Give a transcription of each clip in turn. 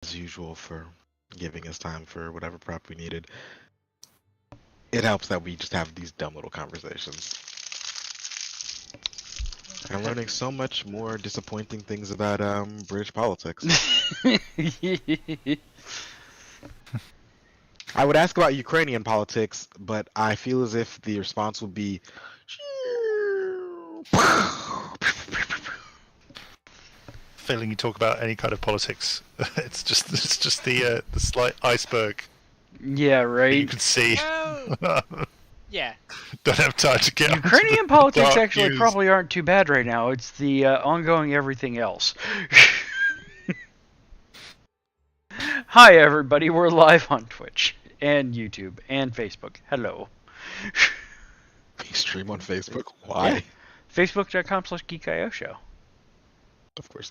as usual, for giving us time for whatever prep we needed. It helps that we just have these dumb little conversations. I'm learning so much more disappointing things about British politics. I would ask about Ukrainian politics, but I feel as if the response would be Failing you talk about any kind of politics. It's just the slight iceberg. Yeah, right. You can see. Well, yeah. Don't have time to get Ukrainian politics dark actually news. probably aren't too bad right now. It's the ongoing everything else. Hi everybody, we're live on Twitch and YouTube and Facebook. Hello. we stream on Facebook. Why? Yeah. Facebook.com/GeekIO show. Of course.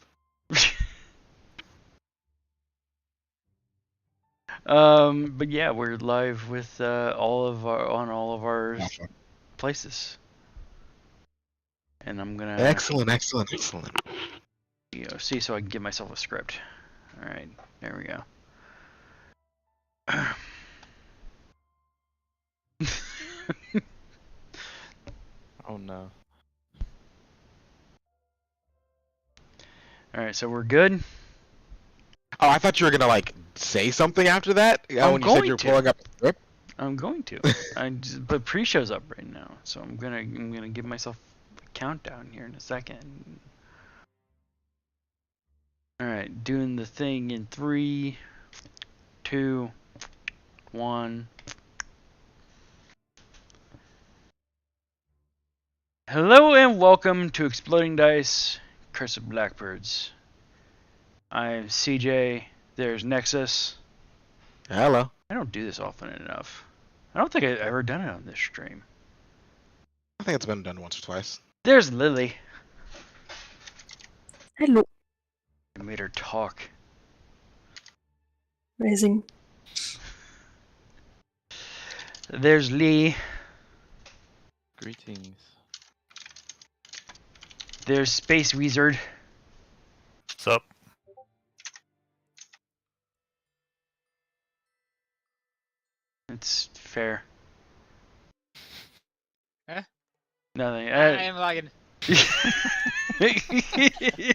But yeah, we're live with all of our places, and I'm gonna Excellent. see so I can give myself a script. All right, there we go. Oh no. All right, so we're good. Oh, I thought you were gonna like say something after that. I'm when you said going you were to. pulling up the script. I'm going to. But pre-show's up right now, so I'm gonna give myself a countdown here in a second. All right, doing the thing in 3, 2, 1. Hello and welcome to Exploding Dice, Curse of Blackbirds. I'm CJ. There's Nexus. Hello. I don't do this often enough. I don't think I've ever done it on this stream. I think it's been done once or twice. There's Lily. Hello. I made her talk. Amazing. There's Lee. Greetings. There's Space Wizard. What's up? It's fair. Huh? Nothing. I am lagging. He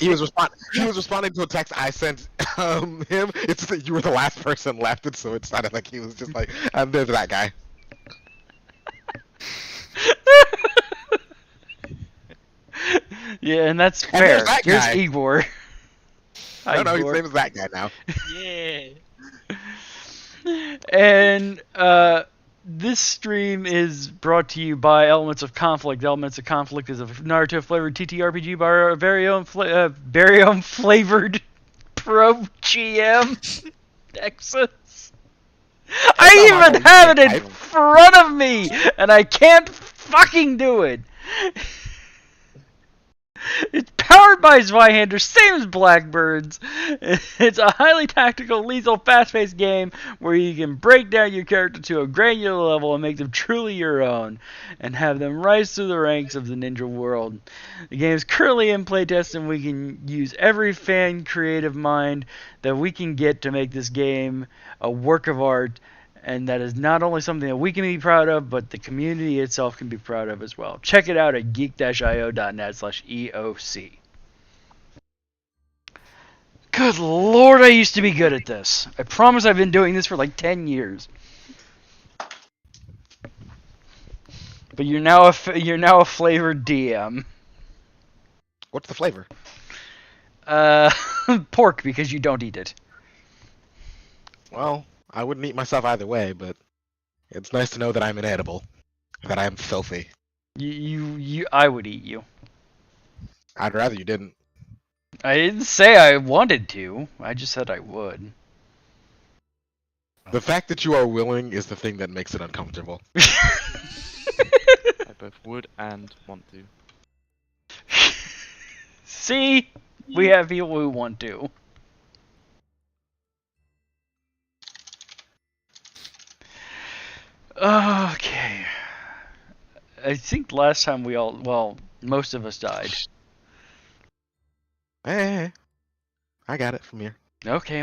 was responding to a text I sent him. It's that you were the last person left, and so it sounded like he was just like, there's that guy. Yeah, and that's And fair. there's that Here's guy. Igor. Hi, No, his Igor. name is that guy now. Yeah. And this stream is brought to you by Elements of Conflict. Elements of Conflict is a Naruto flavored TTRPG by our very own flavored pro GM Nexus. I even have it in front of me, and I can't fucking do it. It's powered by Zweihander, same as Blackbirds. It's a highly tactical, lethal, fast-paced game where you can break down your character to a granular level and make them truly your own, and have them rise through the ranks of the ninja world. The game is currently in playtest, and we can use every fan creative mind that we can get to make this game a work of art. And that is not only something that we can be proud of, but the community itself can be proud of as well. Check it out at geek-io.net/EOC. Good lord, I used to be good at this. I promise I've been doing this for like 10 years. But you're now a flavored DM. What's the flavor? Pork, because you don't eat it. Well, I wouldn't eat myself either way, but it's nice to know that I'm inedible, that I'm filthy. I would eat you. I'd rather you didn't. I didn't say I wanted to. I just said I would. The fact that you are willing is the thing that makes it uncomfortable. I both would and want to. See? We have people who want to. Okay. I think last time most of us died. Hey, I got it from here. Okay.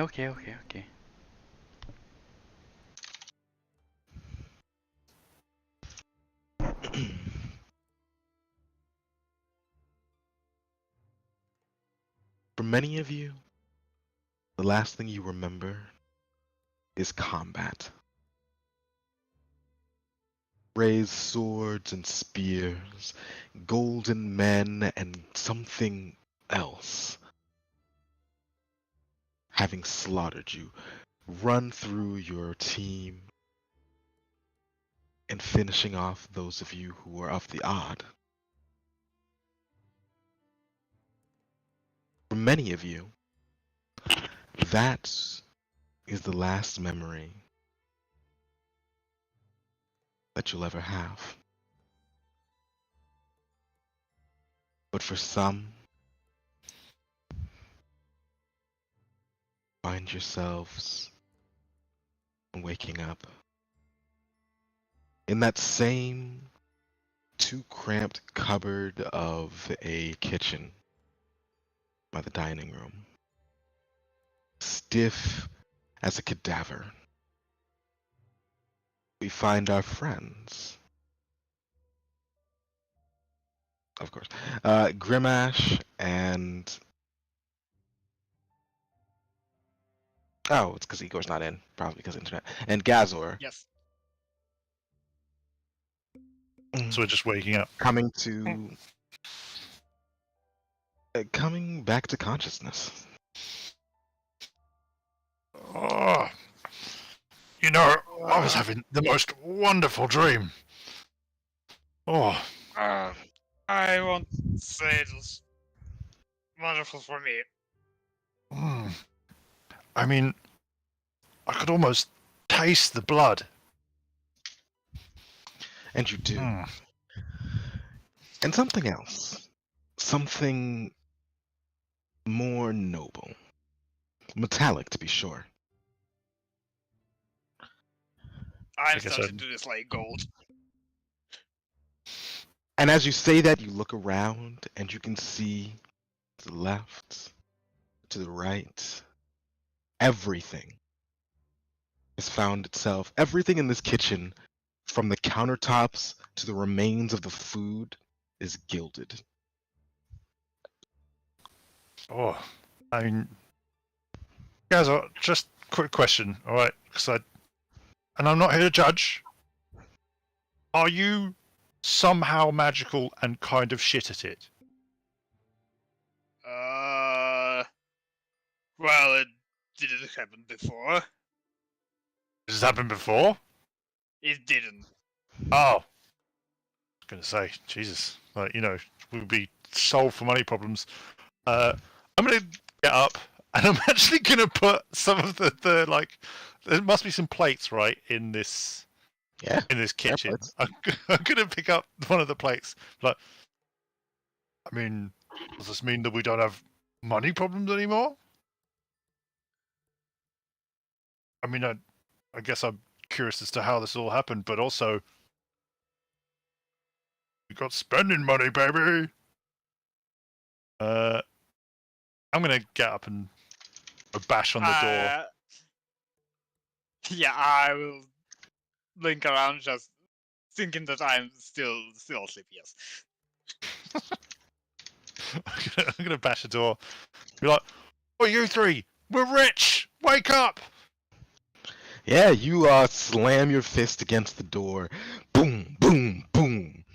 For many of you, the last thing you remember is combat. Raised swords and spears, golden men, and something else having slaughtered you, run through your team and finishing off those of you who are of the odd. For many of you, that is the last memory that you'll ever have. But for some, find yourselves waking up in that same too cramped cupboard of a kitchen by the dining room, stiff as a cadaver. We find our friends. Of course. Grimash and... Oh, it's because Igor's not in. Probably because of internet. And Gazor. Yes. So we're just waking up. Coming to... coming back to consciousness. Oh, you know, I was having the most wonderful dream. Oh, I won't say it was wonderful for me. I mean, I could almost taste the blood. And you do. Mm. And something else. Something more noble. Metallic, to be sure. I'm guess starting to dislike gold. And as you say that, you look around and you can see to the left, to the right, everything has found itself. Everything in this kitchen, from the countertops to the remains of the food, is gilded. Oh, I mean, guys, just quick question, all right? And I'm not here to judge. Are you somehow magical and kind of shit at it? Well, it didn't happen before. Has this happened before? It didn't. Oh, I was gonna say, Jesus, like, you know, we'd be solved for money problems. I'm gonna get up and I'm actually gonna put some of the like, there must be some plates, right, in this kitchen. plates. I'm gonna pick up one of the plates. Like, I mean, does this mean that we don't have money problems anymore? I mean, I guess I'm curious as to how this all happened, but also, we got spending money, baby. I'm gonna get up and bash on the door. Yeah, I will blink around, just thinking that I'm still asleep. Yes. I'm gonna bash the door. Be like, "Oh, you three, we're rich. Wake up!" Yeah, you slam your fist against the door. Boom, boom, boom.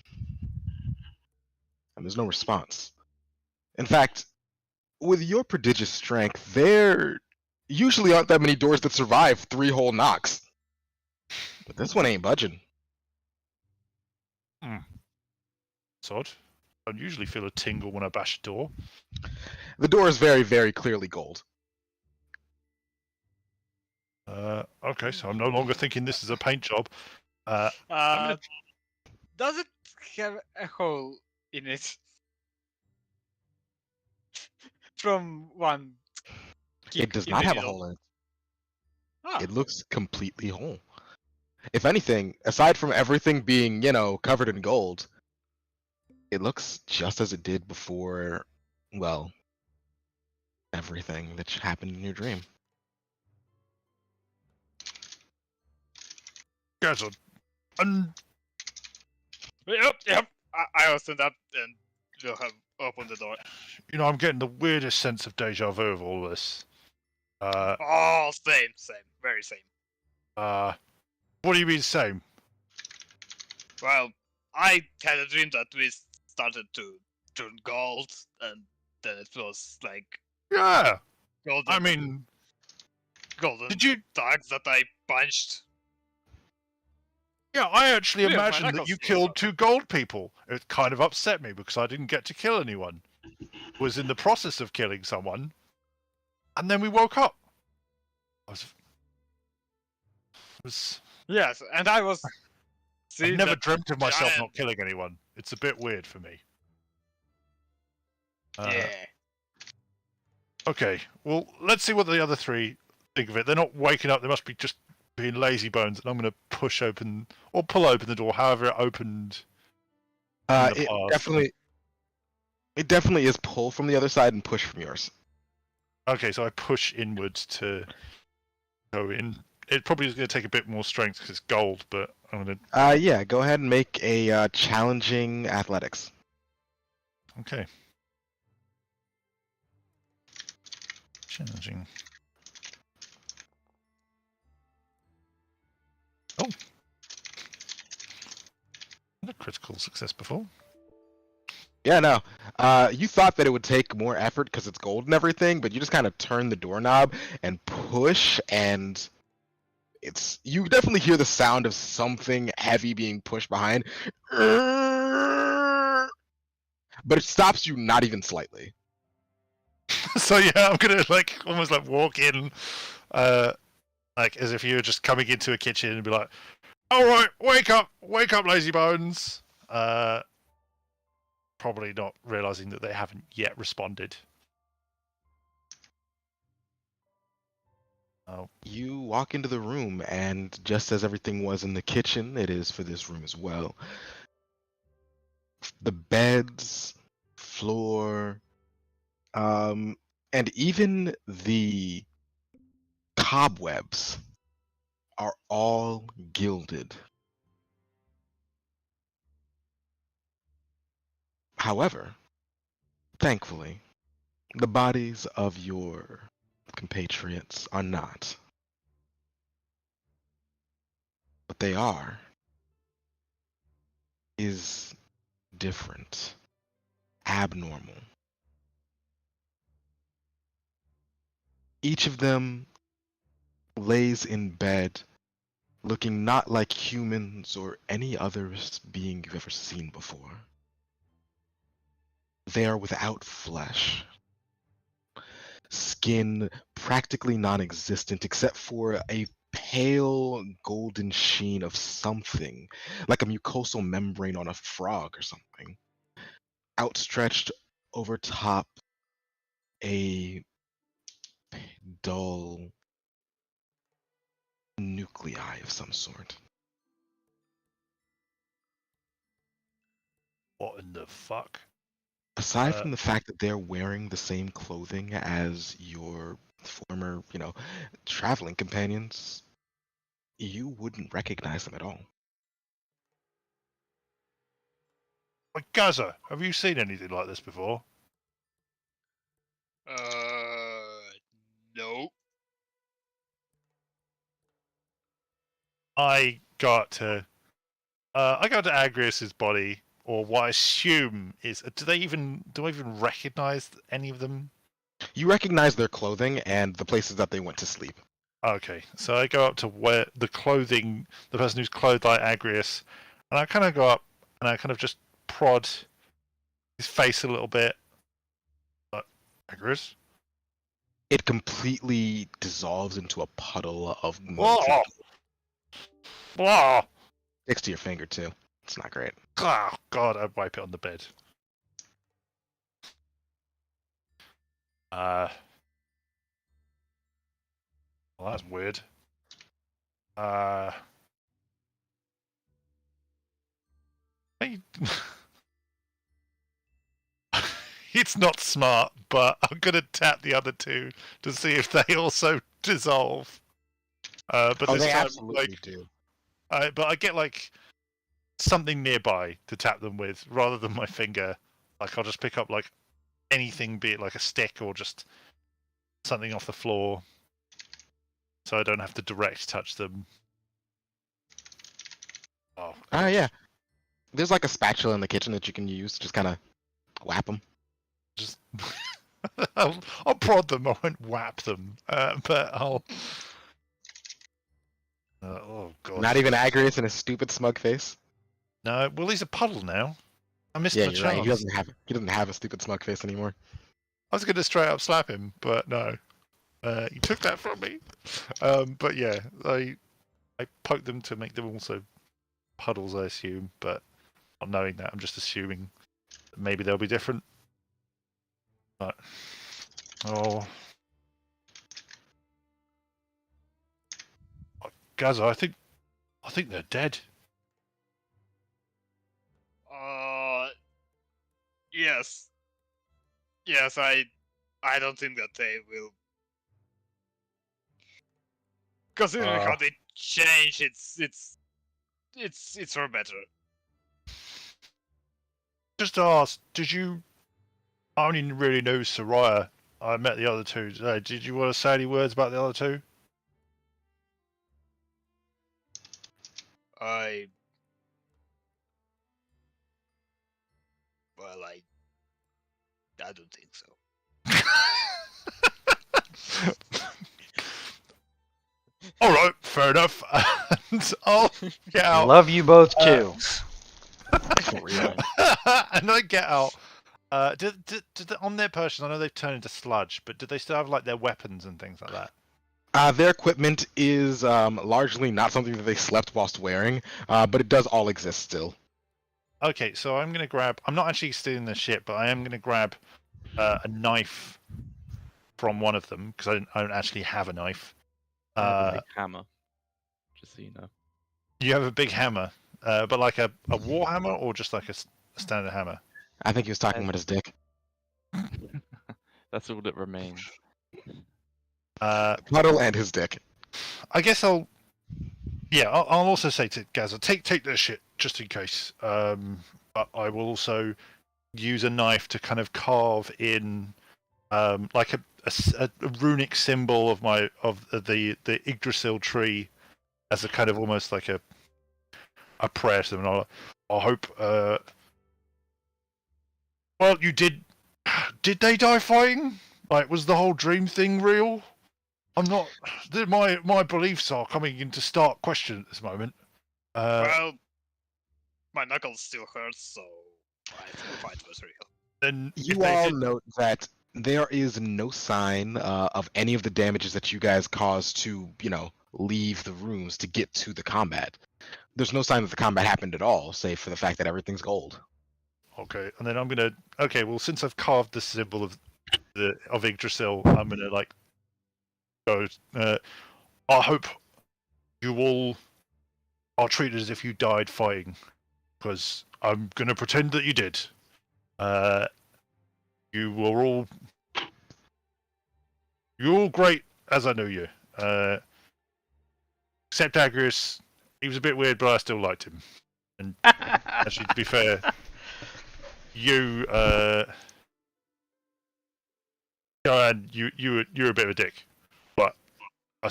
And there's no response. In fact, with your prodigious strength, there usually aren't that many doors that survive 3 whole knocks. But this one ain't budging. It's odd. I don't usually feel a tingle when I bash a door. The door is very, very clearly gold. Okay, so I'm no longer thinking this is a paint job. Does it have a hole in it? From one. It does not have a hole in it. Ah. It looks completely whole. If anything, aside from everything being, covered in gold, it looks just as it did before, well, everything that happened in your dream. Guys, and Yep. I will stand up and will have opened the door. you know, I'm getting the weirdest sense of deja vu of all this. Oh, same, very same. What do you mean same? Well, I had a dream that we started to turn gold, and then it was like Yeah, golden. I mean, golden did you? dogs that I punched. Yeah, I actually Yeah, my imagined that knuckles you fell killed off. 2 gold people. It kind of upset me because I didn't get to kill anyone. Was in the process of killing someone, and then we woke up. I was Yes, and I was. I've seeing never that dreamt of myself giant- not killing anyone. It's a bit weird for me. Yeah. Okay, well, let's see what the other 3 think of it. They're not waking up. They must be just being lazy bones. And I'm going to push open or pull open the door, however it opened. in the It past. definitely is pull from the other side and push from yours. Okay, so I push inwards to go in. It probably is going to take a bit more strength because it's gold, but I'm going to. Yeah, go ahead and make a challenging athletics. Okay. Challenging. Oh. Not a critical success before. Yeah, no. You thought that it would take more effort because it's gold and everything, but you just kind of turn the doorknob and push, and you definitely hear the sound of something heavy being pushed behind, but it stops you not even slightly. So yeah, I'm gonna almost walk in, as if you were just coming into a kitchen and be like, "All right, wake up, lazy bones." Probably not realizing that they haven't yet responded. Oh. You walk into the room, and just as everything was in the kitchen, it is for this room as well. The beds, floor, and even the cobwebs are all gilded. However, thankfully, the bodies of your compatriots are not. What they are is different, abnormal. Each of them lays in bed looking not like humans or any other being you've ever seen before. They are without flesh. Skin practically non-existent except for a pale golden sheen of something, like a mucosal membrane on a frog or something, outstretched over top a dull nuclei of some sort. What in the fuck? Aside from the fact that they're wearing the same clothing as your former, traveling companions, you wouldn't recognize them at all. Gaza, have you seen anything like this before? No. I got to Agrius's body, or what I assume is. Do I even recognize any of them? You recognize their clothing and the places that they went to sleep. Okay, so I go up to where the person who's clothed like Agrius, and I kind of go up and I kind of just prod his face a little bit. Agrius? It completely dissolves into a puddle of Whoa! molten. Whoa! Sticks to your finger too. It's not great. Oh, God, I'd wipe it on the bed. Well, that's weird. Hey. It's not smart, but I'm gonna tap the other 2 to see if they also dissolve. But this they time, absolutely do. But I get like something nearby to tap them with rather than my finger. Like I'll just pick up like anything, be it like a stick or just something off the floor, so I don't have to direct touch them. Oh, Yeah. There's like a spatula in the kitchen that you can use to just kind of whap them. just I'll prod them. I won't whap them, but I'll. Oh god! Not even Agrius in his stupid smug face. No, well, he's a puddle now. I missed Yeah, my you're chance. right. He doesn't have a stupid smug face anymore. I was going to straight up slap him, but no. You took that from me. But yeah, I poked them to make them also puddles, I assume. But not knowing that, I'm just assuming that maybe they'll be different. But oh, Gaza, I think they're dead. Yes. Yes, I don't think that they will. Considering how they change, it's for better. Just ask, did you? I only really know Soraya. I met the other two today. Did you want to say any words about the other two? Well, I don't think so. All right, fair enough. And I'll get out. Love you both too. For real. And I get out. Did on their person? I know they've turned into sludge, but did they still have like their weapons and things like that? Their equipment is largely not something that they slept whilst wearing, but it does all exist still. Okay, so I'm gonna grab. I'm not actually stealing their shit, but I am gonna grab a knife from one of them because I don't actually have a knife. I have a big hammer, just so you know. You have a big hammer, but like a war hammer or just like a standard hammer? I think he was talking about his dick. That's all that remains. Puddle and his dick. I guess I'll also say to Gaza, take their shit just in case. But I will also use a knife to kind of carve in, like a runic symbol of the Yggdrasil tree, as a kind of almost like a prayer to them. And I hope. Well, you did. Did they die fighting? Like, was the whole dream thing real? I'm not. My beliefs are coming into stark question at this moment. Well, my knuckles still hurt, so I think the fight was real. Then You all note that there is no sign of any of the damages that you guys caused to, leave the rooms to get to the combat. There's no sign that the combat happened at all, save for the fact that everything's gold. Okay, and then I'm gonna. Okay, well, since I've carved the symbol of Yggdrasil, I'm gonna like go. I hope you all are treated as if you died fighting, because I'm gonna pretend that you did. You were all. You're all great as I knew you. Except Agrius, he was a bit weird, but I still liked him. And actually, to be fair. Joanne, you're a bit of a dick, but I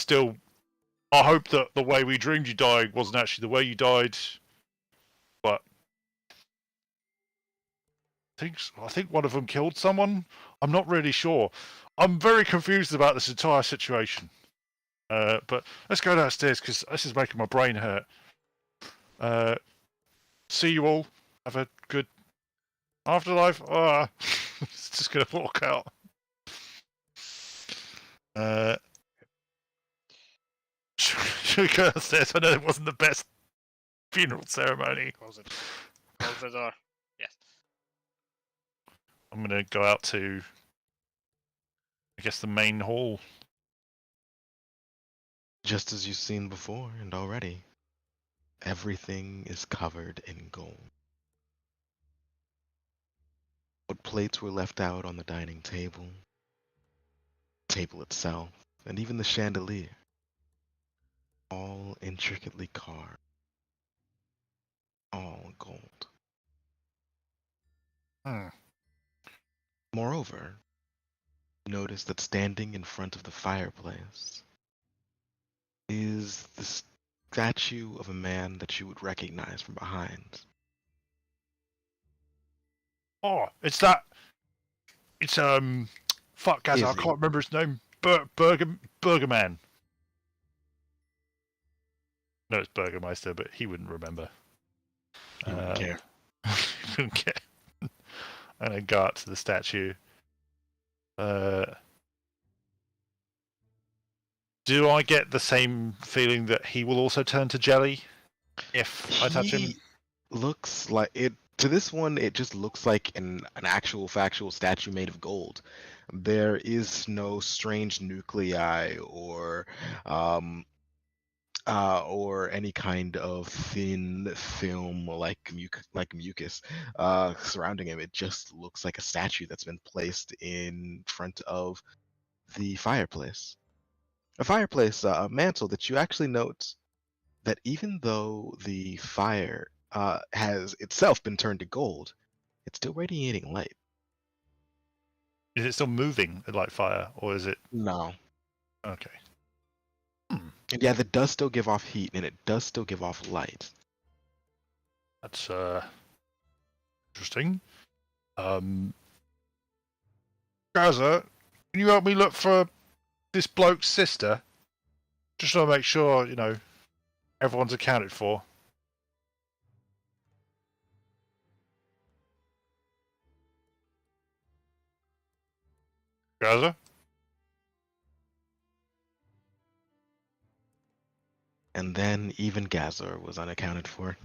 hope that the way we dreamed you died wasn't actually the way you died. But I think one of them killed someone. I'm not really sure. I'm very confused about this entire situation. But let's go downstairs because this is making my brain hurt. See you all. Have a good afterlife. It's just gonna walk out. Should we go downstairs? I know it wasn't the best funeral ceremony. Close it. Close the door. Yes. I'm gonna go out to, I guess, the main hall. Just as you've seen before and already, everything is covered in gold. What plates were left out on the dining table itself, and even the chandelier, all intricately carved all gold. Hmm. Moreover, notice that standing in front of the fireplace is the statue of a man that you would recognize from behind. Oh, it's that. It's fuck, guys, I Is he? can't remember his name. Burgerman. No, it's Burgermeister, but he wouldn't remember. You wouldn't care. He wouldn't care. And I go up to the statue. Do I get the same feeling that he will also turn to jelly if I touch him? He looks like it. To this one, it just looks like an actual factual statue made of gold. There is no strange nuclei or any kind of thin film like mucus surrounding him. It just looks like a statue that's been placed in front of the fireplace. A fireplace, a mantle that you actually note that even though the fire has itself been turned to gold, it's still radiating light. Is it still moving like fire, or is it? No. Okay. And yeah, that does still give off heat, and it does still give off light. That's interesting. Gaza, can you help me look for this bloke's sister? Just to make sure, everyone's accounted for. Gaza? And then even Gazor was unaccounted for.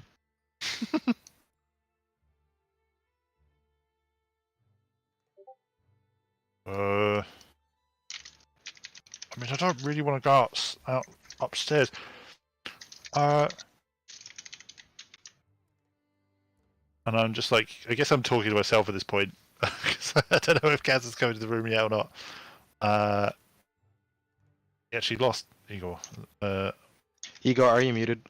I mean, I don't really want to go out upstairs. And I'm just like, I guess I'm talking to myself at this point. I don't know if Gaz is coming to the room yet or not. He actually lost Igor. Igor, are you muted?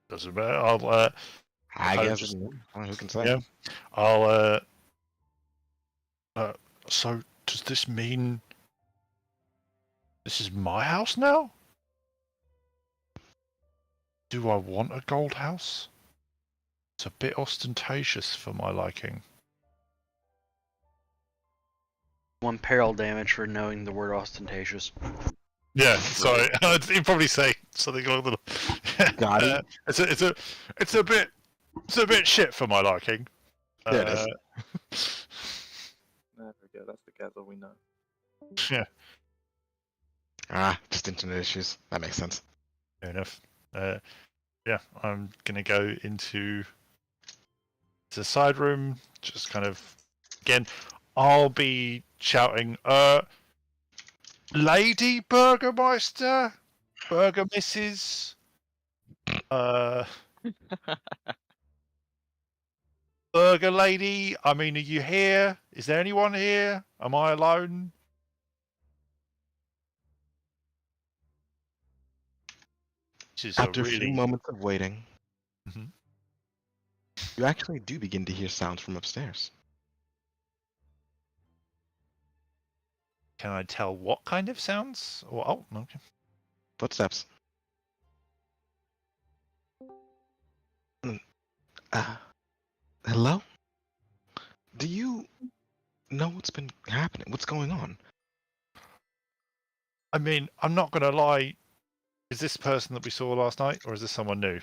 Doesn't matter. I I'll guess just- who can say? Yeah. I'll. So does this mean this is my house now? Do I want a gold house? It's a bit ostentatious for my liking. 1 peril damage for knowing the word ostentatious. Yeah, sorry. You'd probably say something along the. Got it. It's a bit shit for my liking. There it is. There we go. That's the gather we know. Yeah, Just internet issues. That makes sense. fair enough. Yeah, I'm gonna go into the side room. Just kind of again, I'll be shouting, Lady Burgermeister, Burger Mrs. Burger Lady. I mean, are you here? Is there anyone here? Am I alone? This is After a really... few moments of waiting, Mhm. you actually do begin to hear sounds from upstairs. Can I tell what kind of sounds? Oh, okay. Footsteps. Hello? Do you know what's been happening? What's going on? I mean, I'm not gonna lie. Is this person that we saw last night, or is this someone new?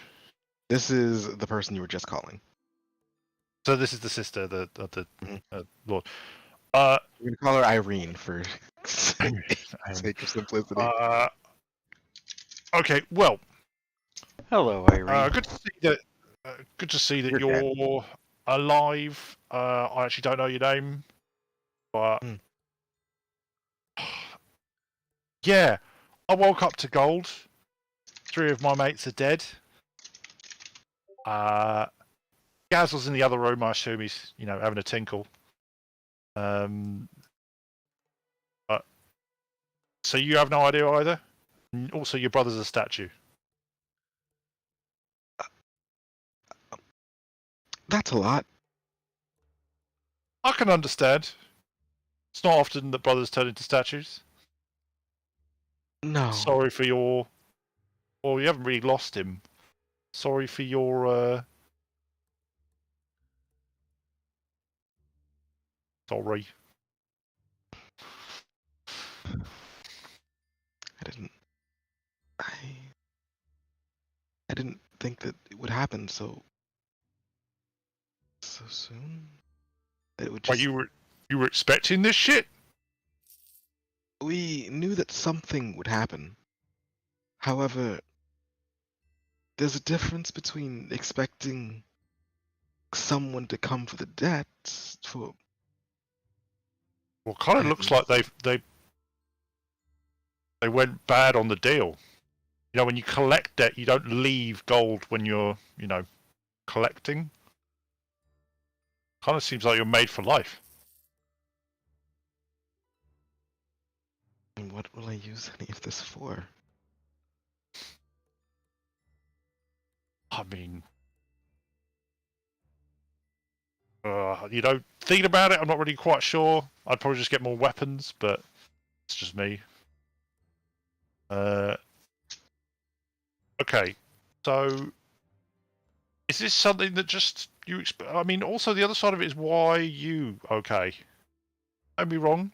This is the person you were just calling. So this is the sister of the Mhm. Lord. We're gonna call her Irene for sake of simplicity. Okay. Well, Hello, Irene. good to see that. Good to see that You're dead. you're alive. I actually don't know your name, but Hmm. yeah, I woke up to gold. 3 of my mates are dead. Gaz in the other room. I assume he's having a tinkle. But So you have no idea either? And also, your brother's a statue. That's a lot. I can understand. It's not often that brothers turn into statues. No. Sorry for your... Well, you haven't really lost him. Sorry for your... Sorry. I didn't think that it would happen so soon. That it would Well, just... you were expecting this shit? We knew that something would happen. However, there's a difference between expecting someone to come for the debts for... Well, kind of looks like they went bad on the deal. You know, when you collect debt, you don't leave gold when you're, you know, collecting. Kind of seems like you're made for life. And what will I use any of this for? I mean, you know, thinking about it, I'm not really quite sure. I'd probably just get more weapons, but it's just me. Okay, so is this something that just you? I mean, also the other side of it is why you? Okay, don't be wrong.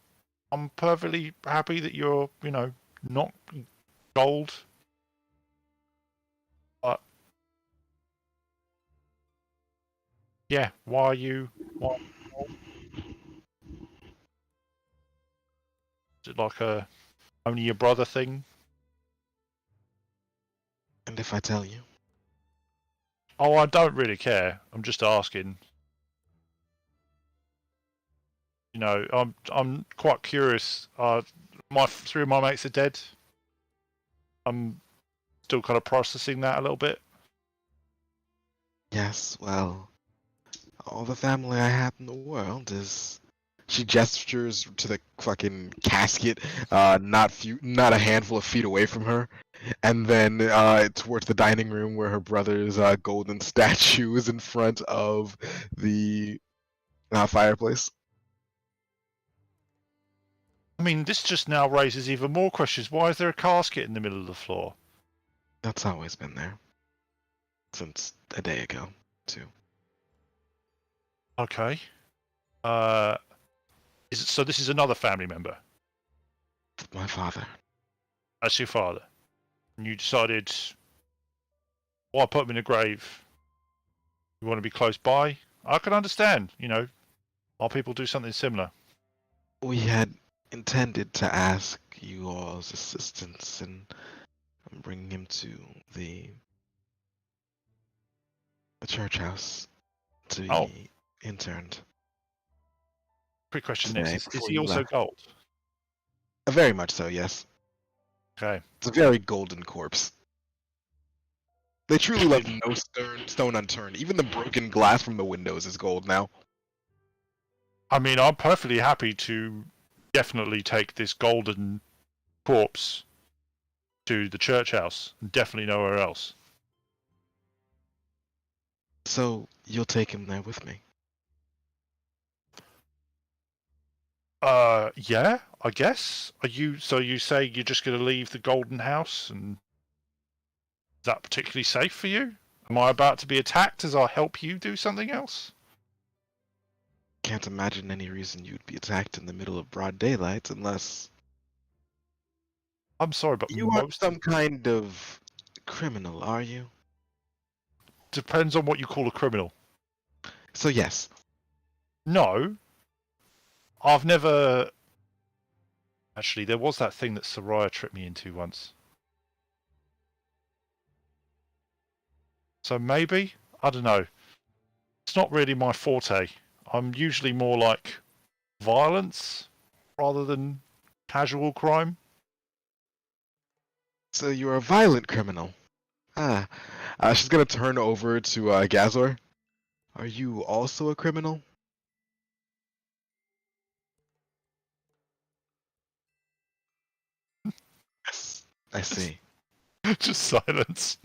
I'm perfectly happy that you're, you know, not gold. But yeah, why are you? Why? Is it like a only your brother thing? And if I tell you? Oh, I don't really care. I'm just asking. You know, I'm quite curious. Three of my mates are dead. I'm still kind of processing that a little bit. Yes, well, all the family I have in the world is... She gestures to the fucking casket, not a handful of feet away from her, and then towards the dining room where her brother's golden statue is in front of the fireplace. I mean, this just now raises even more questions. Why is there a casket in the middle of the floor? That's always been there. Since a day ago, too. Okay. So this is another family member? My father. That's your father. And you decided, why put him in a grave? You want to be close by? I can understand, you know. A lot of people do something similar. We had intended to ask you all's assistance in bringing him to the church house to be interned. Quick question Today, is before he you also left. gold? Very much so, yes. Okay. It's a very golden corpse. They truly left no stone unturned. Even the broken glass from the windows is gold now. I mean, I'm perfectly happy to definitely take this golden corpse to the church house and definitely nowhere else. So, you'll take him there with me? Yeah, I guess. So you say you're just going to leave the golden house, and is that particularly safe for you? Am I about to be attacked as I help you do something else? Can't imagine any reason you'd be attacked in the middle of broad daylight unless... I'm sorry, but You aren't some kind of criminal, are you? Depends on what you call a criminal. So yes. No. I've never... Actually, there was that thing that Soraya tripped me into once. So maybe? I don't know. It's not really my forte. I'm usually more like violence rather than casual crime. So you're a violent criminal. She's gonna turn over to Gazor. Are you also a criminal? I see. Just silence.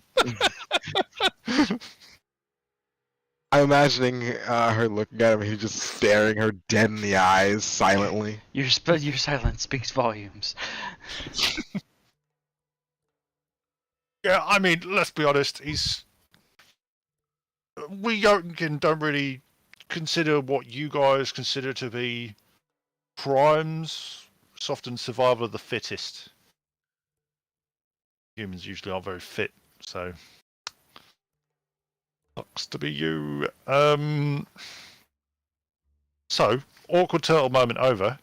I'm imagining her looking at him. He's just staring her dead in the eyes silently. Your silence speaks volumes. Yeah, I mean, let's be honest. We Jotun don't really consider what you guys consider to be crimes. It's often survival of the fittest. Humans usually aren't very fit, so sucks to be you. So awkward turtle moment over.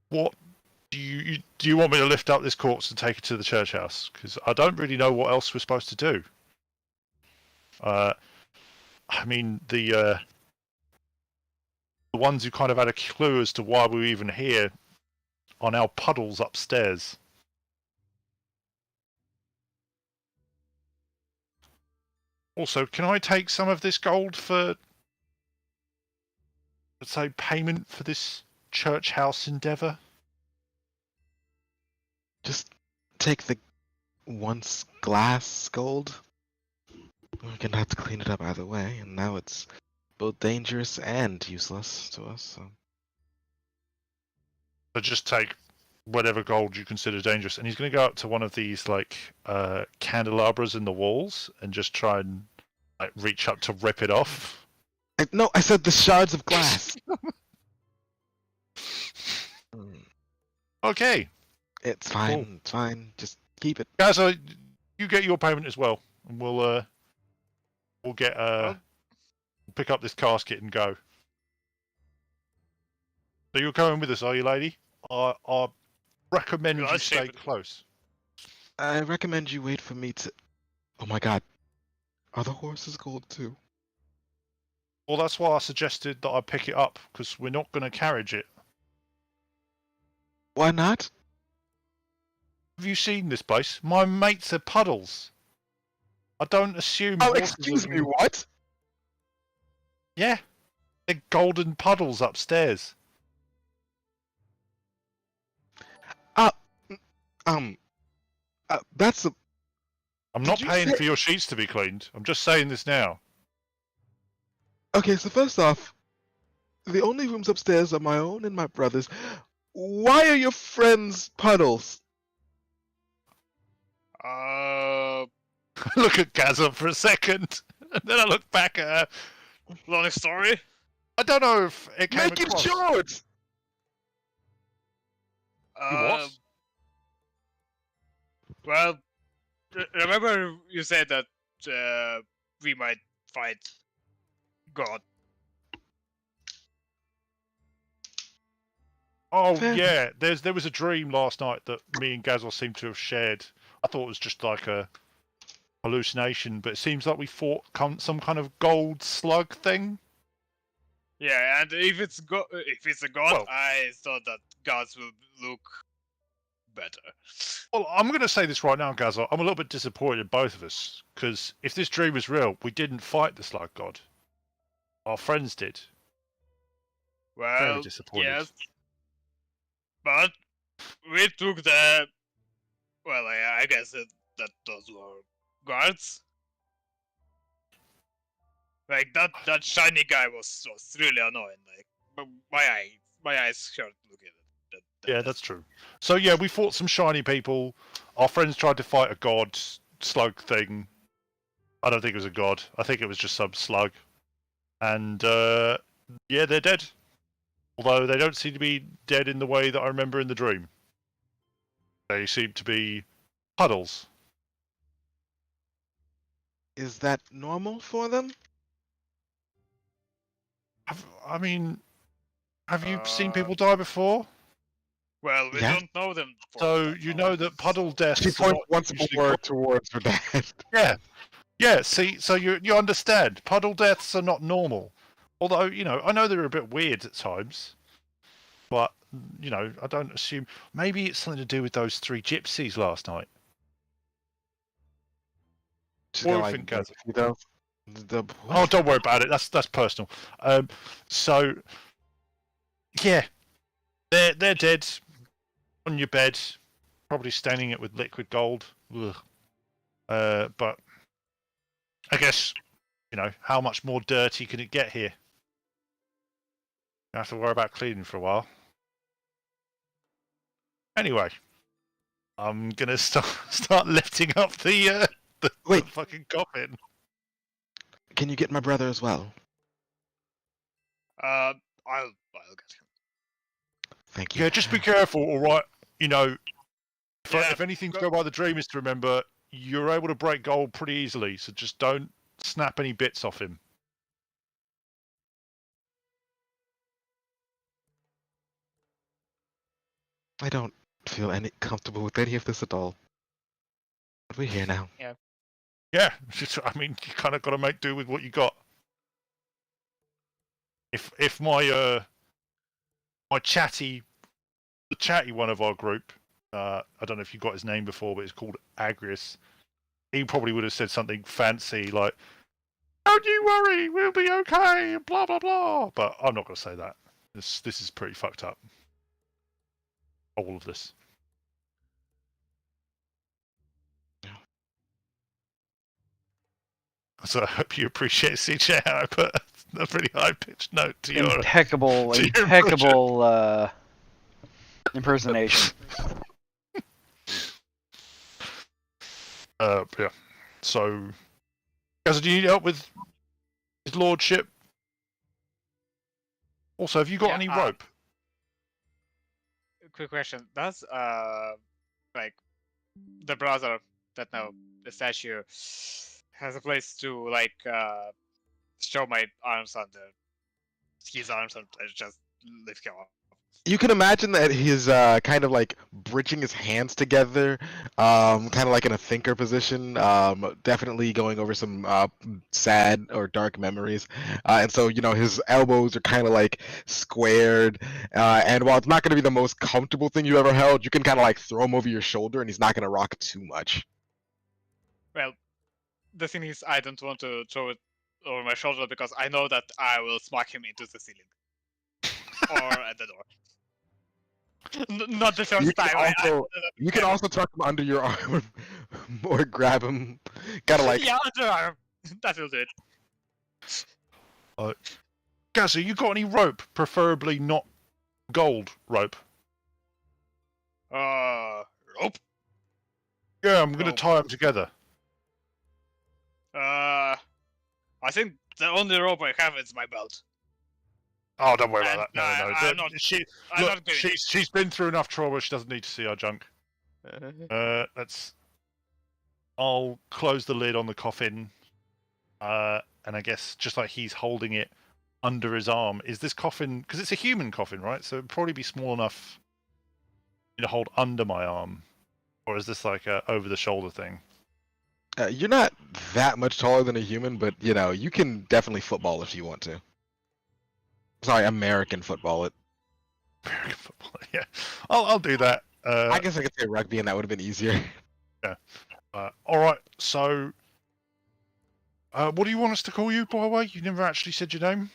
What do you want me to lift up this corpse and take it to the church house? Because I don't really know what else we're supposed to do. I mean the ones who kind of had a clue as to why we were even here are now puddles upstairs. Also, can I take some of this gold for, let's say, payment for this church house endeavour? Just take the once glass gold. We're gonna have to clean it up either way, and now it's both dangerous and useless to us. So. So just take whatever gold you consider dangerous, and he's going to go up to one of these like candelabras in the walls and just try and like reach up to rip it off. No, I said the shards of glass. Okay, It's fine. Cool. It's fine. Just keep it. guys, you get your payment as well, and we'll get pick up this casket and go. So you're going with us, are you, lady? I recommend Yeah, you stay shape it. close. I recommend you wait for me to. Oh my god. Are the horses gold too? Well, that's why I suggested that I pick it up, because we're not going to carriage it. Why not? Have you seen this place? My mates are puddles. I don't assume. Oh, horses excuse are- me. What? Yeah, they're golden puddles upstairs. That's a. I'm Did not you paying say- for your sheets to be cleaned. I'm just saying this now. Okay, so first off, the only rooms upstairs are my own and my brother's. Why are your friends puddles? Look at Gaza for a second, and then I look back at her. Long story. I don't know if it came Make it across. short. You what? Well, remember you said that we might fight God. Oh Fair. yeah, there was a dream last night that me and Gazelle seemed to have shared. I thought it was just like a hallucination, but it seems like we fought some kind of gold slug thing. Yeah, and if it's a god, Well- I thought that gods will look better. Well, I'm going to say this right now, Gazelle. I'm a little bit disappointed in both of us, because if this dream is real, we didn't fight the slug god. Our friends did. Very Well, disappointed. yes, but we took the. Well, I guess that those were guards. Like that shiny guy was really annoying. Like my eyes hurt looking at that. Yeah, that's true. So yeah, we fought some shiny people. Our friends tried to fight a god slug thing. I don't think it was a god. I think it was just some slug. And yeah, they're dead. Although they don't seem to be dead in the way that I remember in the dream. They seem to be puddles. Is that normal for them? Have you seen Uh, people die before? Well, we Yeah. don't know them. for So that you long, know that puddle so- deaths. She are points not once usually more co- towards her dad. Yeah, yeah. See, so you understand. Puddle deaths are not normal. Although I know they're a bit weird at times, but I don't assume. Maybe it's something to do with those 3 gypsies last night. She's What got, do you like, think, Gaz? the Oh, don't worry about it. That's personal. So yeah, they're dead on your bed. probably staining it with liquid gold. Ugh. But I guess, how much more dirty can it get here? You have to worry about cleaning for a while. Anyway, I'm gonna start lifting up the Wait. fucking coffin. Can you get my brother as well? I'll get him. Thank you. Yeah, just be careful, all right? If Yeah, anything's but- go by the dream is to remember, you're able to break gold pretty easily, so just don't snap any bits off him. I don't feel any comfortable with any of this at all. But we're here now. Yeah, I mean, you kind of got to make do with what you got. If my my chatty one of our group, I don't know if you got his name before, but it's called Agrius. He probably would have said something fancy like, "Don't you worry, we'll be okay," and blah blah blah. But I'm not going to say that. This is pretty fucked up. All of this. So I hope you appreciate, CJ, how I put a pretty high-pitched note to your... Impeccable, to your impeccable impersonation. Yeah. So, guys, do you need help with his lordship? Also, have you got Yeah, any rope? Quick question: does like the brother that now the statue has a place to show my arms under his arms and just lift him up? You can imagine that he's kind of like bridging his hands together, kind of like in a thinker position, definitely going over some sad or dark memories. And so, his elbows are kind of like squared. And while it's not going to be the most comfortable thing you ever held, you can kind of like throw him over your shoulder and he's not going to rock too much. Well, the thing is, I don't want to throw it over my shoulder because I know that I will smack him into the ceiling or at the door. Not the first You can time. you can also tuck him under your arm or grab him, kind of like. Yeah, underarm. That will do it. Gazza, you got any rope? Preferably not gold rope. Rope. Yeah, I'm going to Rope. tie them together. I think the only rope I have is my belt. Oh, don't worry about And, that. No. I'm not- I'm not doing it. She's been through enough trauma. She doesn't need to see our junk. I'll close the lid on the coffin, and I guess just like he's holding it under his arm, is this coffin, because it's a human coffin, right? So it'd probably be small enough to hold under my arm, or is this like a over-the-shoulder thing? You're not that much taller than a human, but you can definitely football if you want to. Sorry, American football it. American football, yeah. I'll do that. I guess I could say rugby, and that would have been easier. All right. So, what do you want us to call you, by the way? You never actually said your name.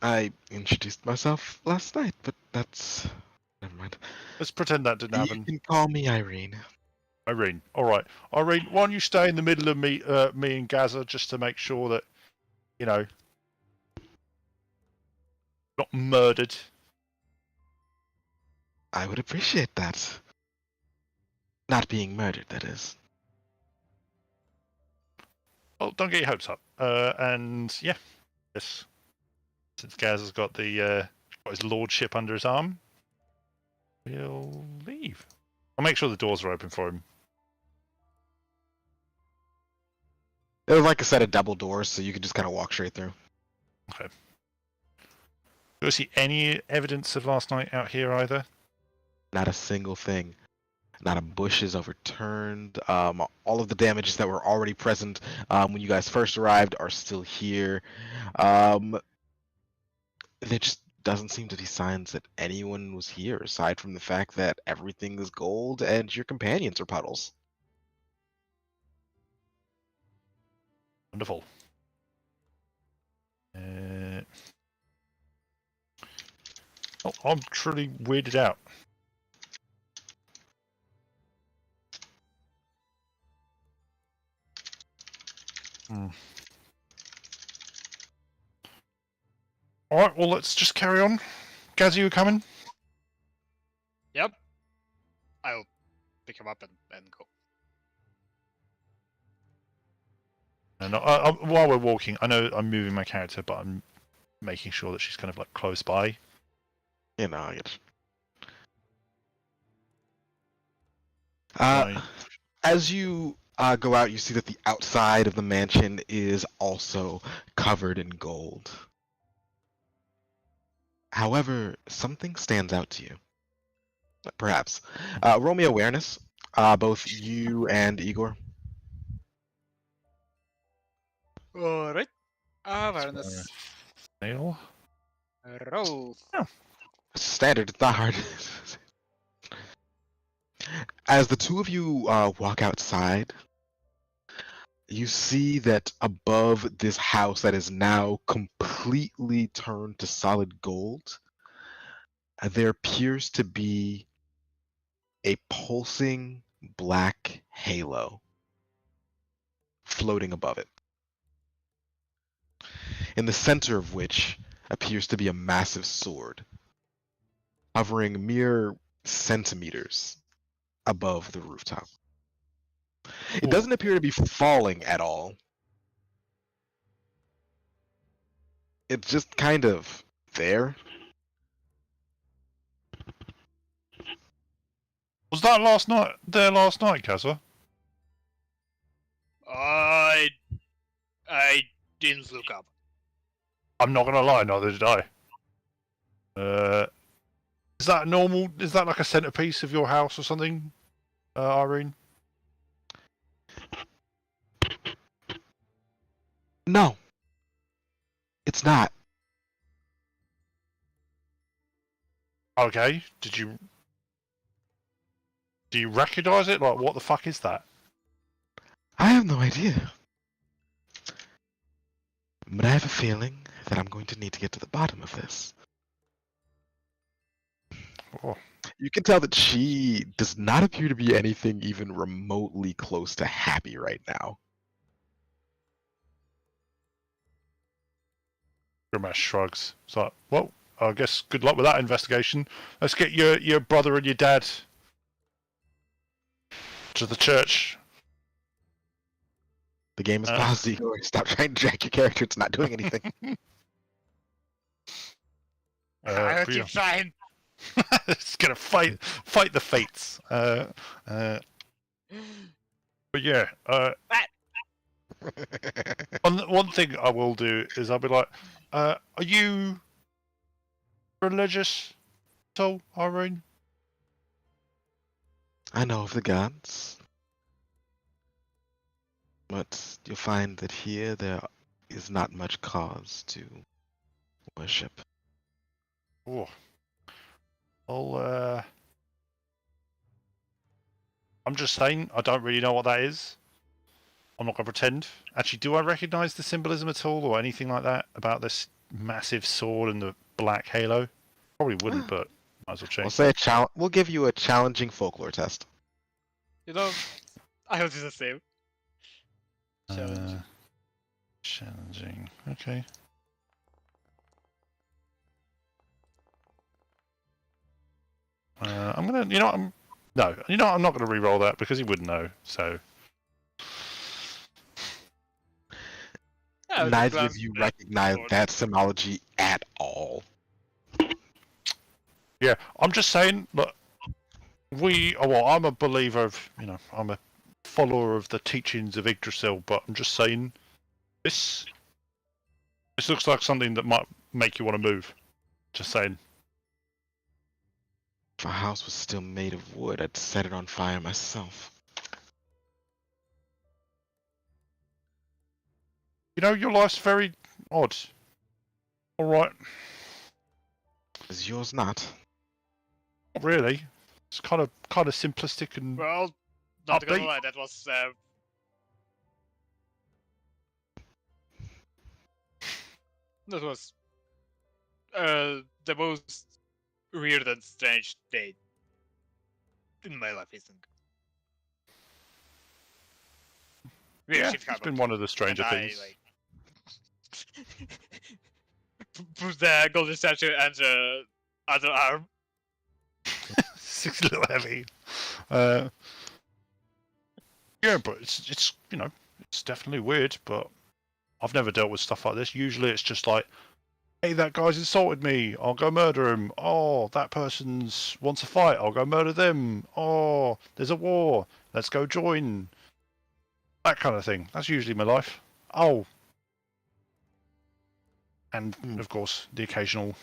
I introduced myself last night, but that's never mind. Let's pretend that didn't You happen. can call me Irene. Irene. All right. Irene, why don't you stay in the middle of me and Gaza just to make sure that, not murdered. I would appreciate that. Not being murdered, that is. Well, don't get your hopes up. And yeah, yes. Since Gaza's got got his lordship under his arm, we'll leave. I'll make sure the doors are open for him. It was like a set of double doors, so you could just kind of walk straight through. Okay. Do you see any evidence of last night out here either? Not a single thing. Not a bush is overturned. All of the damages that were already present when you guys first arrived are still here. There just doesn't seem to be signs that anyone was here, aside from the fact that everything is gold and your companions are puddles. Wonderful. I'm truly weirded out. Alright, well, let's just carry on. Gaz, you coming? Yep. I'll pick him up and go. And while we're walking, I know I'm moving my character, but I'm making sure that she's kind of like close by. You know, I get Right. As you go out, you see that the outside of the mansion is also covered in gold. However, something stands out to you. Perhaps. Roll me awareness, both you and Igor. Alright. Awareness. Snail. Roll. Standard, it's not hard. As the two of you walk outside, you see that above this house that is now completely turned to solid gold, there appears to be a pulsing black halo floating above it, in the center of which appears to be a massive sword, hovering mere centimeters above the rooftop. It doesn't appear to be falling at all. It's just kind of there. Was that last night? There last night, Kazza? I didn't look up. I'm not gonna lie, neither did I. Is that normal? Is that like a centerpiece of your house or something, Irene? No, it's not. Okay. Do you recognize it? Like, what the fuck is that? I have no idea. But I have a feeling that I'm going to need to get to the bottom of this. Oh. You can tell that she does not appear to be anything even remotely close to happy right now. Grimace shrugs. It's like, well, I guess good luck with that investigation. Let's get your brother and your dad to the church. The game is paused, Igor. Stop trying to drag your character. It's not doing anything. I'll Priya. keep trying. It's gonna fight the fates. But yeah, one thing I will do is I'll be like, are you religious at all, Irene? I know of the gods. But you'll find that here there is not much cause to worship. Oh. Well, I'm just saying, I don't really know what that is. I'm not going to pretend. Actually, do I recognise the symbolism at all, or anything like that about this massive sword and the black halo? Probably wouldn't, but might as well check. We'll say we'll give you a challenging folklore test. You know, I'll do the same. Challenge. Challenging. Okay. I'm gonna. I'm not gonna re-roll that because he wouldn't know. So. Yeah, Neither of you recognize that symbology at all. Yeah, I'm just saying. Look, I'm a believer of. I'm a follower of the teachings of Yggdrasil, but I'm just saying, this looks like something that might make you want to move. Just saying. If our house was still made of wood, I'd set it on fire myself. Your life's very odd. All right. Is yours not? Not really. It's kind of simplistic and. Well, not gonna Update. lie, that was the most weird and strange day in my life, I think. Weird Yeah, shit it's happened. been one of the stranger And things. put the golden statue and the other arm. It's a little heavy. Yeah, but it's it's definitely weird. But I've never dealt with stuff like this. Usually, it's just like, hey, that guy's insulted me. I'll go murder him. Oh, that person's wants a fight. I'll go murder them. Oh, there's a war. Let's go join. That kind of thing. That's usually my life. Oh, and of course the occasional.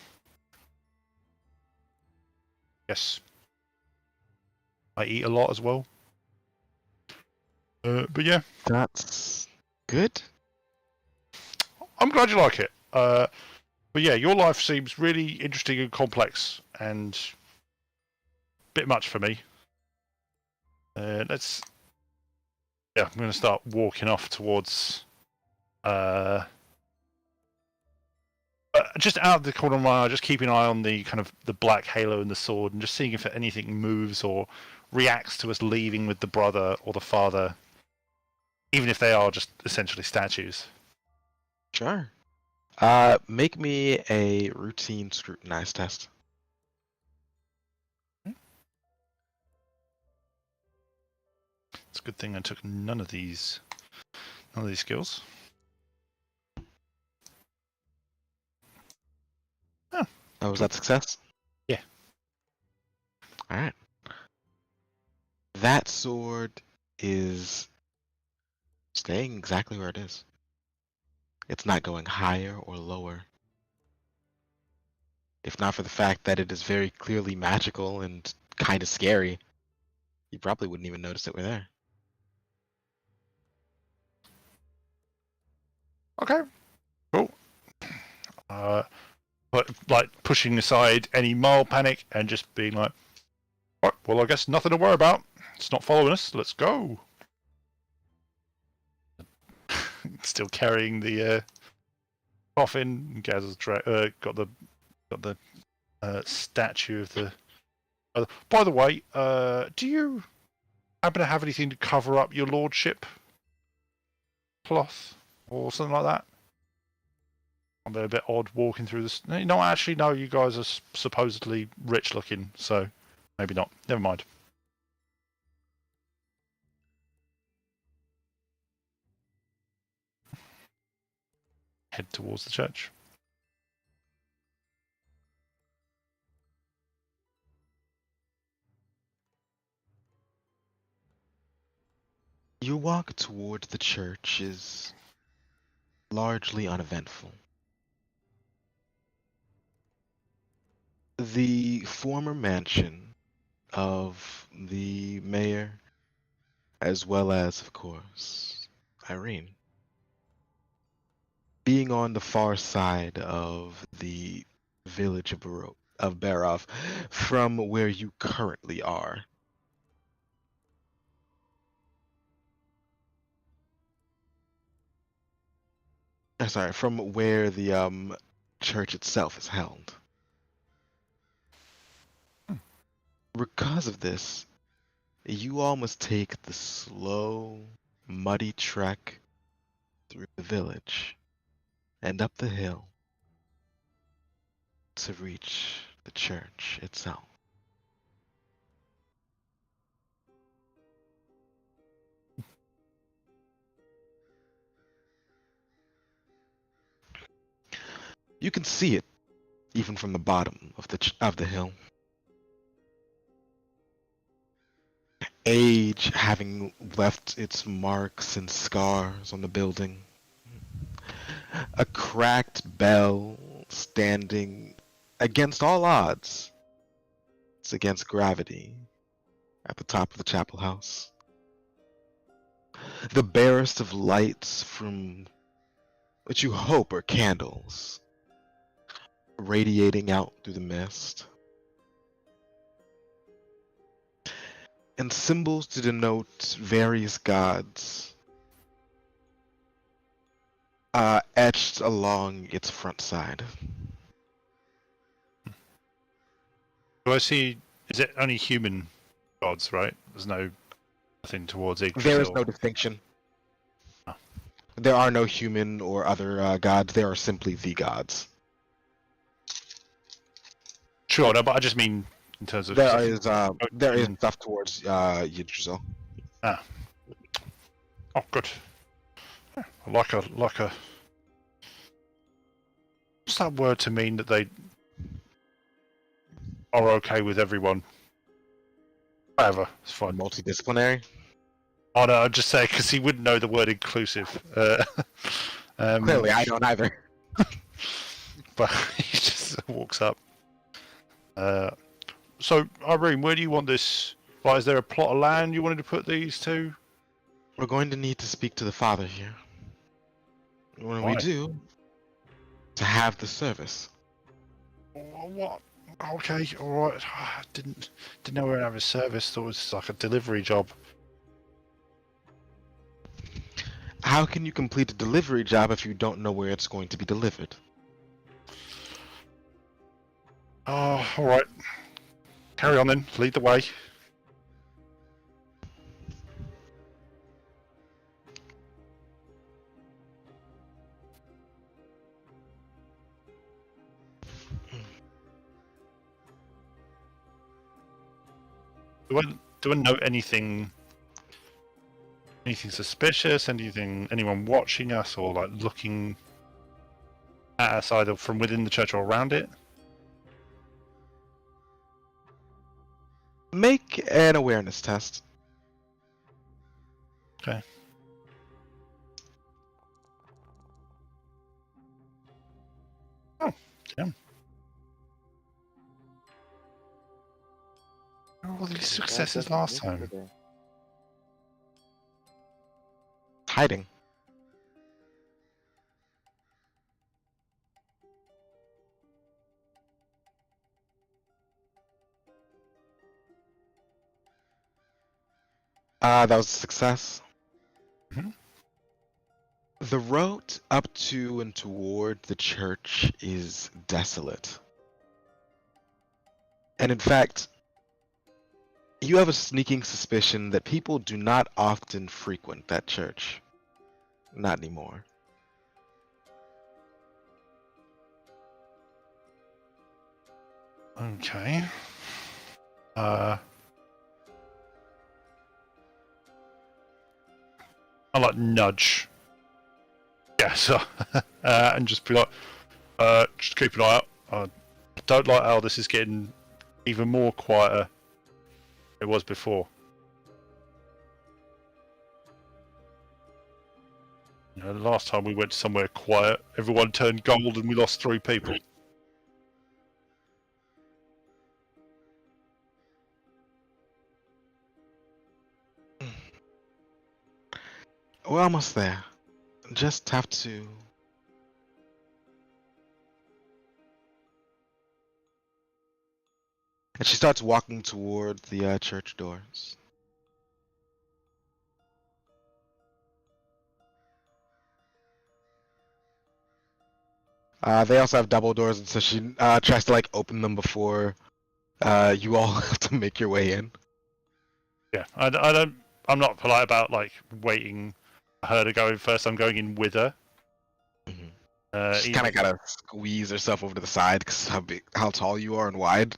Yes, I eat a lot as well. But yeah, That's good. I'm glad you like it. But yeah, your life seems really interesting and complex, and a bit much for me. Let's. Yeah, I'm going to start walking off towards. Just out of the corner of my eye, just keeping an eye on the kind of the black halo and the sword, and just seeing if anything moves or reacts to us leaving with the brother or the father, even if they are just essentially statues. Sure. Make me a routine scrutinize test. It's a good thing I took none of these skills. Oh, was that success? Yeah. Alright. That sword is staying exactly where it is. It's not going higher or lower. If not for the fact that it is very clearly magical and kind of scary, you probably wouldn't even notice it were there. Okay. Cool. But like pushing aside any mild panic and just being like, right, well, I guess nothing to worry about. It's not following us. Let's go. Still carrying the coffin. Gaz has got the statue of the. By the way, do you happen to have anything to cover up your lordship cloth or something like that? I'm a bit odd walking through this. No, actually, no. You guys are supposedly rich looking, so maybe not. Never mind. Head towards the church. Your walk toward the church is largely uneventful. The former mansion of the mayor, as well as, of course, Irene, being on the far side of the village of Barov from where you currently are. Sorry, from where the church itself is held. Because of this, you all must take the slow, muddy trek through the village and up the hill to reach the church itself. You can see it even from the bottom of the hill. Age having left its marks and scars on the building. A cracked bell standing against all odds. It's against gravity at the top of the chapel house. The barest of lights from what you hope are candles radiating out through the mist. And symbols to denote various gods etched along its front side. Do I see? Is it only human gods? Right? There's nothing towards Yggdrasil. There is no distinction. Oh. There are no human or other gods. There are simply the gods. Sure, no, but I just mean in terms of There is in- stuff towards Yggdrasil. Ah. Oh, good. Yeah, like a. What's that word to mean that they are okay with everyone? Whatever, it's fine. Multidisciplinary. Oh no, I'd just say because he wouldn't know the word inclusive. Clearly, I don't either. But he just walks up. So, Irene, where do you want this? Like, is there a plot of land you wanted to put these to? We're going to need to speak to the father here. When we Why? do, to have the service. What? Okay, all right. Didn't know we were gonna have a service. Thought it was like a delivery job. How can you complete a delivery job if you don't know where it's going to be delivered? Oh, all right. Carry on then. Lead the way. Do I note anything suspicious? Anyone watching us or like looking at us either from within the church or around it? Make an awareness test. Okay. Oh, damn. All these successes last time. Hiding. That was a success. Mhm. The road up to and toward the church is desolate. And in fact, you have a sneaking suspicion that people do not often frequent that church. Not anymore. Okay. I like nudge. Yeah, so and just be like, just keep an eye out. I don't like how this is getting even more quieter than it was before. You know, the last time we went somewhere quiet, everyone turned gold and we lost 3 people. We're almost there. Just have to. And she starts walking toward the church doors. They also have double doors, and so she tries to like open them before you all have to make your way in. Yeah, I don't. I'm not polite about like waiting for her to go in first. I'm going in with her. Mm-hmm. She kind of gotta squeeze herself over to the side because how tall you are and wide.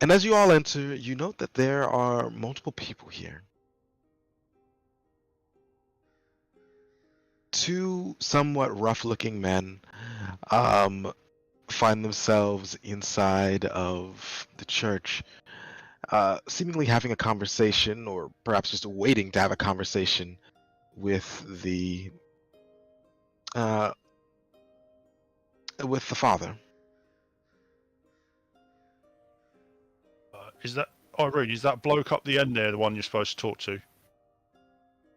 And as you all enter, you note that there are multiple people here. 2 somewhat rough-looking men find themselves inside of the church, seemingly having a conversation, or perhaps just waiting to have a conversation with the father. Is that Irene? Is that bloke up the end there the one you're supposed to talk to?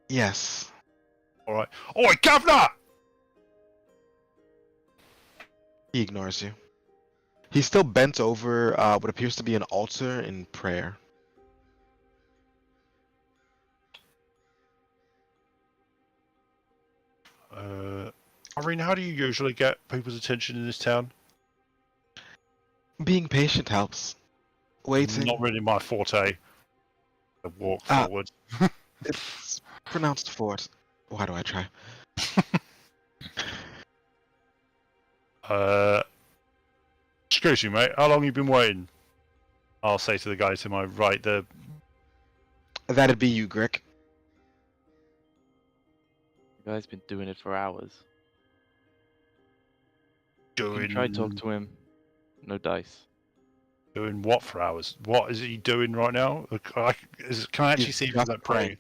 Yes. All right. Oi, governor! He ignores you. He's still bent over what appears to be an altar in prayer. Irene, how do you usually get people's attention in this town? Being patient helps. Waiting. Not really my forte. I walk forward. It's pronounced fort. Why do I try? Excuse me, mate. How long you been waiting? I'll say to the guy to my right, That'd be you, Grick. The guy's been doing it for hours. doing. You try to talk to him. No dice. Doing what for hours? What is he doing right now? Can I actually He's see if he's just like praying. praying?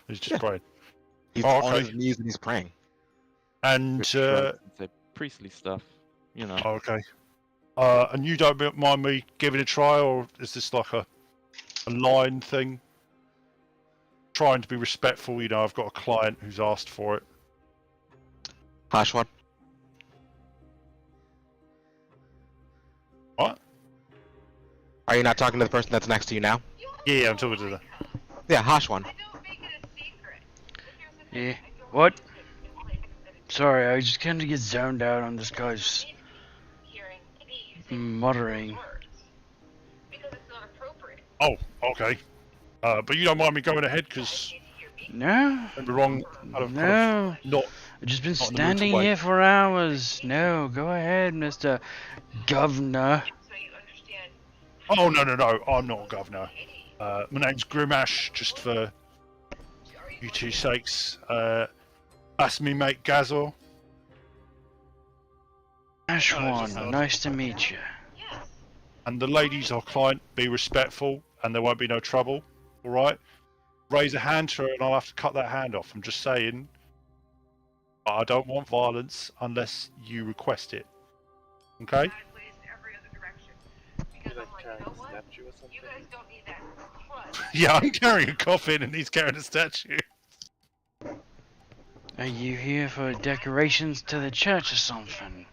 He's just praying. He's Oh, on okay. his knees and he's praying. And Rich shrugs and say priestly stuff. You know. okay. And you don't mind me giving it a try, or is this like a line thing? Trying to be respectful, you know. I've got a client who's asked for it. Hash one. What? Are you not talking to the person that's next to you now? Yeah, I'm talking to the. Yeah, hash one. Yeah. What? Sorry, I just kind of get zoned out on this guy's muttering. Oh, okay. But you don't mind me going ahead, because No. I'd be wrong. No. Not. I've just been Not in the mood to standing wait. here for hours. No, go ahead, Mr. Governor. Oh no, I'm not a governor. My name's Grimash, just for you two sakes. That's me mate Gazor. Ashwan, nice to meet you. And the ladies are client, be respectful, and there won't be no trouble. Alright? Raise a hand to her and I'll have to cut that hand off. I'm just saying. But I don't want violence unless you request it. Okay? Yeah, I'm carrying a coffin and he's carrying a statue. Are you here for decorations to the church or something?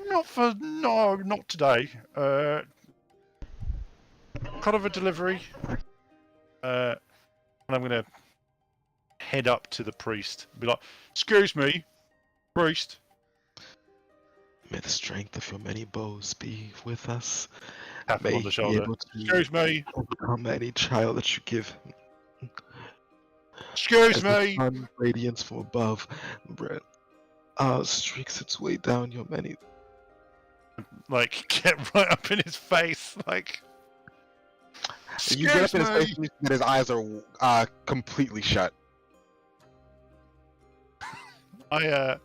Not today. Kind of a delivery. And I'm gonna head up to the priest. Be like, excuse me, priest. May the strength of your many bows be with us. Tap him May on the he be shoulder. able to Excuse me, overcome any child that you give him. excuse As the me. sun radiance from above, streaks its way down your many. Like, get right up in his face. Like, You get up in his face excuse and you see that his eyes are completely shut. I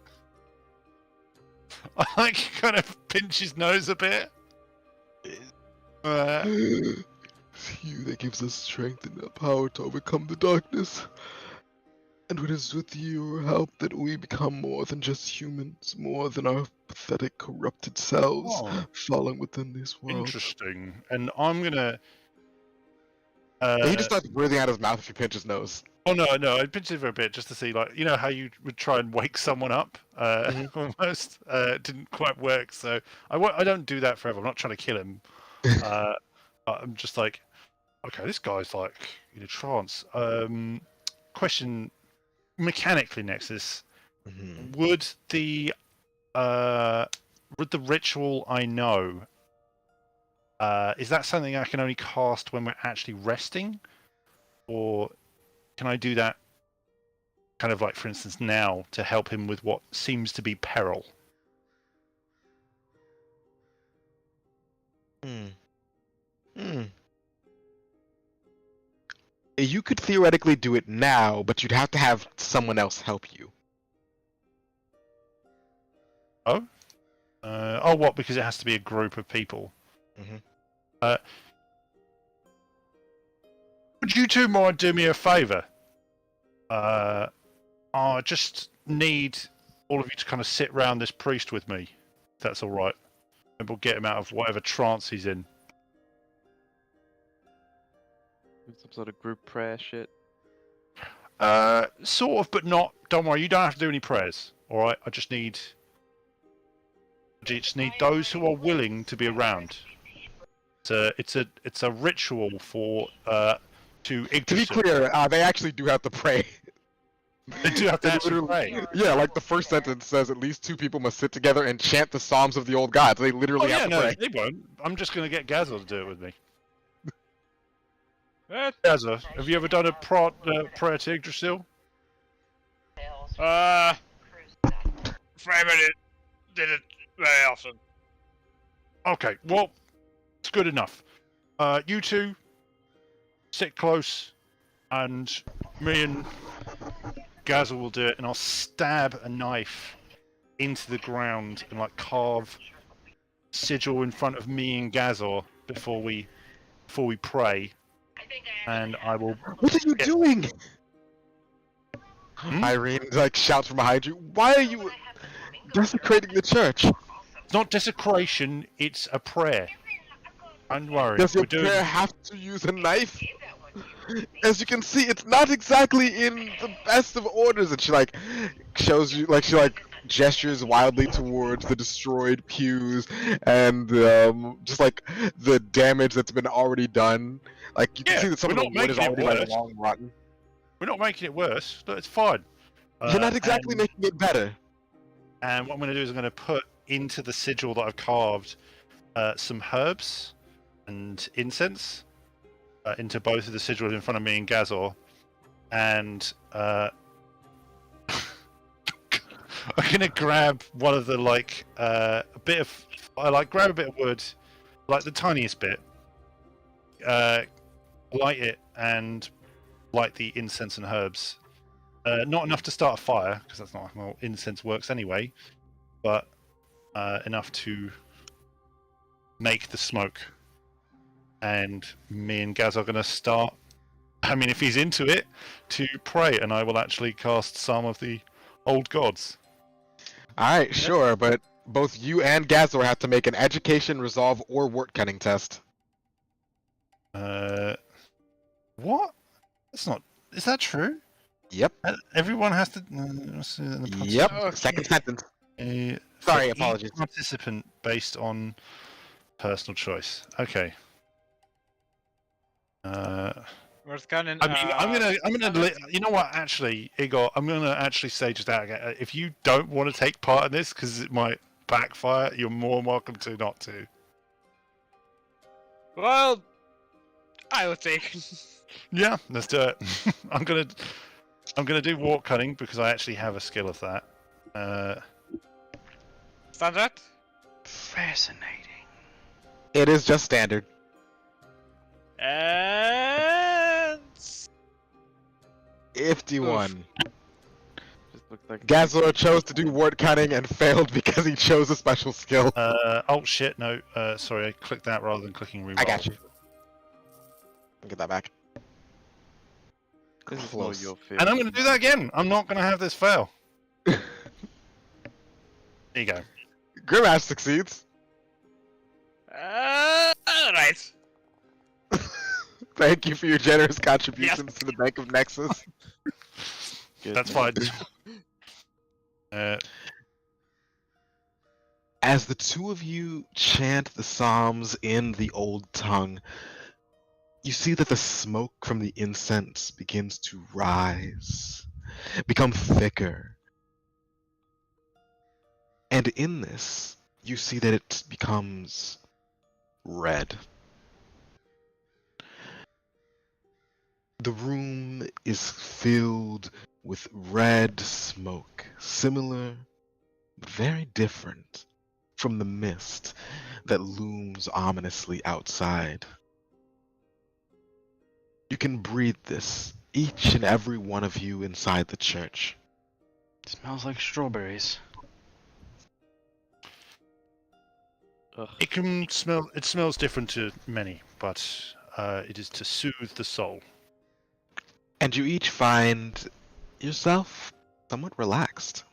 like kind of pinch his nose a bit. It's you that gives us strength and the power to overcome the darkness. And it is with your help that we become more than just humans, more than our pathetic, corrupted selves, Oh. falling within this world. Interesting. And I'm gonna. He just starts breathing out his mouth if you pinch his nose. Oh no, I pinched it for a bit just to see, like, you know how you would try and wake someone up, almost. It didn't quite work, so I don't do that forever. I'm not trying to kill him. I'm just like, okay, this guy's like in a trance. Question, mechanically, Nexus, would the ritual I know, is that something I can only cast when we're actually resting, or can I do that kind of like, for instance, now to help him with what seems to be peril? You could theoretically do it now, but you'd have to have someone else help you. Oh, what? Because it has to be a group of people. Would you two mind do me a favour? I just need all of you to kind of sit round this priest with me, if that's all right, and we'll get him out of whatever trance he's in. Some sort of group prayer shit. Sort of, but not. Don't worry, you don't have to do any prayers. All right, I just need those who are willing to be around. It's a ritual for to To be Yggdrasil. clear, they actually do have to pray. They do have to They actually literally- pray. Yeah, like the first sentence says at least two people must sit together and chant the Psalms of the old gods. They Oh literally yeah, have to no, pray. they won't. I'm just gonna get Gazza to do it with me. Gazza, have you ever done a prayer to Yggdrasil? Freeman did it Very often. Okay, well, it's good enough. You two sit close, and me and Gazel will do it, and I'll stab a knife into the ground and like carve sigil in front of me and Gazor before we pray, and I will. What are you doing? Hmm? Irene like shouts from behind you. Why are you desecrating the church? It's not desecration; it's a prayer. Don't worry. Does your we're doing... prayer have to use a knife? As you can see, it's not exactly in the best of orders. And she like shows you, like she like gestures wildly towards the destroyed pews and just like the damage that's been already done. Like you can see that some of we're the not wood is making it already like worse. long rotten. We're not making it worse. Look, it's fine. You're not exactly and, making it better. And what I'm going to do is I'm going to put into the sigil that I've carved some herbs and incense into both of the sigils in front of me and Gazor, and I'm gonna grab one of the grab a bit of wood, like the tiniest bit, light it and light the incense and herbs. Not enough to start a fire because that's not how incense works anyway, but enough to make the smoke. And me and Gaz are going to start, I mean, if he's into it, to pray, and I will actually cast some of the old gods. Alright, sure, but both you and Gazor have to make an education, resolve, or wart cutting test. What? That's not... Is that true? Yep. Everyone has to... Yep. Okay. Second sentence. For Sorry, each apologies. participant based on personal choice. Okay. Where's Cannon? I mean, I'm gonna. You know what? Actually, Igor, I'm gonna actually say just that again. If you don't want to take part in this because it might backfire, you're more than welcome to not to. Well, I will take. Yeah, let's do it. I'm gonna do wart cutting because I actually have a skill of that. Standard. Fascinating. It is just standard. And 51. Just looks like Gazor chose to do wart cutting and failed because he chose a special skill. Oh shit! No, sorry, I clicked that rather than clicking reroll. I got you. Get that back. this is more Close. your field. And I'm gonna do that again. I'm not gonna have this fail. There you go. Grimash succeeds. alright. Thank you for your generous contributions to the Bank of Nexus. Good. That's fine. As the two of you chant the Psalms in the old tongue, you see that the smoke from the incense begins to rise, become thicker. And in this, you see that it becomes red. The room is filled with red smoke, similar, but very different from the mist that looms ominously outside. You can breathe this, each and every one of you inside the church. Smells like strawberries. Ugh. It can smell. It smells different to many, but it is to soothe the soul. And you each find yourself somewhat relaxed.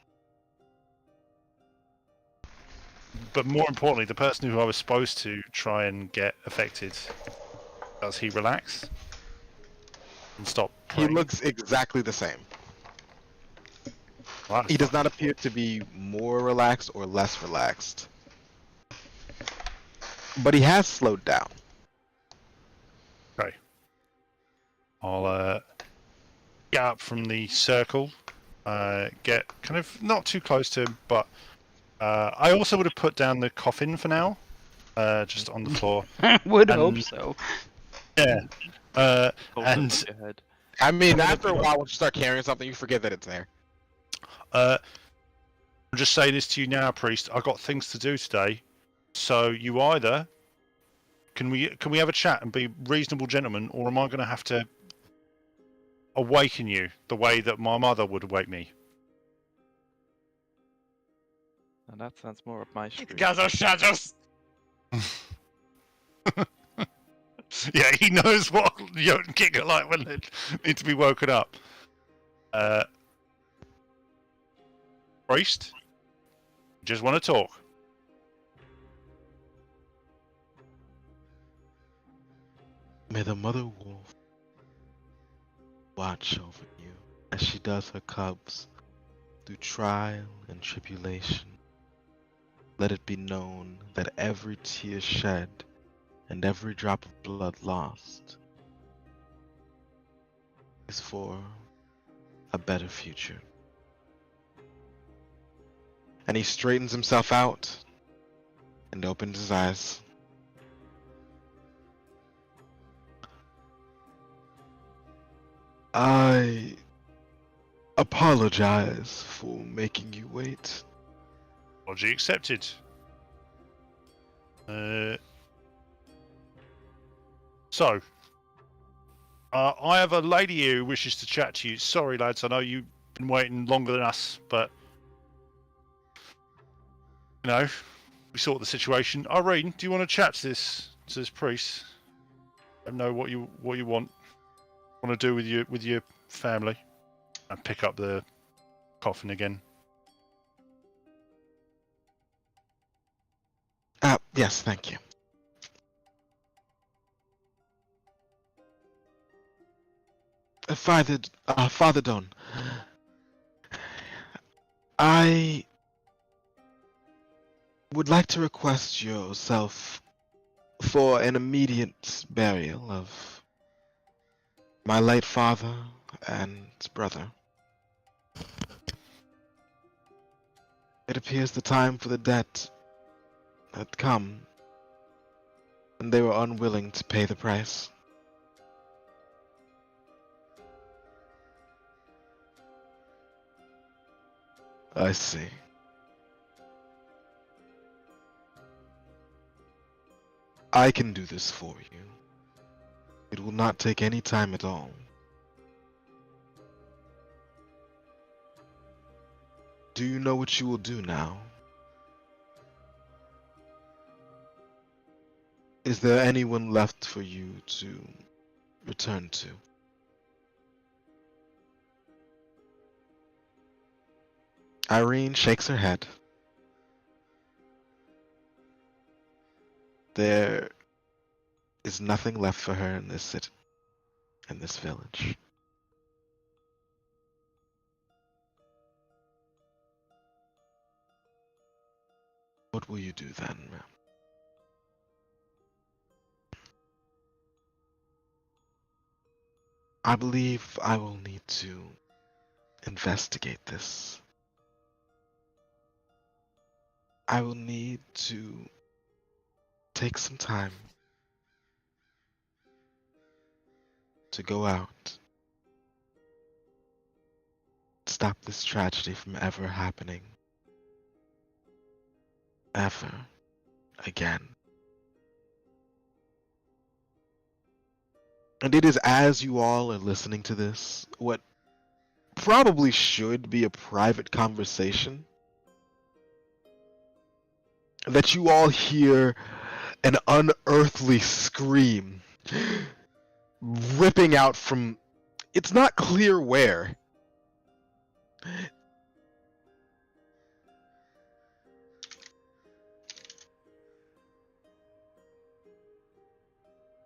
But more importantly, the person who I was supposed to try and get affected, does he relax and stop He praying? looks exactly the same. Well, that's He does fine. not appear to be more relaxed or less relaxed. But he has slowed down. Okay. I'll get up from the circle, get kind of not too close to him, but I also would have put down the coffin for now, just on the floor. Would And- hope so. Yeah. Hold it And on your head. I mean, after a while, once you start carrying something, you forget that it's there. I'm just saying this to you now, priest. I've got things to do today, so you either can we have a chat and be reasonable gentlemen, or am I going to have to awaken you the way that my mother would awake me? And that sounds more up my street. Gather shadows. Yeah, he knows what young king are like when they need to be woken up. Priest, just want to talk. May the mother wolf watch over you as she does her cubs through trial and tribulation. Let it be known that every tear shed and every drop of blood lost is for a better future. And he straightens himself out and opens his eyes. I apologize for making you wait. Apology accepted. So, I have a lady here who wishes to chat to you. Sorry, lads, I know you've been waiting longer than us, but you know, we sort the situation. Irene, do you want to chat to this priest? Let him know what you want to do with your family, and pick up the coffin again. Yes, thank you. Father Don, I would like to request yourself for an immediate burial of my late father and brother. It appears the time for the debt had come, and they were unwilling to pay the price. I see. I can do this for you. It will not take any time at all. Do you know what you will do now? Is there anyone left for you to return to? Irene shakes her head. There is nothing left for her in this city, in this village. What will you do then, ma'am? I believe I will need to investigate this. I will need to take some time to go out, stop this tragedy from ever happening, ever again. And it is as you all are listening to this, what probably should be a private conversation, that you all hear an unearthly scream ripping out from, it's not clear where.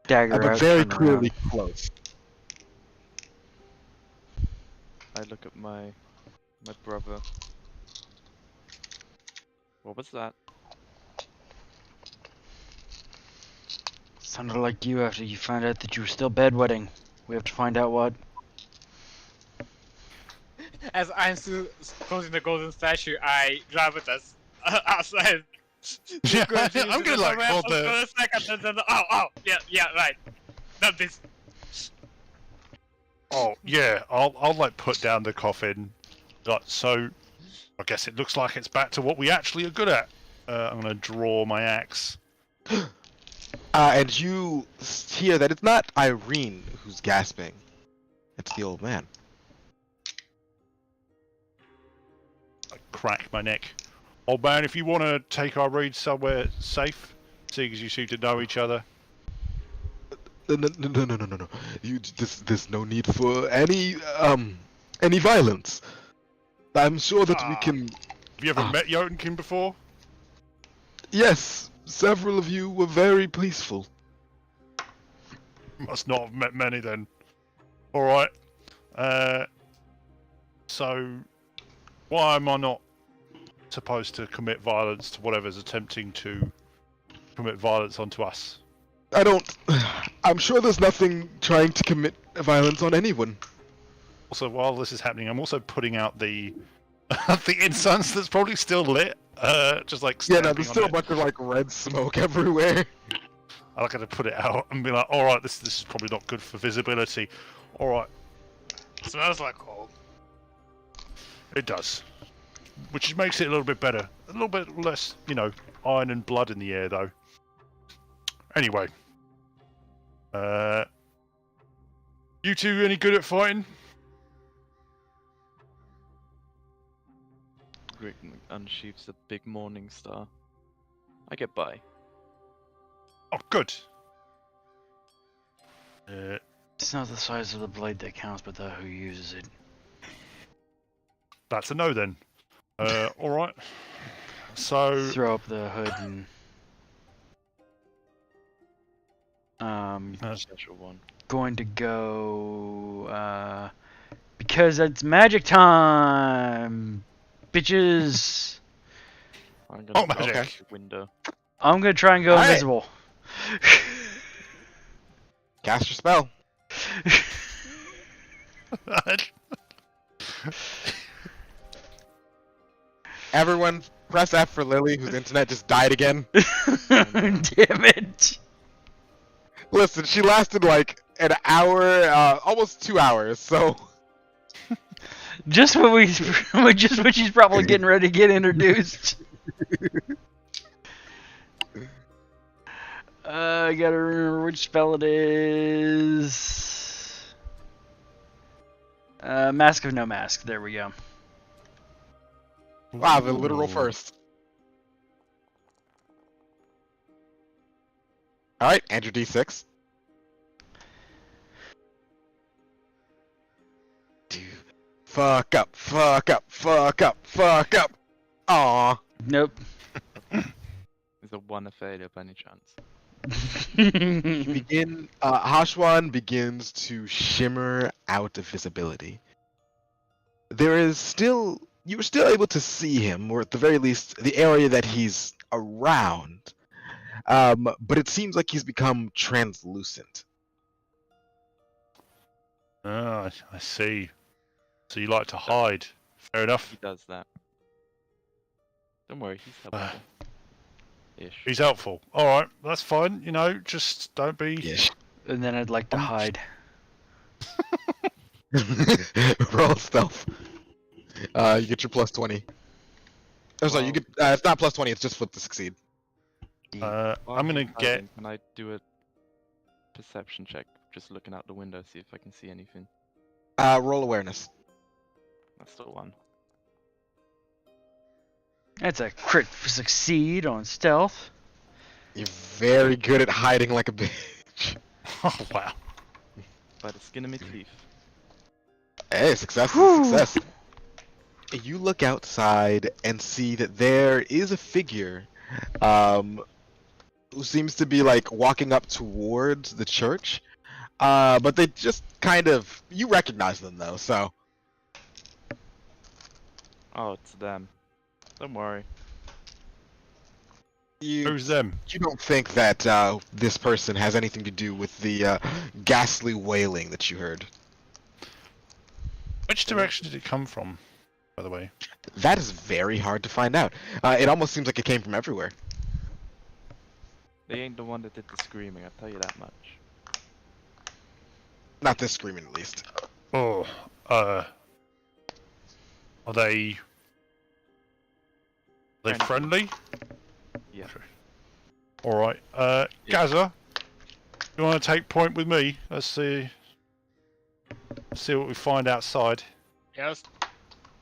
Dagger But out, very turn clearly around. close. I look at my brother. What was that? Sounded like you after you found out that you were still bedwetting. We have to find out what. As I'm still closing the golden statue, I drive with us outside. Yeah, I'm gonna like hold the. For a second, and then, oh, yeah, right. Not this. Oh yeah, I'll like put down the coffin. Like so, I guess it looks like it's back to what we actually are good at. I'm going to draw my axe. And you hear that it's not Irene who's gasping. It's the old man. I crack my neck. Old man, if you want to take our reeds somewhere safe, seeing as you seem to know each other. No. There's no need for any violence. I'm sure that we can. Have you ever met Jotunkin before? Yes, several of you were very peaceful. Must not have met many then. Alright. So, why am I not supposed to commit violence to whatever's attempting to commit violence onto us? I'm sure there's nothing trying to commit violence on anyone. Also, while this is happening, I'm also putting out the the incense that's probably still lit. Just like Yeah, no, there's still a bunch of like red smoke everywhere. I'm gonna put it out and be like, all right, this is probably not good for visibility. All right, Smells like home. it does, which makes it a little bit better, a little bit less, iron and blood in the air though. Anyway, you two any good at fighting? Rick unsheaths a big morning star. I get by. Oh, good. It's not the size of the blade that counts, but the who uses it. That's a no then. All right. So Throw up the hood and Special one. going to go because it's magic time, bitches. I'm gonna magic. block the window. I'm gonna try and go Alright. invisible. Cast your spell. Everyone, press F for Lily, whose internet just died again. Damn it! Listen, she lasted like an hour, almost 2 hours, so... Just when just when she's probably getting ready to get introduced. I gotta remember which spell it is. Mask of No Mask. There we go. Wow, the literal first. Alright, Andrew D6. Fuck up. Aww. Nope. Is a one a failure by any chance? Hashwan begins to shimmer out of visibility. You're still able to see him, or at the very least, the area that he's around. But it seems like he's become translucent. Ah, I see. So you like to hide. Fair enough. He does that. Don't worry, he's helpful. Ish. He's helpful. Alright, that's fine. Just don't be... Yes. And then I'd like to hide. Roll stealth. You get your plus 20. Oh, sorry, you get. It's not plus 20. It's just flip to succeed. I'm gonna get... Can I do a perception check? Just looking out the window, see if I can see anything. Roll awareness. That's the one. That's a crit succeed on stealth. You're very good at hiding like a bitch. Oh, wow. By the skin of my teeth. Hey, success is success. You look outside and see that there is a figure who seems to be like walking up towards the church. But they just kind of... You recognize them though, so... Oh, it's them. Don't worry. Who's them? You don't think that this person has anything to do with the ghastly wailing that you heard? Which direction did it come from, by the way? That is very hard to find out. It almost seems like it came from everywhere. They ain't the one that did the screaming, I'll tell you that much. Not this screaming, at least. Oh, are they Are they friendly? Yeah. All right. Gaza, you want to take point with me? Let's see what we find outside. Yes.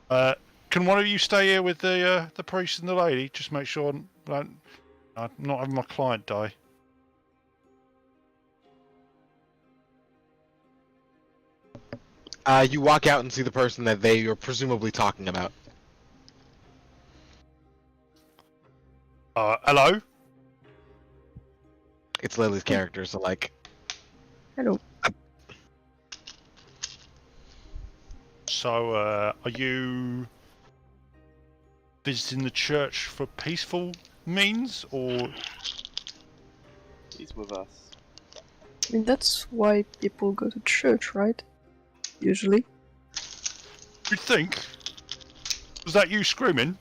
Can one of you stay here with the priest and the lady? Just make sure I'm not having my client die. You walk out and see the person that they are presumably talking about. Hello? It's Lily's character, so like... Hello. So, are you visiting the church for peaceful means, or... He's with us. I mean, that's why people go to church, right? Usually. You think? Was that you screaming?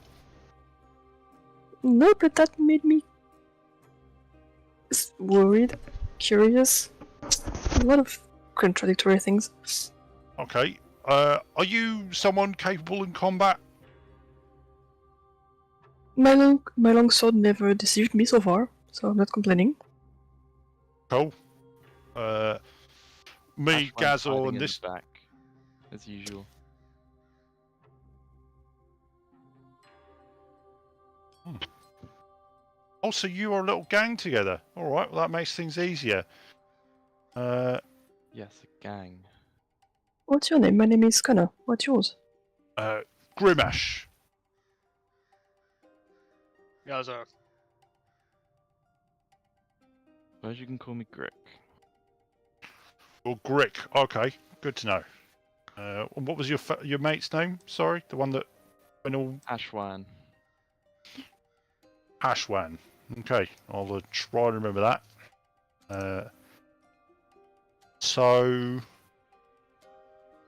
No, but that made me worried, curious. A lot of contradictory things. Okay. Are you someone capable in combat? My long sword never deceived me so far, so I'm not complaining. Cool. Me, Ashwan's Gazor, hiding and in this... the back, as usual. Oh, so you are a little gang together. Alright, well that makes things easier. Yes, a gang. What's your name? My name is Connor. What's yours? Grimash. Yeah, sir. Well, you can call me Grick. Or Grick. Okay, good to know. What was your mate's name? Sorry, the one that went all Ashwan. Ashwan. Okay, I'll try to remember that. So,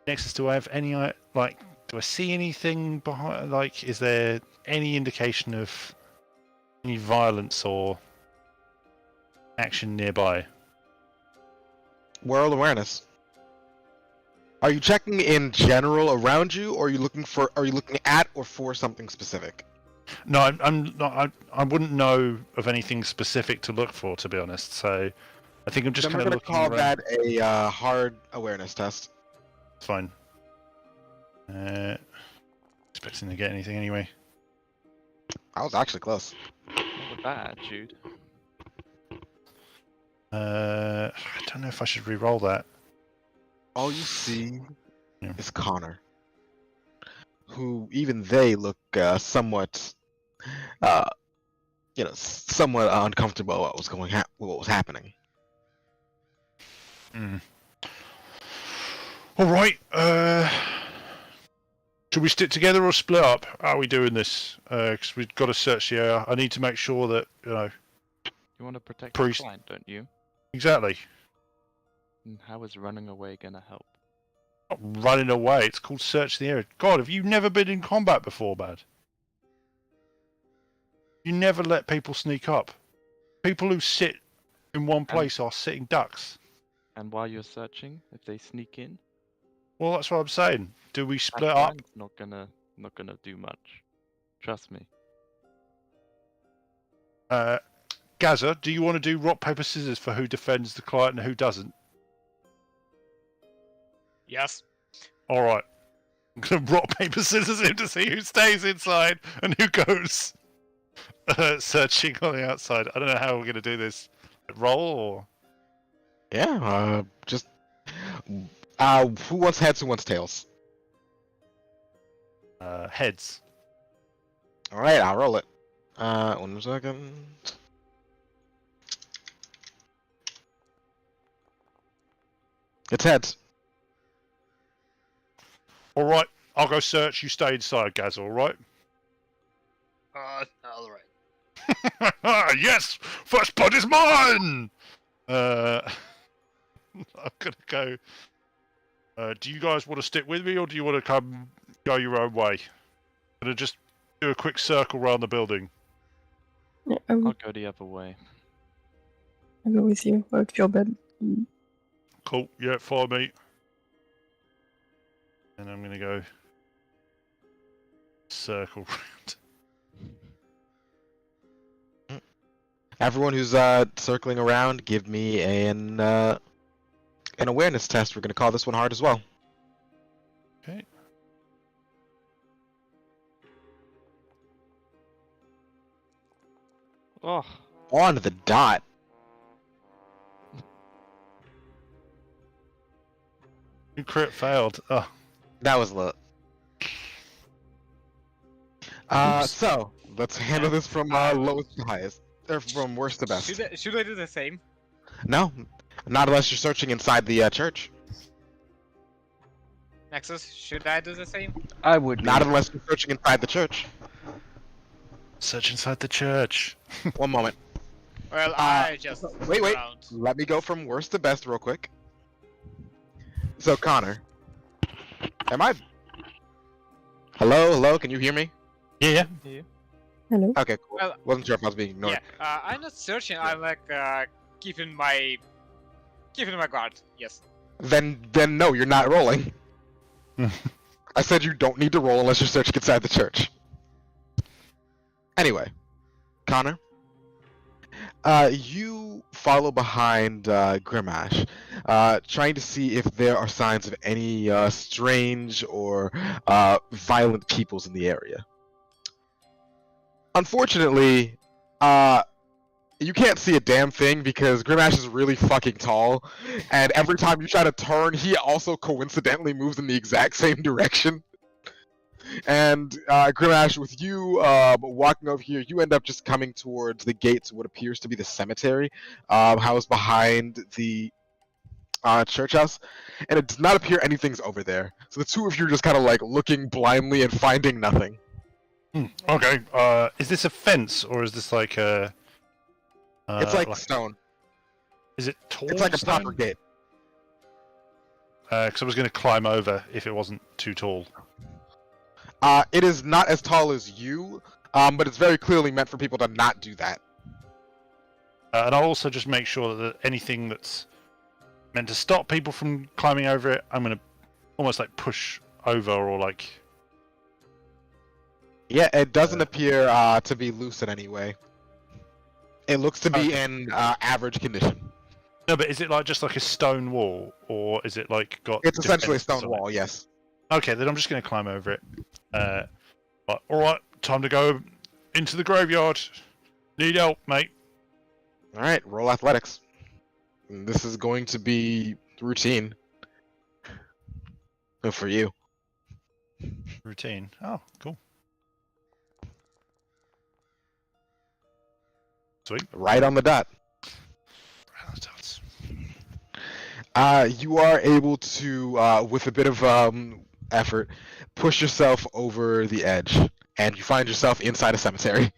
next, do I have any do I see anything behind? Like, is there any indication of any violence or action nearby? World awareness. Are you checking in general around you, or are you looking at or for something specific? No, I'm not. I wouldn't know of anything specific to look for, to be honest. So, I think I'm just I'm kind of gonna looking call around. that a hard awareness test. Fine. Expecting to get anything anyway. I was actually close. Not with that attitude. I don't know if I should re-roll that. All you see Yeah. is Connor, who even they look somewhat, somewhat uncomfortable what was what was happening. All right. Should we stick together or split up? How are we doing this? Because we've got to search the area. I need to make sure that You want to protect Priest. the client, don't you? exactly. And how is running away gonna help? Not running away. It's called search the area. God, have you never been in combat before, Bad? You never let people sneak up. People who sit in one place are sitting ducks. And while you're searching, if they sneak in, Well, that's what I'm saying. Do we split up? Ashwan's not gonna do much. Trust me. Gaza, do you want to do rock, paper, scissors for who defends the client and who doesn't? Yes. All right. I'm going to rock, paper, scissors him to see who stays inside and who goes searching on the outside. I don't know how we're going to do this. Roll or... Yeah, just who wants heads, who wants tails? Heads. All right, I'll roll it. 1 second. It's heads. All right. I'll go search. You stay inside, Gaz, all right? All right. Yes! First blood is mine! I'm going to go... do you guys want to stick with me, or do you want to go your own way? I'm going to just do a quick circle around the building. Yeah, I'll go the other way. I'll go with you. I'll feel bad. Cool. Yeah, follow me. And I'm going to go circle round. Everyone who's circling around, give me an awareness test. We're gonna call this one hard as well. Okay. Oh, On the dot. You crit failed. Oh, That was lit. So let's handle this from lowest to highest, or from worst to best. Should I do the same? No, not unless you're searching inside the church. Nexus, should I do the same? I would Not be. unless you're searching inside the church. search inside the church. One moment. Well, I just wait. around. Let me go from worst to best real quick. So Connor, am I? Hello, can you hear me? Yeah. Hello? Okay, cool. Well, Wasn't sure if I was being ignored. Yeah, I'm not searching. I'm like keeping my guard. Yes. Then no, you're not rolling. I said you don't need to roll unless you're searching inside the church. Anyway, Connor, you follow behind Grimash, trying to see if there are signs of any strange or violent peoples in the area. Unfortunately, you can't see a damn thing because Grimash is really fucking tall, and every time you try to turn, he also coincidentally moves in the exact same direction. And Grimash, with you walking over here, you end up just coming towards the gate to what appears to be the cemetery, housed behind the church house, and it does not appear anything's over there. So the two of you are just kind of like looking blindly and finding nothing. Okay. Is this a fence or is this like a? It's like stone. Is it tall? It's like a stone? proper gate. Because I was going to climb over if it wasn't too tall. It is not as tall as you, but it's very clearly meant for people to not do that. And I'll also just make sure that anything that's meant to stop people from climbing over it, I'm going to almost like push over or like. Yeah, it doesn't appear to be loose in any way. It looks to be in average condition. No, but is it like just like a stone wall, or is it like got? It's essentially a defenses stone on it? wall, yes. Okay, then I'm just going to climb over it. All right, time to go into the graveyard. Need help, mate. All right, roll athletics. This is going to be routine for you. Routine. Oh, cool. Sweet. Right on the dot. You are able to, with a bit of effort, push yourself over the edge, and you find yourself inside a cemetery.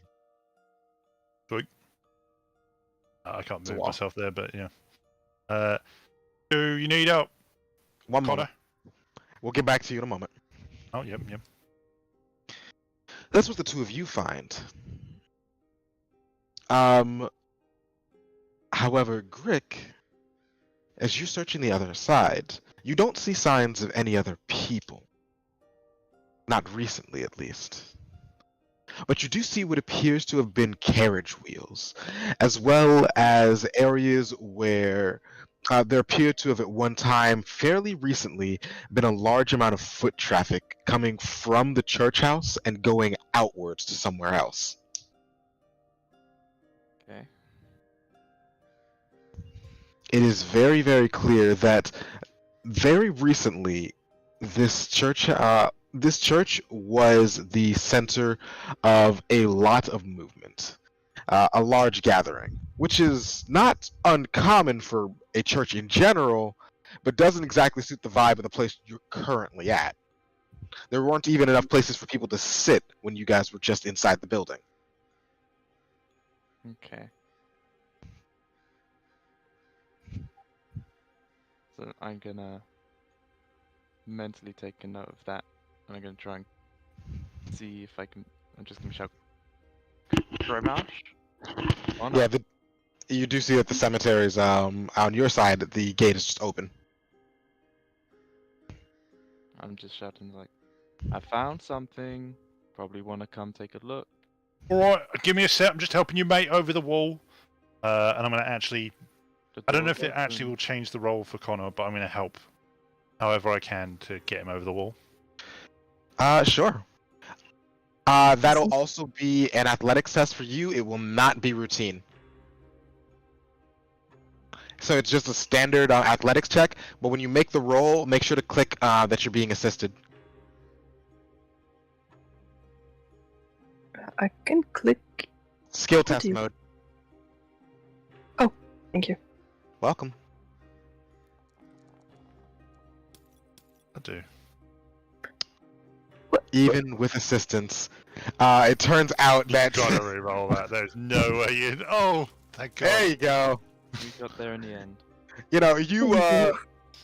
Sweet. I can't It's a move wall. myself there, but yeah. Do you need help, One Connor? moment. We'll get back to you in a moment. Oh, yep. That's what the two of you find. However, Grick, as you're searching the other side, you don't see signs of any other people. Not recently, at least. But you do see what appears to have been carriage wheels, as well as areas where there appear to have at one time, fairly recently, been a large amount of foot traffic coming from the church house and going outwards to somewhere else. okay. It is very, very clear that very recently this church was the center of a lot of movement, a large gathering, which is not uncommon for a church in general, but doesn't exactly suit the vibe of the place you're currently at. There weren't even enough places for people to sit when you guys were just inside the building. Okay. So I'm gonna mentally take a note of that, and I'm gonna try and see if I can. I'm just gonna shout, Grimash. Yeah, you do see that the cemetery is on your side. The gate is just open. I'm just shouting like, I found something. Probably want to come take a look. All right, give me a sec. I'm just helping you, mate, over the wall. and I'm going to actually. The I don't know door's if it actually open. will change the role for Connor, but I'm going to help however I can to get him over the wall. Sure. That'll Seems- also be an athletics test for you. It will not be routine. So it's just a standard athletics check, but when you make the roll, make sure to click that you're being assisted. I can click. Skill What test do you- mode. Thank you. Welcome. I do. Even with assistance, it turns out that. Gotta re-roll that. There's no way you. Oh, thank God. There you go. We got there in the end. You know,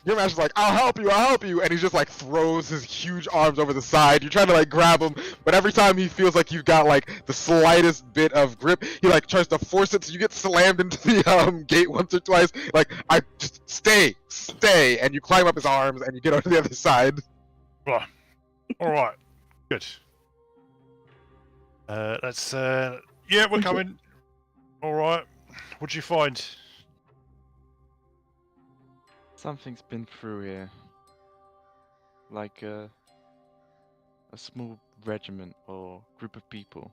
your master's like, I'll help you, and he just like throws his huge arms over the side. You're trying to like grab him, but every time he feels like you've got like the slightest bit of grip, he like tries to force it, so you get slammed into the gate once or twice. Like, I just stay, and you climb up his arms and you get onto the other side. Right. All right. Good. Let's. Yeah, we're Thank you. coming. All right. What'd you find? Something's been through here. Like a small regiment or group of people.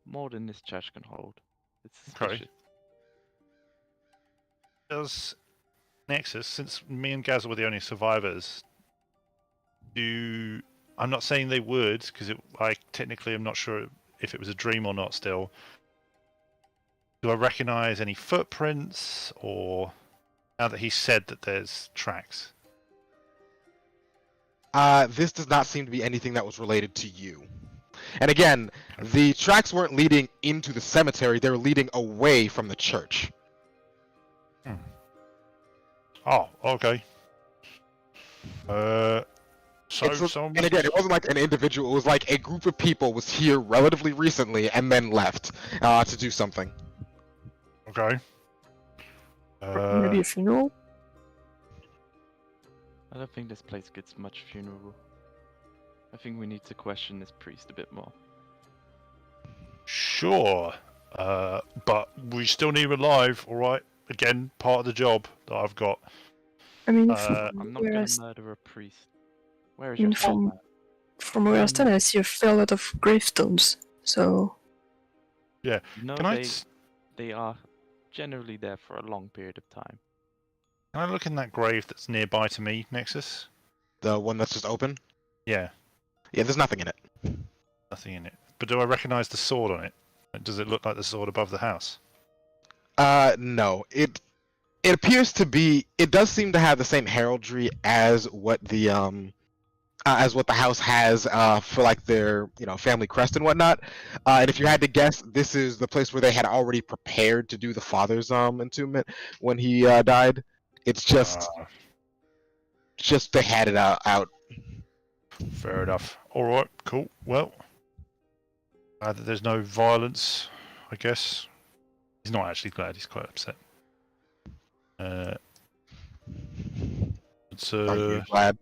More than this church can hold. It's Okay. suspicious. Does Nexus, since me and Gaz were the only survivors, I'm not saying they would, because I technically am not sure if it was a dream or not still. Do I recognise any footprints, or now that he said that there's tracks? This does not seem to be anything that was related to you. And again, the tracks weren't leading into the cemetery, they were leading away from the church. Oh, okay. And again, it wasn't like an individual, it was like a group of people was here relatively recently and then left to do something. Okay. Maybe a funeral? I don't think this place gets much funeral. I think we need to question this priest a bit more. Sure. But we still need him alive, alright? Again, part of the job that I've got. I mean, I'm not where gonna I s- murder a priest. Where is I mean, your head, man? from where I stand, I see a fair lot of gravestones. So You know Can they are generally there for a long period of time. Can I look in that grave that's nearby to me, Nexus? The one that's just open? Yeah, Yeah, there's nothing in it. nothing in it. But do I recognise the sword on it? Does it look like the sword above the house? No. It appears to be. It does seem to have the same heraldry as what the house has for like their family crest and whatnot. And if you had to guess, this is the place where they had already prepared to do the father's entombment when he died. It's just they had it out. Fair enough. Alright, cool. Well, glad that there's no violence, I guess. He's not actually glad, he's quite upset. It's, Are you glad?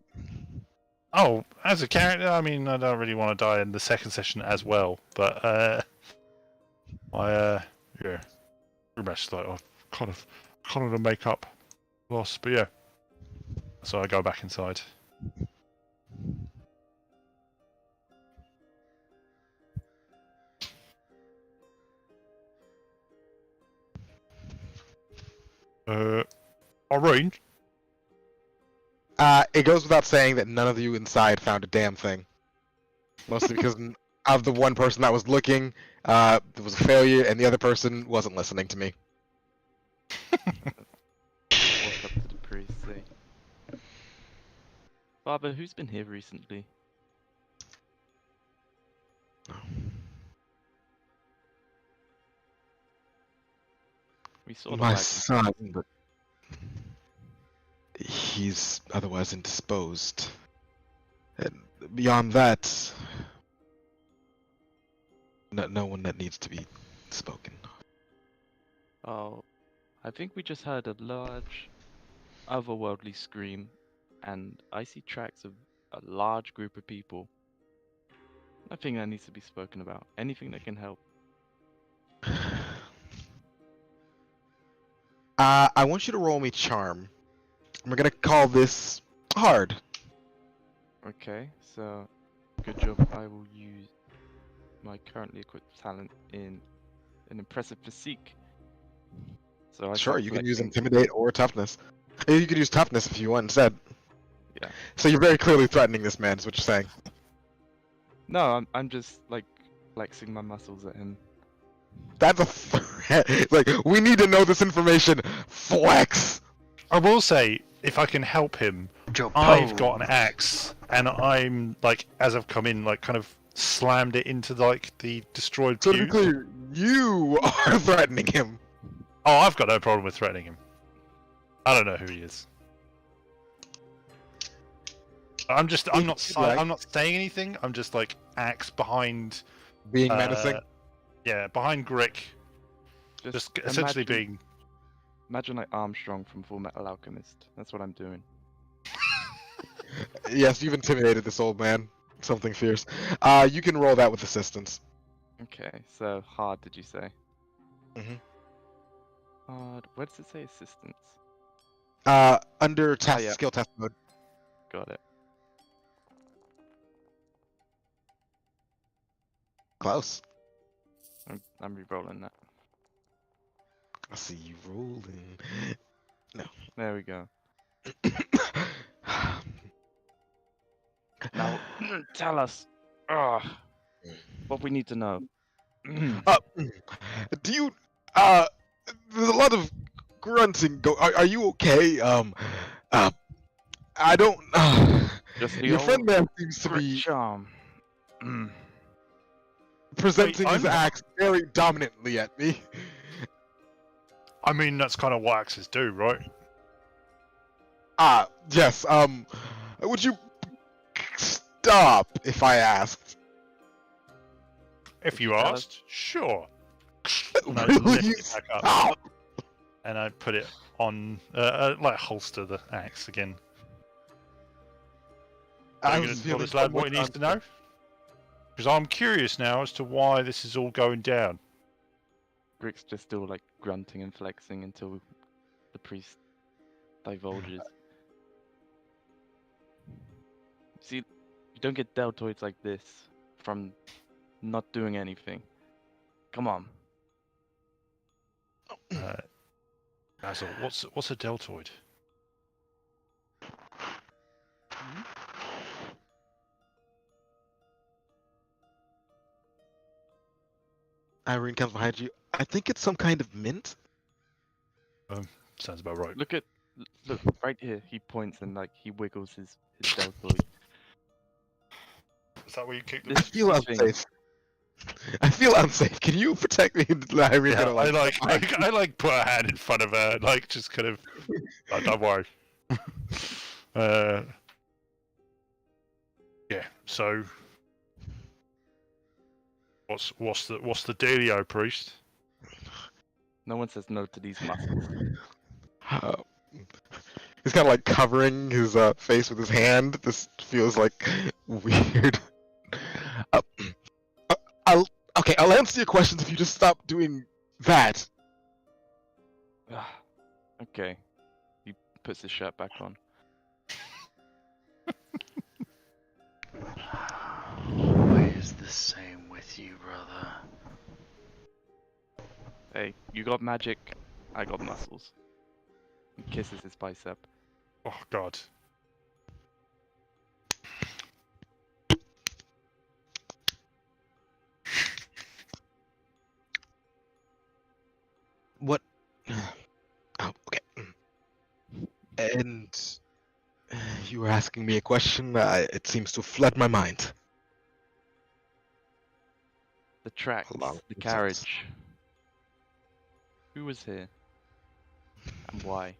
Oh, as a character, I mean, I don't really want to die in the second session as well, but yeah, pretty much like I've kind of to make up loss, but yeah. So I go back inside. Irene? It goes without saying that none of you inside found a damn thing. Mostly because of the one person that was looking, it was a failure, and the other person wasn't listening to me. Walk up to the priest, say, Father, who's been here recently? We saw the My wagon. son, but he's otherwise indisposed. And beyond that, no one that needs to be spoken. Oh, I think we just heard a large, otherworldly scream, and I see tracks of a large group of people. Nothing that needs to be spoken about. Anything that can help. I want you to roll me charm. We're gonna call this hard. Okay, so good job. I will use my currently equipped talent in an impressive physique. So I Sure, start you can use flexing- intimidate or toughness. You could use toughness if you want instead. Yeah. So you're very clearly threatening this man, is what you're saying. No, I'm just like flexing my muscles at him. That's a threat. Like, we need to know this information. Flex. I will say, if I can help him, Joe I've got an axe, and I'm like, as I've come in, like, kind of slammed it into like the destroyed So to be pews. clear, you are threatening him. Oh, I've got no problem with threatening him. I don't know who he is. I'm not saying anything. I'm just like axe behind. Being menacing. Yeah, behind Grick. Just essentially being. Imagine like Armstrong from Full Metal Alchemist. That's what I'm doing. Yes, you've intimidated this old man. Something fierce. You can roll that with assistance. Okay, so hard did you say? Mhm. Hard. Where does it say assistance? Under test, yeah. skill test mode. Got it. Close. I'm re-rolling that. I see you rolling. There we go. Now, tell us what we need to know. Do you? There's a lot of grunting. Are you okay? I don't. Just the Your friend old there seems to Grit be charm. presenting Wait, his I'm- axe very dominantly at me. I mean, that's kind of what axes do, right? Yes. Would you stop if I asked? If you tell us? asked, sure. And I Will lift you it back up, stop? and I put it on, like holster the axe again. I Are you was going to tell feeling this lad somewhat what he needs to know? Because I'm curious now as to why this is all going down. Grick's just still like grunting and flexing until the priest divulges. See, you don't get deltoids like this from not doing anything. Come on. Basil, what's a deltoid? Irene comes behind you. I think it's some kind of mint. Sounds about right. Look right here. He points and like he wiggles his deltoid. Is that where you keep This I feel thing. unsafe. I feel unsafe. Can you protect me? Irene Yeah, kind of I like put a hand in front of her, like just kind of. Oh, don't worry. Yeah. So, what's the dealio, priest? No one says no to these muscles. He's kind of like covering his face with his hand. This feels like weird. I'll answer your questions if you just stop doing that. Okay. He puts his shirt back on. Always the same with you, brother. Hey, you got magic, I got muscles. He kisses his bicep. Oh God. What? Oh, okay. And you were asking me a question. It seems to have fled my mind. The tracks, Along the with carriage. Who was here? And why?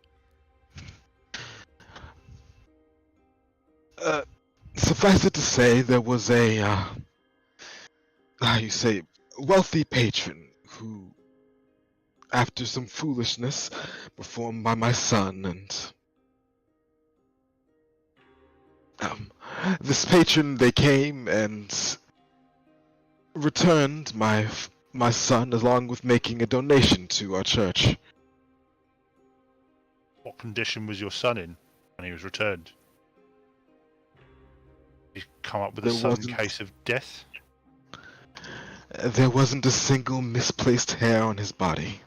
Suffice it to say, there was a, how you say, wealthy patron who, after some foolishness performed by my son, and this patron, they came and returned my son along with making a donation to our church. what condition was your son in when he was returned? Did you come up with a There sudden wasn't- case of death? There wasn't a single misplaced hair on his body.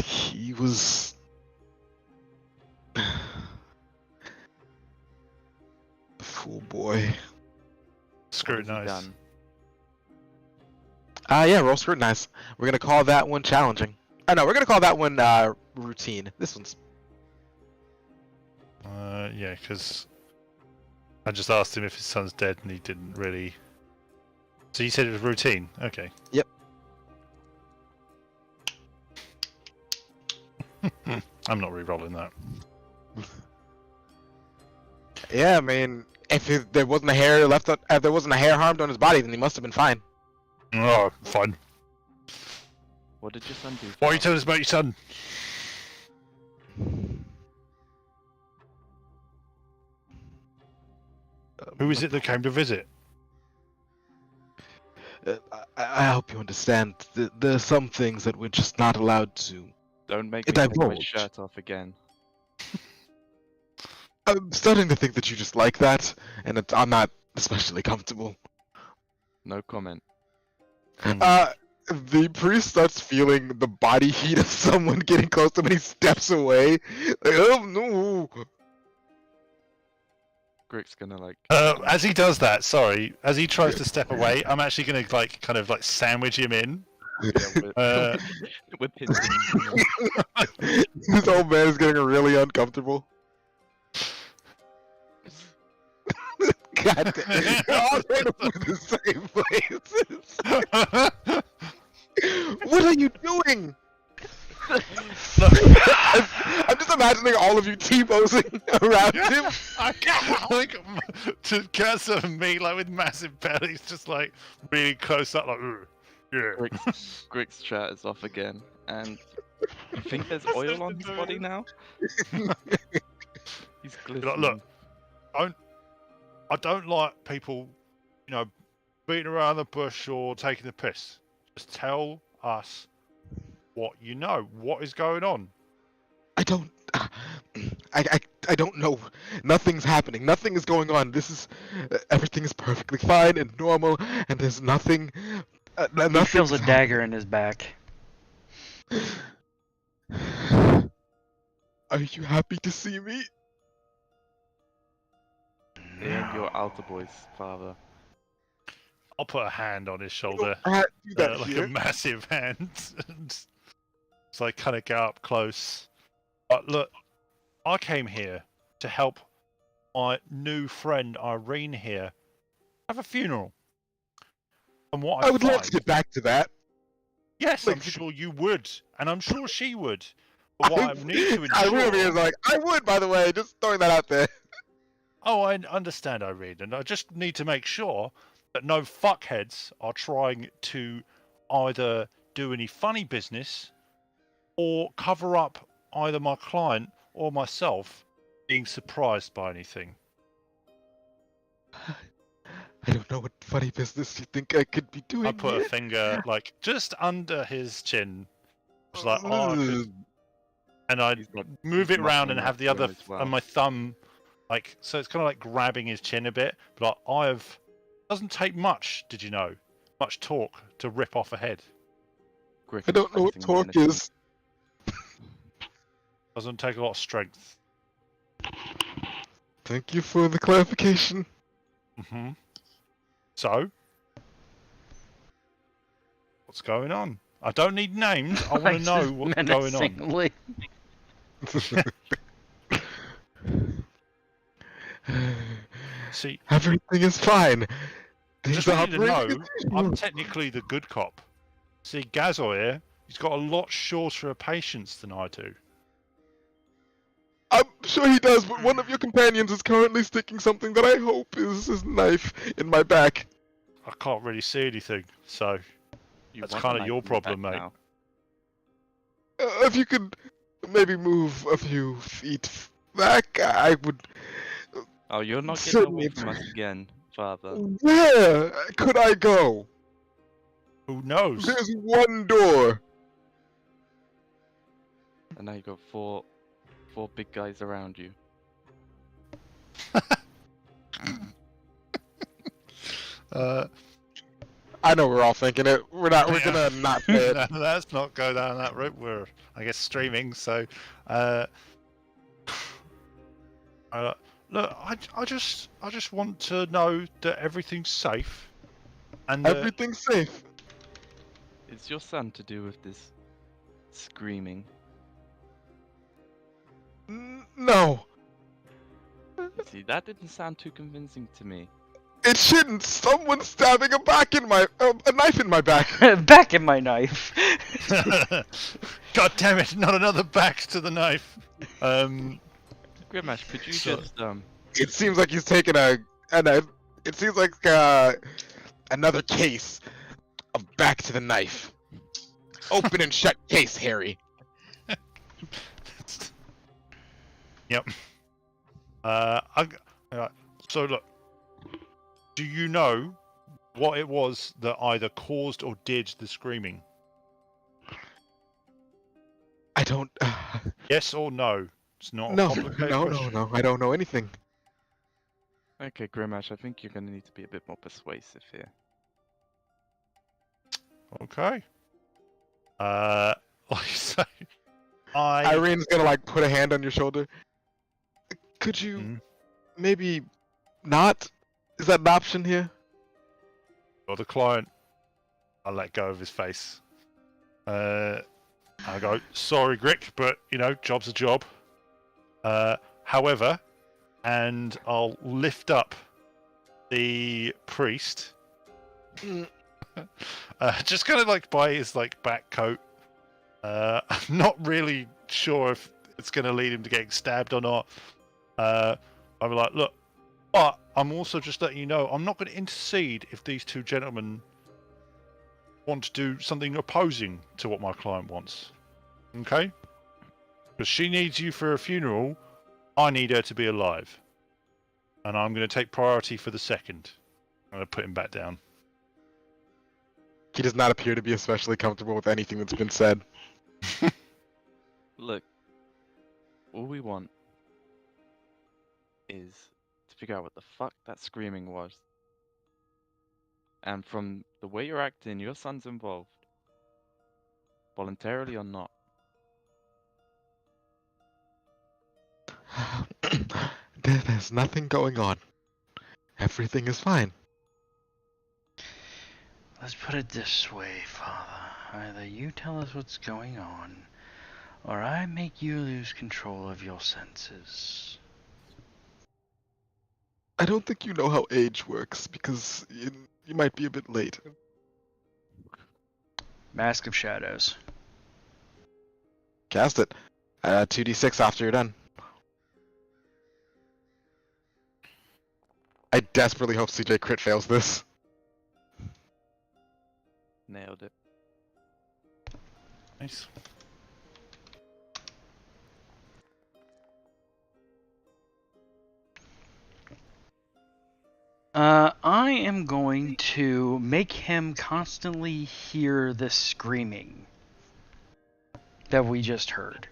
He was... The fool boy. What has he Scrutinize. done? Yeah, roll scrutinize. We're gonna call that one challenging. Oh no, we're gonna call that one routine. This one's... Yeah, because I just asked him if his son's dead, and he didn't really. So you said it was routine. Okay. Yep. I'm not re-rolling that. Yeah, I mean, if there wasn't a hair left on, if there wasn't a hair harmed on his body, then he must have been fine. Oh, fine. What did your son do? What are you telling us about your son? Who is it that came to visit? I hope you understand. There are some things that we're just not allowed to. Don't make me take my Divulge. shirt off again. I'm starting to think that you just like that, and I'm not especially comfortable. No comment. The priest starts feeling the body heat of someone getting close to him, and he steps away. Like, oh no! Grick's gonna like. As he does that, as he tries to step away, I'm actually gonna kind of sandwich him in. Whip his. This old man is getting really uncomfortable. God damn! You're all trying to put the same places. What are you doing? I'm just imagining all of you T-posing around him. I can't to cats of me with massive bellies, just really close up, yeah. Grick's shirt is off again, and you think there's oil on his body now? He's glistening. Look, I don't like people, beating around the bush or taking the piss. Just tell us what you know. What is going on? I don't know. Nothing's happening. Nothing is going on. This is everything is perfectly fine and normal, and there's nothing. He feels a dagger in his back. Are you happy to see me? And your altar boy's father. I'll put a hand on his shoulder, Do that like here. a massive hand, so I kind of get up close. But look, I came here to help my new friend Irene here have a funeral. And what I would love to get back to that. Yes, I'm sure you would, and I'm sure she would. But what I need to ensure... Irene is like, I would, by the way, just throwing that out there. Oh, I understand, Irene, and I just need to make sure that no fuckheads are trying to either do any funny business or cover up either my client or myself being surprised by anything. I don't know what funny business you think I could be doing. I put here. a finger just under his chin. It's like, oh, I could... and I He's got- move he's it round and muttering have up the to other him as well. and my thumb, so it's kind of grabbing his chin a bit. But doesn't take much, did you know? Much talk to rip off a head. Grick I don't know what pressing talk menacing. is. Doesn't take a lot of strength. Thank you for the clarification. Hmm. So, what's going on? I don't need names. I want to know what's going on. Menacingly. See, Everything is fine. I just Things want you to operating know, as I'm usual. technically the good cop. See, Gazo here, he's got a lot shorter of patience than I do. I'm sure he does, but one of your companions is currently sticking something that I hope is his knife in my back. I can't really see anything, so You That's want kinda a knife your in the problem, back mate. now. If you could maybe move a few feet back, I would. Oh, you're not getting Certainly away from us again, father. Where could I go? who knows? There's one door. And now you got 4 4 big guys around you. I know we're all thinking it. We're not. We're Yeah. gonna not say it. No, let's not go down that route. We're, I guess, streaming. So, look, I just want to know that everything's safe, and that Everything's safe. Is your son to do with this screaming? No, See, that didn't sound too convincing to me. it shouldn't. Someone's stabbing a knife in my back. Back in my knife. God damn it! Not another back to the knife. Grimash, could you So- just It seems like he's taking it seems like another case of back to the knife. Open and shut case, Harry. Yep. So look, do you know what it was that either caused or did the screaming? I don't. Yes or no? It's not a No, complicated no, question. no. I don't know anything. Okay, Grimash, I think you're gonna need to be a bit more persuasive here. Okay. Like I say, Irene's gonna like put a hand on your shoulder. Could you Mhm. maybe not? Is that an option here? Well, the client, I let go of his face. I go, sorry, Grick, but you know, job's a job. However, and I'll lift up the priest, just kind of like by his like back coat. I'm not really sure if it's going to lead him to getting stabbed or not. I'm like, look, but I'm also just letting you know I'm not going to intercede if these two gentlemen want to do something opposing to what my client wants. Okay? Because she needs you for a funeral, I need her to be alive. And I'm going to take priority for the second. I'm going to put him back down. He does not appear to be especially comfortable with anything that's been said. Look, all we want is to figure out what the fuck that screaming was. And from the way you're acting, your son's involved. Voluntarily or not. There's nothing going on. Everything is fine. Let's put it this way, Father. Either you tell us what's going on, or I make you lose control of your senses. I don't think you know how age works because you might be a bit late. Mask of Shadows. Cast it. 2d6 after you're done. I desperately hope CJ crit fails this. Nailed it. Nice. I am going to make him constantly hear the screaming that we just heard.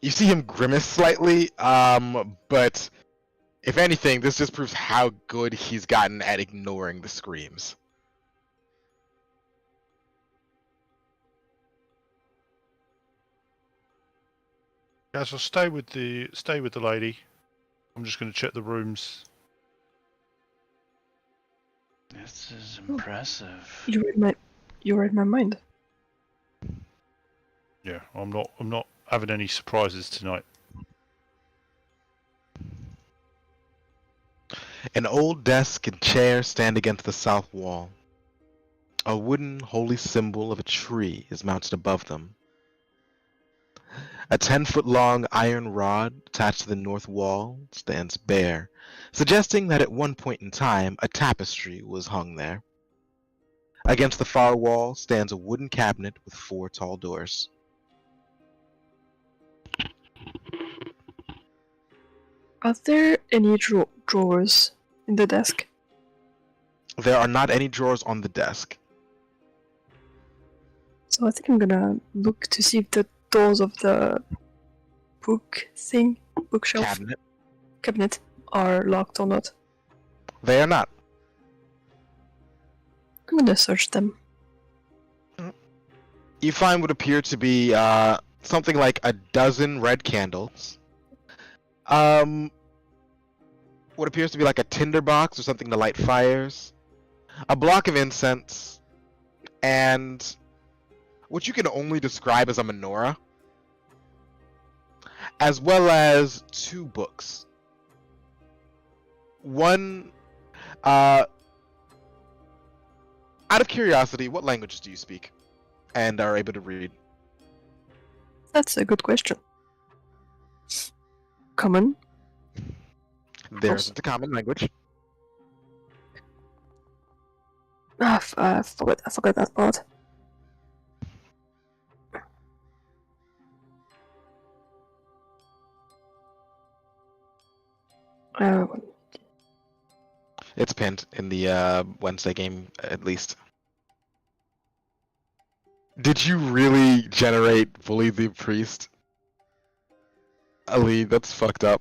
You see him grimace slightly, but if anything, this just proves how good he's gotten at ignoring the screams. Guys, I'll stay with the lady. I'm just going to check the rooms. This is impressive. You read my mind. Yeah, I'm not having any surprises tonight. An old desk and chair stand against the south wall. A wooden holy symbol of a tree is mounted above them. A 10-foot-long iron rod attached to the north wall stands bare, suggesting that at one point in time a tapestry was hung there. Against the far wall stands a wooden cabinet with 4 tall doors. Are there any drawers in the desk? There are not any drawers on the desk. So I think I'm gonna look to see if the doors of the bookshelf, cabinet are locked or not? They are not. I'm gonna search them. You find what appear to be something like a dozen red candles. What appears to be like a tinder box or something to light fires. A block of incense. And what you can only describe as a menorah. As well as 2 books. One, out of curiosity, what languages do you speak and are able to read? That's a good question. Common. There isn't a common language. I forgot that part. It's pinned in the Wednesday game, at least. Did you really generate Bully the Priest? Ali, that's fucked up.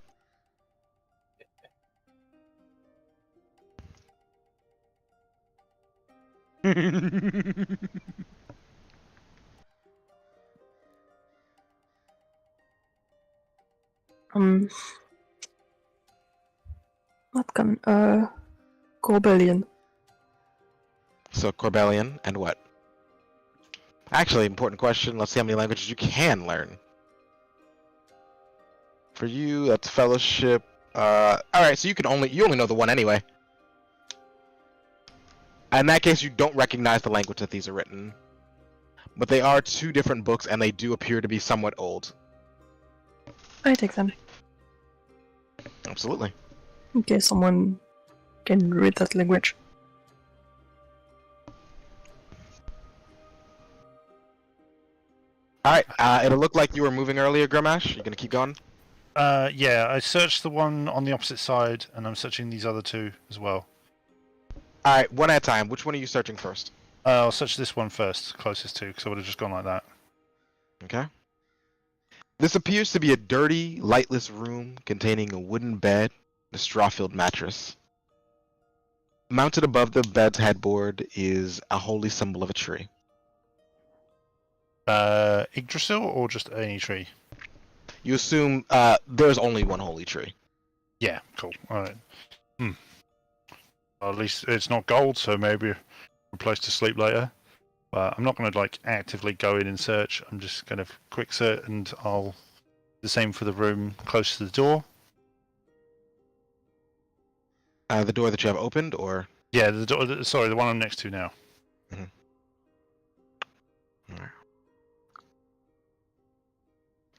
Not common. Corbellion. So Corbellion and what? Actually, important question. Let's see how many languages you can learn. For you, that's Fellowship. Alright, so you only know the one anyway. In that case, you don't recognize the language that these are written. But they are 2 different books, and they do appear to be somewhat old. I take them. Absolutely. In case someone can read that language. Alright, it'll look like you were moving earlier, Grimash. You gonna keep going? Yeah, I searched the one on the opposite side, and I'm searching these other 2 as well. Alright, one at a time. Which one are you searching first? I'll search this one first, closest to, because I would have just gone like that. Okay. This appears to be a dirty, lightless room containing a wooden bed and a straw-filled mattress. Mounted above the bed's headboard is a holy symbol of a tree. Yggdrasil or just any tree? You assume there's only one holy tree. Yeah, cool. Alright. Well, at least it's not gold, so maybe a place to sleep later. But I'm not going to like actively go in and search. I'm just going to quick search, and I'll do the same for the room close to the door. The door that you have opened, or? Yeah, the door. Sorry, the one I'm next to now. Mm-hmm.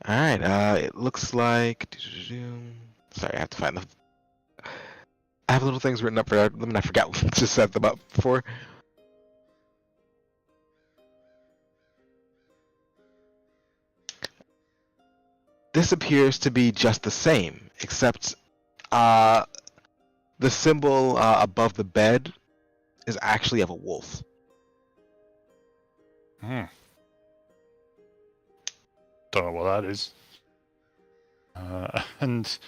Alright, it looks like... Sorry, I have to find them. I have little things written up for them, and I forgot to set them up before. This appears to be just the same, except the symbol above the bed is actually of a wolf. Hmm. Don't know what that is. And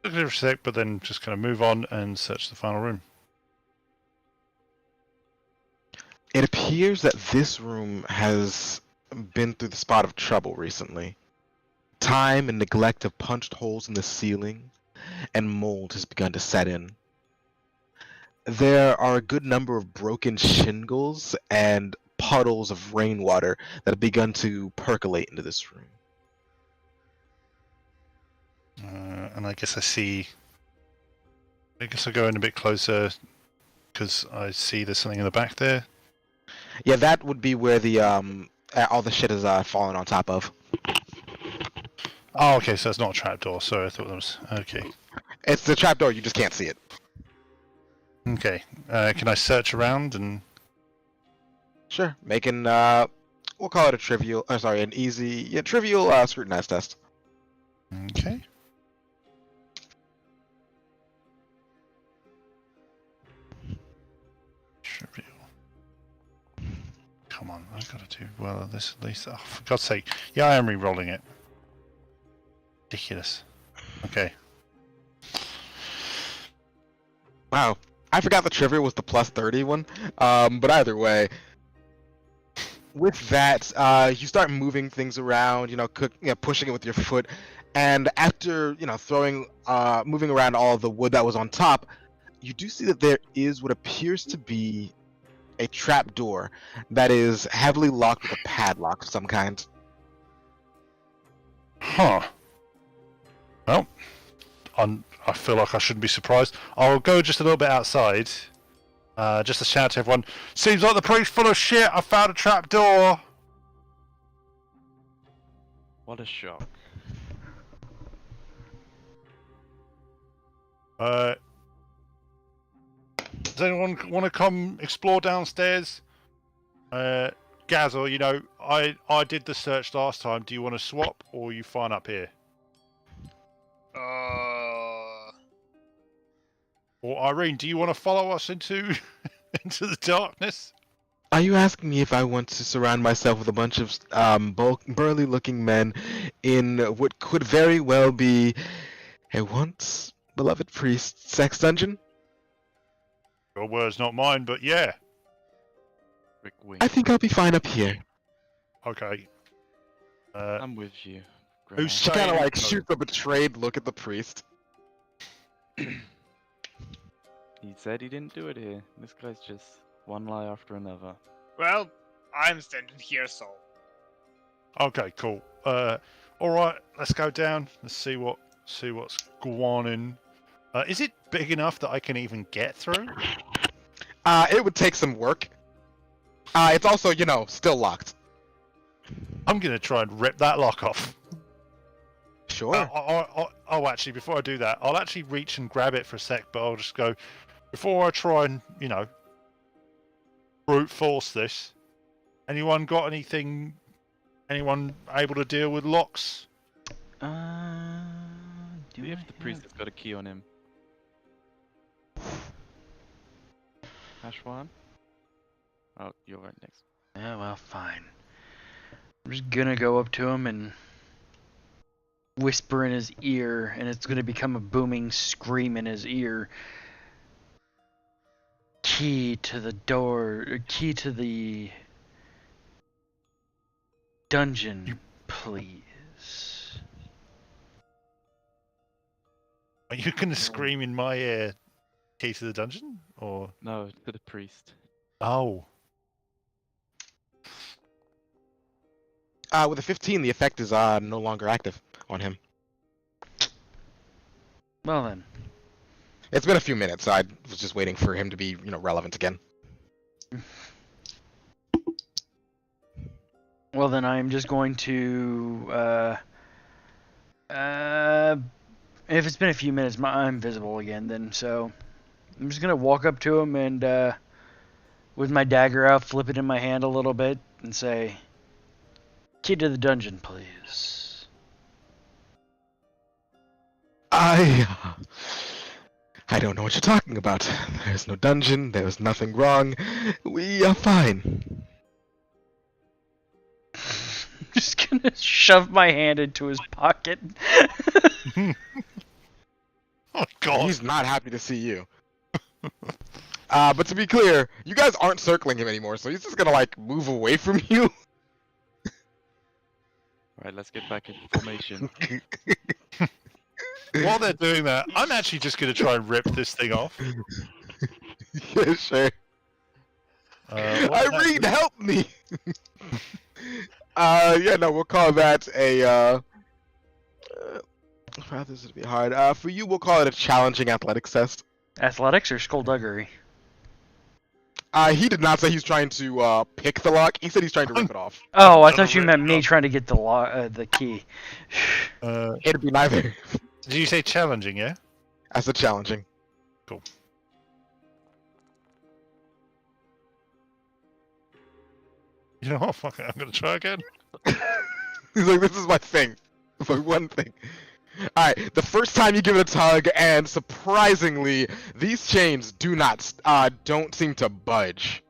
look at it for a sec, but then just kind of move on and search the final room. It appears that this room has been through the spot of trouble recently. Time and neglect have punched holes in the ceiling, and mold has begun to set in. There are a good number of broken shingles and puddles of rainwater that have begun to percolate into this room. And I guess I guess I'll go in a bit closer because I see there's something in the back there. Yeah, that would be where the all the shit is fallen on top of. Oh, okay, so it's not a trapdoor. Sorry, I thought that was... Okay. It's the trapdoor, you just can't see it. Okay. Can I search around and... Sure. Making, we'll call it a trivial, an easy, trivial scrutinize test. Okay. Trivial. come on. I've got to do well at this at least. Oh, for God's sake. Yeah, I am re-rolling it. Ridiculous. Okay. Wow. I forgot the trivia was the plus 30 one. But either way, with that, you start moving things around, pushing it with your foot. And after, moving around all the wood that was on top, you do see that there is what appears to be a trap door that is heavily locked with a padlock of some kind. Huh. Well, I feel like I shouldn't be surprised. I'll go just a little bit outside, just to shout to everyone, seems like the priest's full of shit, I found a trap door! What a shock. Does anyone want to come explore downstairs? Gazel, I did the search last time. Do you want to swap, or are you fine up here? Or Irene, do you want to follow us into into the darkness? Are you asking me if I want to surround myself with a bunch of burly-looking men in what could very well be a once beloved priest sex dungeon? Your words, not mine, but yeah. Rick wink. I think I'll be fine up here. Okay. I'm with you. Who's She kind of saying- like shoots a betrayed look at the priest. He said he didn't do it here. This guy's just one lie after another. Well, I'm standing here, so. Okay, cool. All right, let's go down. Let's see what's going on. Is it big enough that I can even get through? It would take some work. It's also, still locked. I'm gonna try and rip that lock off. Sure. Oh, actually, before I do that, I'll actually reach and grab it for a sec, but I'll just go, before I try and, brute force this, anyone got anything, anyone able to deal with locks? Do See if the priest has got a key on him. Ashwan? Oh, you're right next. Yeah, well, fine. I'm just gonna go up to him and whisper in his ear, and it's gonna become a booming scream in his ear. Key to the door, key to the dungeon, please. Are you gonna scream in my ear, key to the dungeon, or? No, to the priest. Oh. With a 15, the effect is no longer active on him. Well then. It's been a few minutes, so I was just waiting for him to be, relevant again. Well then, I'm just going to, if it's been a few minutes, I'm visible again then, so I'm just gonna walk up to him and, with my dagger out, flip it in my hand a little bit, and say, key to the dungeon, please. I don't know what you're talking about. There's no dungeon, there's nothing wrong. We are fine. Just gonna shove my hand into his pocket. Oh God. He's not happy to see you. But to be clear, you guys aren't circling him anymore, so he's just gonna, move away from you. Alright, let's get back into formation. While they're doing that, I'm actually just gonna try and rip this thing off. Yeah, sure. Irene, help me! Yeah, no, we'll call that a, this would be hard. For you, we'll call it a challenging athletics test. Athletics or skullduggery? He did not say he's trying to, pick the lock. He said he's trying to rip it off. Oh, I Son thought of you a- meant me trying to get the key. It'd be neither. Did you say challenging? Yeah. I said challenging. You know what? Fuck it. I'm gonna try again. He's like, this is my thing. My one thing. Alright, the first time you give it a tug, and surprisingly, these chains don't seem to budge.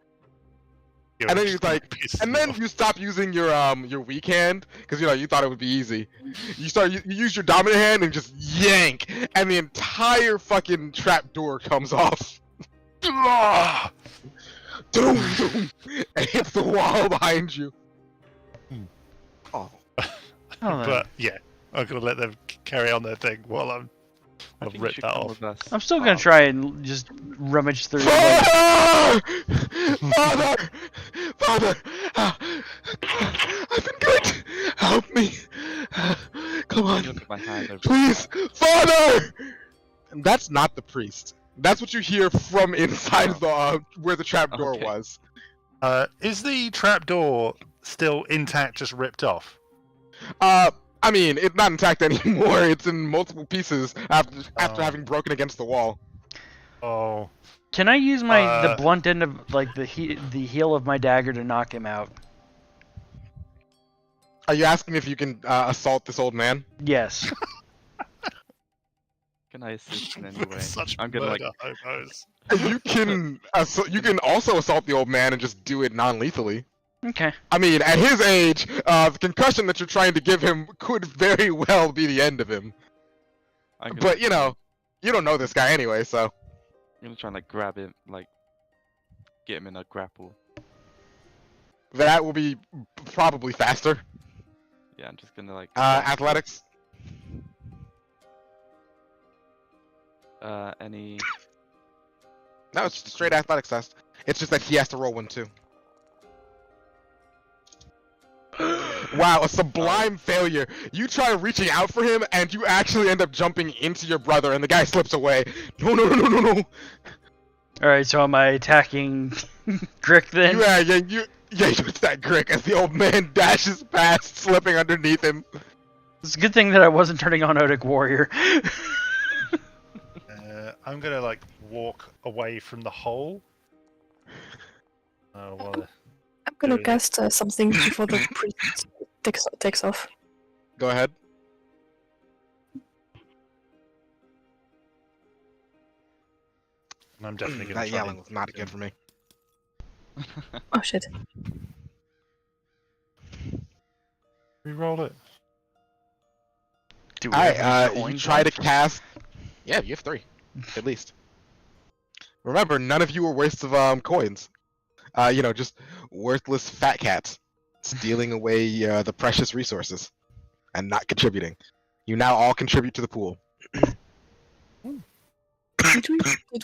And then he's like, and then you stop using your weak hand because you thought it would be easy. You use your dominant hand and just yank, and the entire fucking trap door comes off. Doom, doom, and hits the wall behind you. Oh. But yeah, I'm gonna let them carry on their thing while I I've think you ripped should that come off. with us. I'm still gonna try and just rummage through. Father! Father! Father! I've been good! Help me! Come on, Look at my hand over please! Father! And that's not the priest. That's what you hear from inside the where the trap door Okay. was. Is the trapdoor still intact, just ripped off? I mean, it's not intact anymore. It's in multiple pieces after having broken against the wall. Oh, Can I use the blunt end of the heel of my dagger to knock him out? Are you asking if you can assault this old man? Yes. Can I assist in any way? such I'm gonna murder hobos. You can also assault the old man and just do it non-lethally. Okay. I mean, at his age, the concussion that you're trying to give him could very well be the end of him. I'm gonna, But you don't know this guy anyway, so. I'm gonna try and grab him, get him in a grapple. That will be probably faster. Yeah, I'm just gonna Athletics. Any. No, it's just a straight athletics test. It's just that he has to roll one too. Wow, a sublime failure. You try reaching out for him, and you actually end up jumping into your brother, and the guy slips away. No. Alright, so am I attacking Grick then? You attack Grick as the old man dashes past, slipping underneath him. It's a good thing that I wasn't turning on Odic Warrior. I'm gonna walk away from the hole. Well, I'm gonna Good. cast something before the priest takes off. Go ahead. and I'm definitely gonna That try yelling was not good for me. Oh shit. re-roll it. Do we have any Alright, you coins try on to for- cast. Yeah, you have 3, at least. Remember, none of you are wastes of coins. Just worthless fat cats stealing away the precious resources and not contributing. You now all contribute to the pool. Did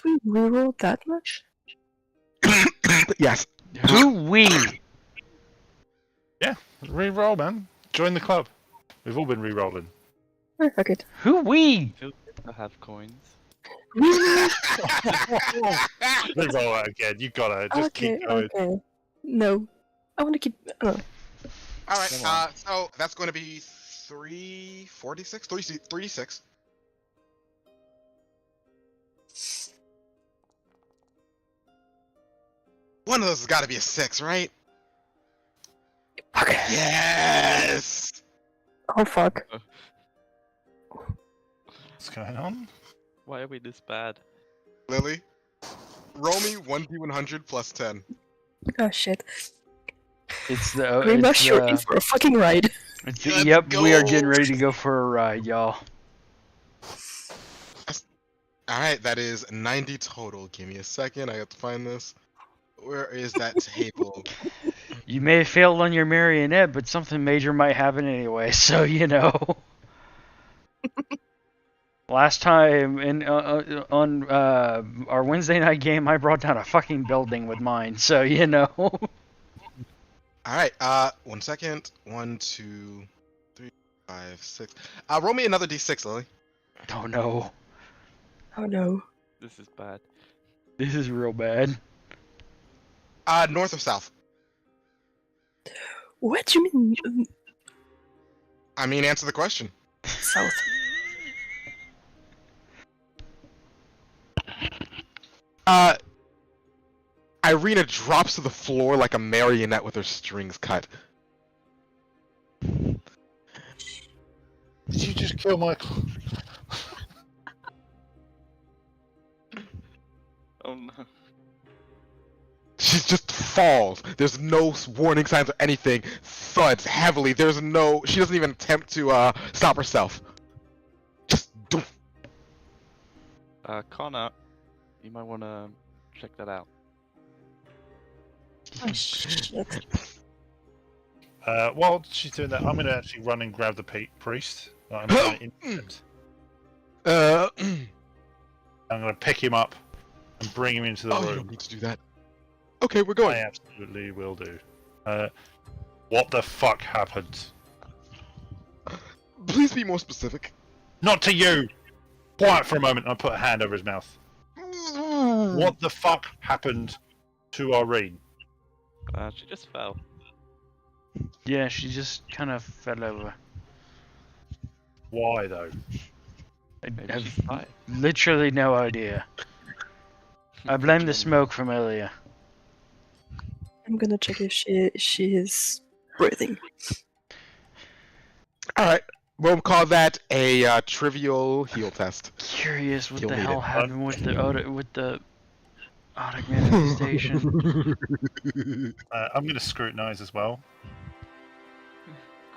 we reroll that much? Yes. Who we? Re-roll, man. Join the club. We've all been re-rolling. Oh, fuck it. Who we? I have coins. Re-roll it again. You gotta just Okay, keep going. okay. No. I want to keep. Oh. Alright, Come on. so that's going to be 346? 36. One of those has got to be a 6, right? Okay. Yes! Oh fuck. What's going on? Why are we this bad? Lily, roll me 1d100 plus 10. Oh shit. It's the. Pretty much it's, you're in for a fucking ride. it's Let's yep, we are go. getting ready to go for a ride, y'all. Alright, that is 90 total. Give me a second, I have to find this. Where is that table? You may have failed on your marionette, but something major might happen anyway, so Last time on our Wednesday night game, I brought down a fucking building with mine, so Alright, 1 second. 1, 2, 3, 5, 6. Roll me another d6, Lily. Oh no, Oh no. This is bad. this is real bad. North or south? What do you mean? I mean, answer the question. South. Irina drops to the floor like a marionette with her strings cut. Did you just kill Michael? Oh no. She's just falls. There's no warning signs or anything. Thuds heavily. There's no. She doesn't even attempt to stop herself. Just do. Connor, you might want to check that out. Oh, shit. While she's doing that, I'm going to actually run and grab the priest. I'm going to pick him up and bring him into the Oh, you room. don't need to do that. Okay, we're going. I absolutely will do. What the fuck happened? Please be more specific. Not to you! Quiet for a moment, and I put a hand over his mouth. What the fuck happened to Irene? She just fell. Yeah, she just kind of fell over. Why though? I Maybe have she's high. literally no idea. I blame the smoke from earlier. I'm gonna check if she is breathing. Alright, we'll call that a trivial heal test. Curious what You'll the need hell it. happened with the Otic manifestation. I'm going to scrutinize as well.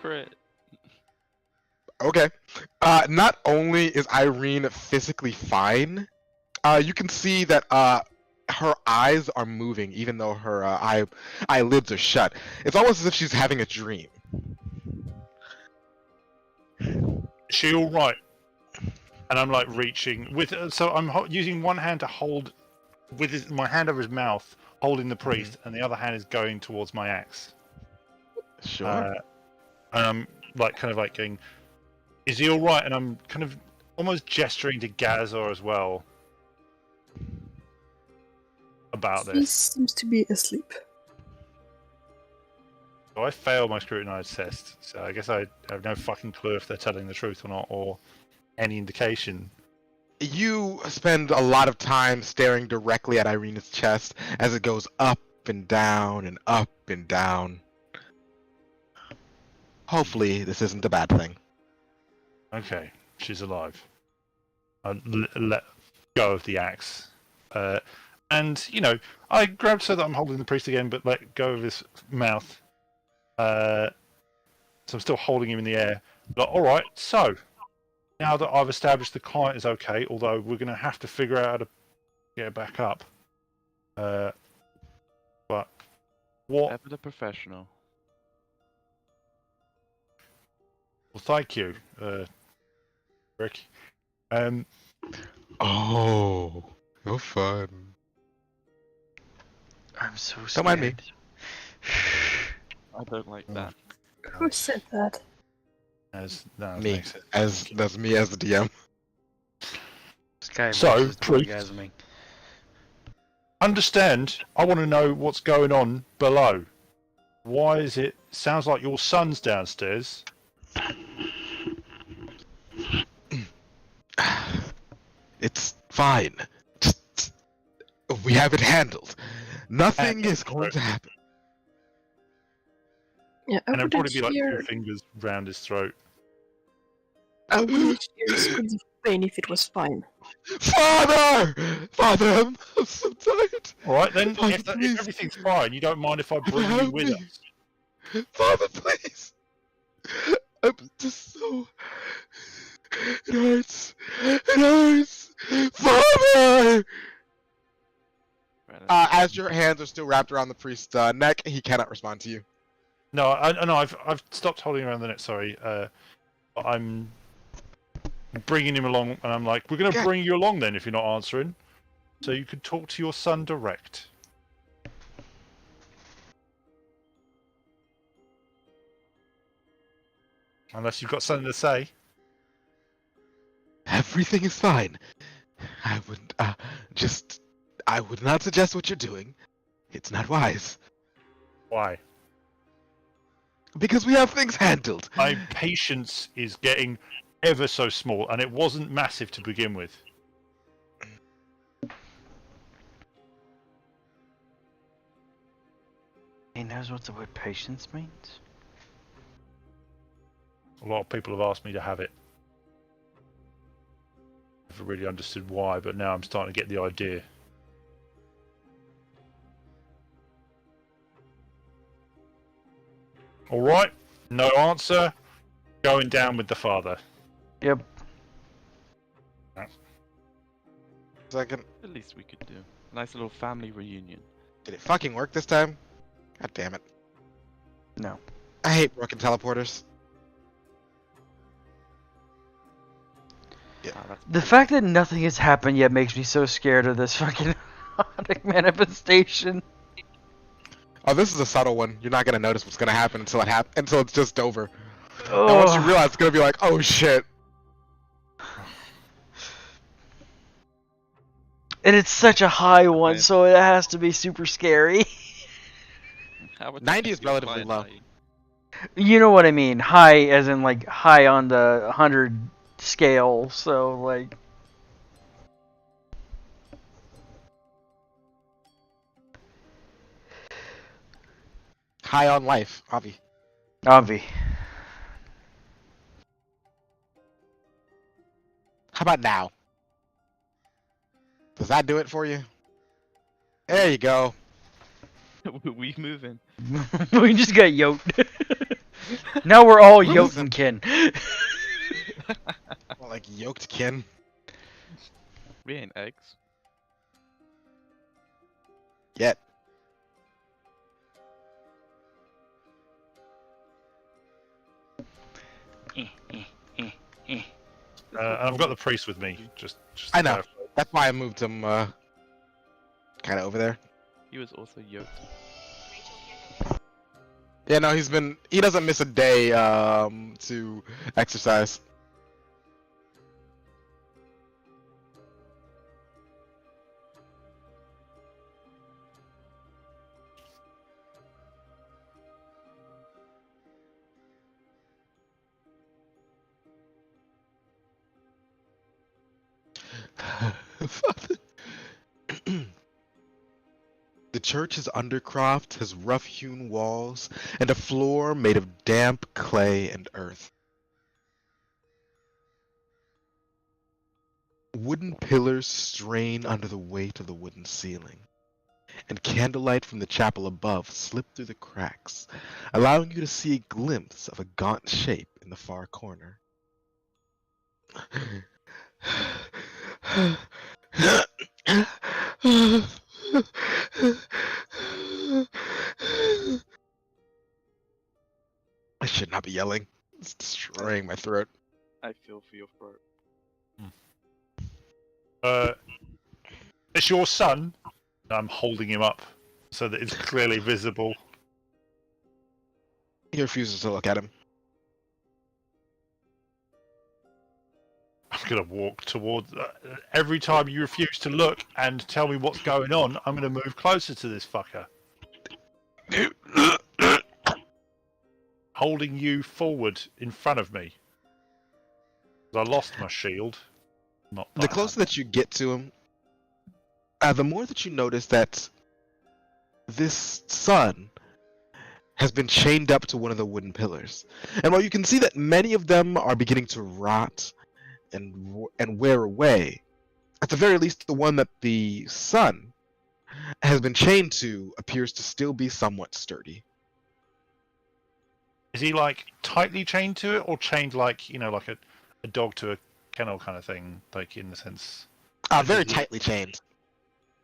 Crit. Okay. Not only is Irene physically fine, you can see that her eyes are moving even though her eyelids are shut. It's almost as if she's having a dream. Is she all right? And I'm like reaching with, so I'm using one hand to hold with my hand over his mouth, holding the priest, and the other hand is going towards my axe. Sure. And I'm like kind of like going, "Is he all right?" And I'm kind of almost gesturing to Gazor as well about He this. seems to be asleep. So I failed my scrutinized test, so I guess I have no fucking clue if they're telling the truth or not, or any indication. You spend a lot of time staring directly at Irene's chest as it goes up and down and up and down. Hopefully, this isn't a bad thing. Okay, she's alive. I let go of the axe. And, you know, I grabbed so that I'm holding the priest again, but let go of his mouth. So I'm still holding him in the air. Like, alright, so, now that I've established the client is okay, although we're going to have to figure out how to get it back up. But, what... Ever the professional. Well, thank you, Rick. Oh, no fun. I'm so scared. Don't mind me. I don't like that. Who said that? No, Me, makes sense. that's me as the DM. This guy So, is priest. orgasming. Understand, I want to know what's going on below. Why is it... Sounds like your son's downstairs. It's fine. Just, we have it handled. Nothing is going to happen. Yeah, I And it'd wouldn't probably be like hear. 2 fingers round his throat. I wouldn't hear screams of pain if it was fine. Father! Father, I'm so tired. Alright then, Father, if please. everything's fine, you don't mind if I bring you Help with me. us? Father, please. I'm just so... It hurts. It hurts. Father! Right, As your hands are still wrapped around the priest's neck, he cannot respond to you. No, I've stopped holding around the neck, sorry. I'm bringing him along, and I'm like, we're going to Okay. bring you along then if you're not answering. So you can talk to your son direct. Unless you've got something to say. Everything is fine. I would not suggest what you're doing. It's not wise. Why? Because we have things handled. My patience is getting ever so small, and it wasn't massive to begin with. He knows what the word patience means? A lot of people have asked me to have it. Never really understood why, but now I'm starting to get the idea. All right. No answer. Going down with the father. Yep. Second. At least we could do. Nice little family reunion. Did it fucking work this time? God damn it. No. I hate broken teleporters. Ah, that's The fact that nothing has happened yet makes me so scared of this fucking Onic manifestation. Oh, this is a subtle one. You're not gonna notice what's gonna happen until until it's just over. And once you realize, it's gonna be like, oh shit. And it's such a high one, Right. so it has to be super scary. How would 90 is you feel relatively by low. dying? You know what I mean? High as in like high on the 100 scale, so like... High on life, Avi. Avi. How about now? Does that do it for you? There you go. We move in. We just got yoked. Now we're all Listen. Jotunkin. Well, like yoked kin. We ain't eggs. Yet. I've got the priest with me. Just I know. clarify. That's why I moved him kind of over there. He was also yoked. Yeah, no, he doesn't miss a day to exercise. Father. The church's undercroft has rough-hewn walls and a floor made of damp clay and earth. Wooden pillars strain under the weight of the wooden ceiling, and candlelight from the chapel above slip through the cracks, allowing you to see a glimpse of a gaunt shape in the far corner. I should not be yelling. It's destroying my throat. I feel for your throat. It's your son. I'm holding him up so that it's clearly visible. He refuses to look at him. I'm gonna walk towards. Every time you refuse to look and tell me what's going on, I'm gonna move closer to this fucker, holding you forward in front of me. 'Cause I lost my shield. Not The closer that you get to him, the more that you notice that this sun has been chained up to one of the wooden pillars. And while you can see that many of them are beginning to rot and wear away, at the very least the one that the sun has been chained to appears to still be somewhat sturdy. Is he like tightly chained to it, or chained like like a dog to a kennel kind of thing, like in the sense? Very tightly chained.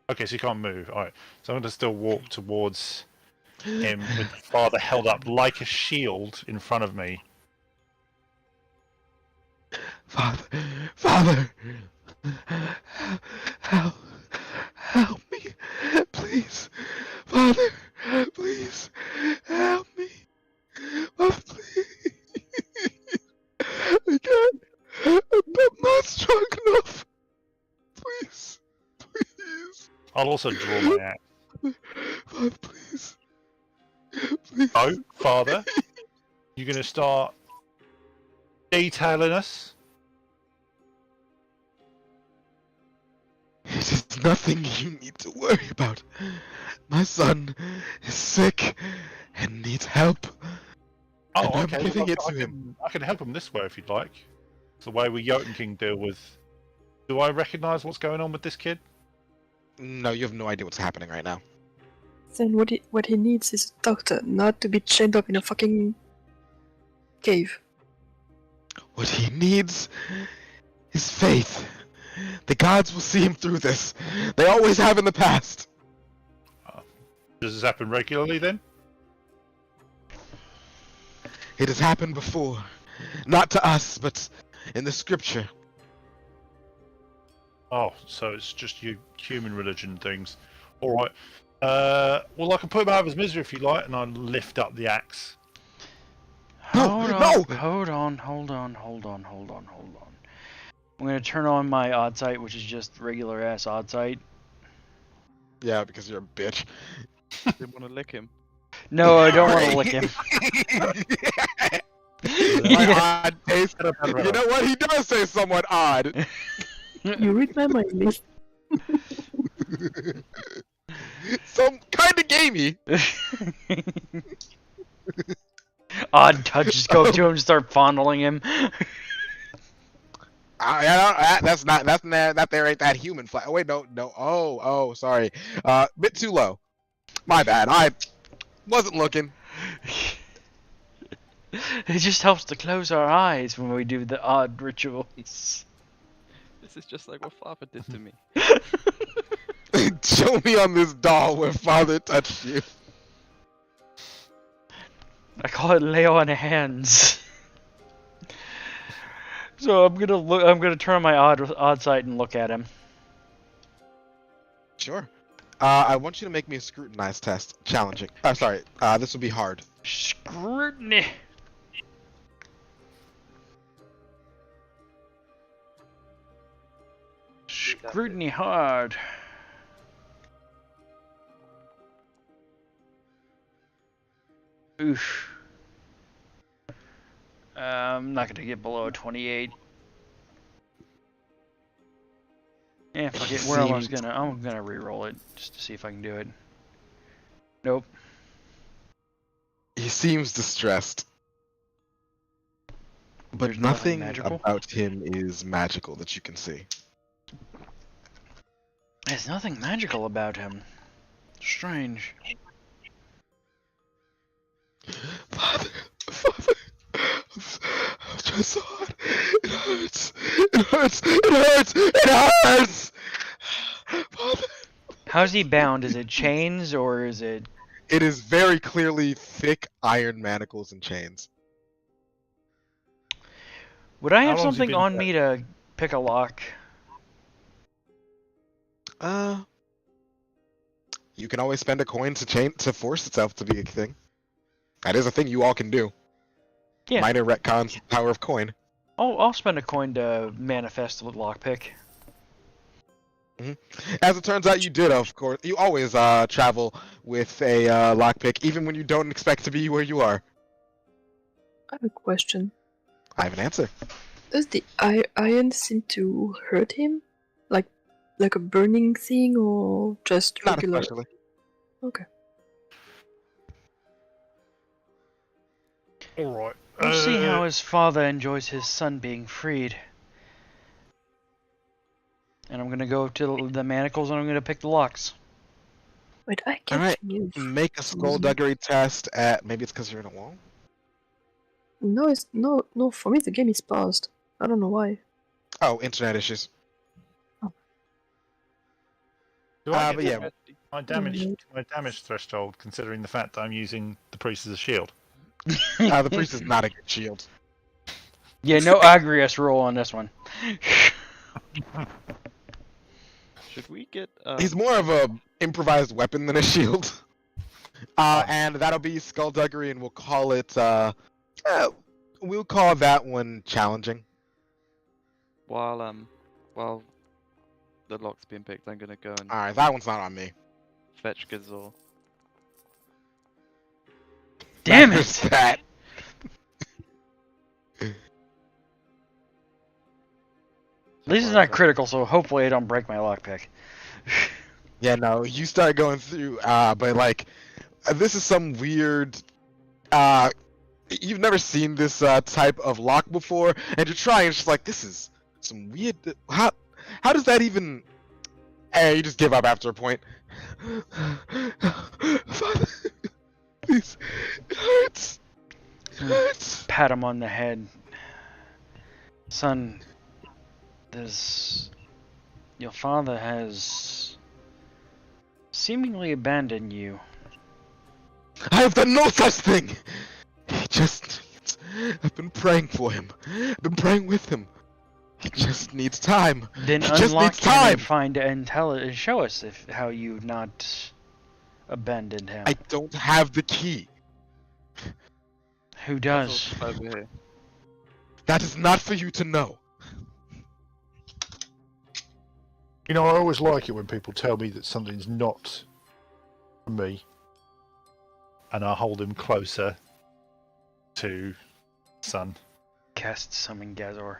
Okay, so you can't move. All right, so I'm gonna still walk towards him with the father held up like a shield in front of me. Father, help me, please. Father, please, help me. Father, please. I can't. I'm not strong enough. Please, please. I'll also draw my axe. Father, please. Please. Oh, father, you're gonna start detailing us? It is nothing you need to worry about. My son is sick and needs help. Oh, And I'm okay. giving it to him. I can help him this way if you'd like. It's the way we Jotun King deal with. Do I recognise what's going on with this kid? No, you have no idea what's happening right now. Then what he needs is a doctor, not to be chained up in a fucking cave. What he needs is faith. The gods will see him through this. They always have in the past. Does this happen regularly then? It has happened before. Not to us, but in the scripture. Oh, so it's just you human religion things. Alright. Well, I can put him out of his misery if you like, and I'll lift up the axe. Hold No, on, no! hold on. I'm gonna turn on my odd sight, which is just regular ass odd sight. Yeah, because you're a bitch. Didn't want to lick him. No, I don't want to lick him. My odd taste. You know what? He does say somewhat odd. You read my mind, miss. Some kind of gamey. Odd touch, just go up to him and start fondling him. That's not that there ain't that human flag. Oh wait, no. Oh, sorry. Bit too low. My bad. I wasn't looking. It just helps to close our eyes when we do the odd rituals. This is just like what Father did to me. Show me on this doll where Father touched you. I call it lay on hands. So I'm gonna turn on my odd sight and look at him. Sure. I want you to make me a scrutinize test. Challenging. Sorry. This will be hard. Scrutiny. Scrutiny hard. Oof. I'm not gonna get below a 28. Yeah, fuck it. I'm gonna re-roll it just to see if I can do it. Nope. He seems distressed. But There's nothing nothing magical? about him is magical that you can see. There's nothing magical about him. Strange. Father, I'm trying so hard. It hurts. Father. How's he bound? Is it chains or is it... It is very clearly thick iron manacles and chains. Would I How have long's he something been on dead? me to pick a lock? You can always spend a coin to force itself to be a thing. That is a thing you all can do. Yeah. Minor retcons the power of coin. I'll spend a coin to manifest a lockpick. As it turns out, you did, of course. You always travel with a lockpick, even when you don't expect to be where you are. I have a question. I have an answer. Does the iron seem to hurt him? Like a burning thing or just Not regular? especially. Okay. Alright. We'll see how his father enjoys his son being freed. And I'm gonna go to the manacles and I'm gonna pick the locks. Wait, I can't Alright, move. make a skullduggery test at... Maybe it's because you're in a wall? No, it's no. For me, the game is paused. I don't know why. Oh, internet issues. Do I but get yeah. my damage threshold, considering the fact that I'm using the priest as a shield? The priest is not a good shield. Yeah, no Agrius roll on this one. Should we get? He's more of a improvised weapon than a shield. And that'll be skullduggery, and we'll call it. We'll call that one challenging. While the lock's being picked, I'm gonna go and All right, that one's not on me. fetch Gazor. Damn There's it! that. At least it's not critical, so hopefully I don't break my lockpick. Yeah, no, you start going through, but like, this is some weird, you've never seen this type of lock before, and you're trying, it's just like, this is some weird, how does that even And you just give up after a point. Father, please, it hurts. It hurts. Pat him on the head. Son, your father has seemingly abandoned you. I have done no such thing. He just needs. I've been praying for him. I've been praying with him. He just needs time. Then He just unlock needs him time. and find and tell it and show us how you've not abandoned him. I don't have the key. Who does? Over here. That is not for you to know. You know, I always like it when people tell me that something's not for me, and I hold him closer to Sun. Cast summon Gazor.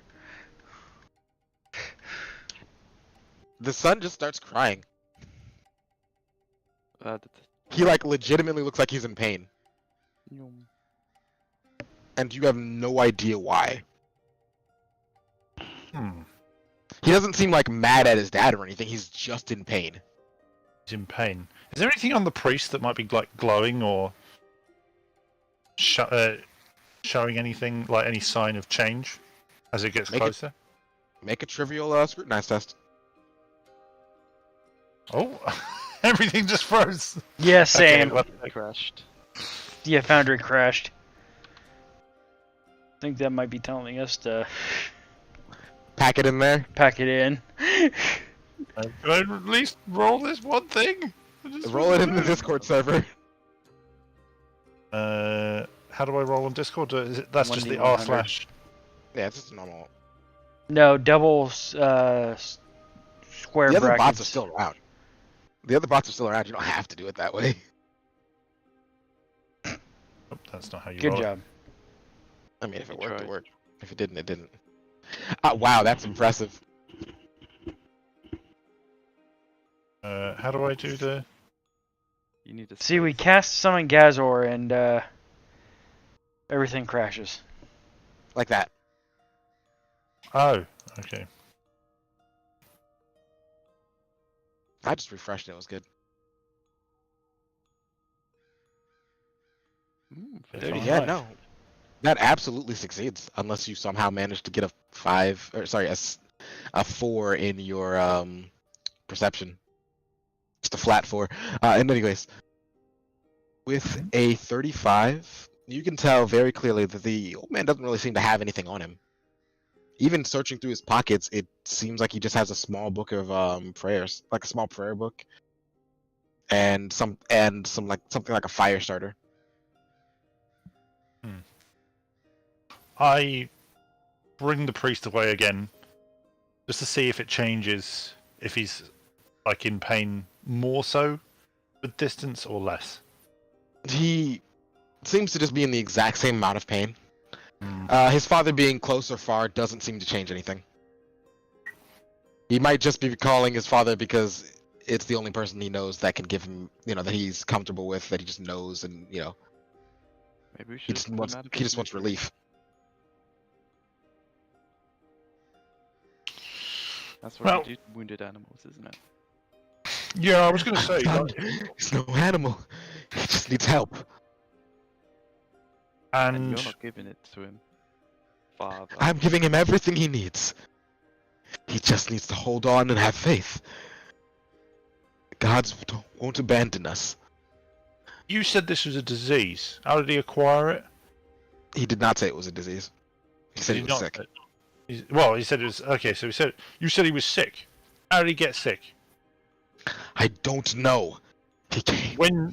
The son just starts crying. Uh, He like legitimately looks like he's in pain, and you have no idea why. He doesn't seem like mad at his dad or anything. He's just in pain. He's in pain. Is there anything on the priest that might be like glowing or showing anything, like any sign of change as it gets closer? Make a trivial scrutinize test. Oh, everything just froze. Yeah, same. I crashed. Yeah, Foundry crashed. I think that might be telling us to Pack it in there. pack it in. Can I at least roll this one thing? Roll it in the Discord server. How do I roll on Discord? That's just the 1d100. r/. Yeah, it's just normal. No, double square The other brackets. bots are still around. The other bots are still around. You don't have to do it that way. Oh, that's not how you Good roll. job. I mean, if it You worked, it tried. worked. If it didn't, it didn't. Wow, that's impressive. How do I do the? You need to See, we cast summon Gazor and everything crashes. Like that. Oh, okay. I just refreshed it. It was good. It's 35. Yeah, no. That absolutely succeeds, unless you somehow manage to get a 5, or sorry, a 4 in your perception. Just a flat 4. And anyways, with a 35, you can tell very clearly that the old man doesn't really seem to have anything on him. Even searching through his pockets, it seems like he just has a small book of prayers, like a small prayer book, and some like something like a fire starter. I bring the priest away again, just to see if it changes, if he's like in pain more so with distance or less. He seems to just be in the exact same amount of pain. Hmm. His father being close or far doesn't seem to change anything. He might just be calling his father because it's the only person he knows that can give him, that he's comfortable with, that he just knows, and Maybe we he should just pull him wants out of he his just wants misery. relief. That's what Well- we do to wounded animals, isn't it? Yeah, I was going to say. He's no animal. He just needs help. And And you're not giving it to him, Father. I'm giving him everything he needs. He just needs to hold on and have faith. Gods won't abandon us. you said this was a disease. How did he acquire it? He did not say it was a disease. He said he Did was not sick. say- Well, he said it was okay. So you said he was sick. How did he get sick? I don't know. He came. When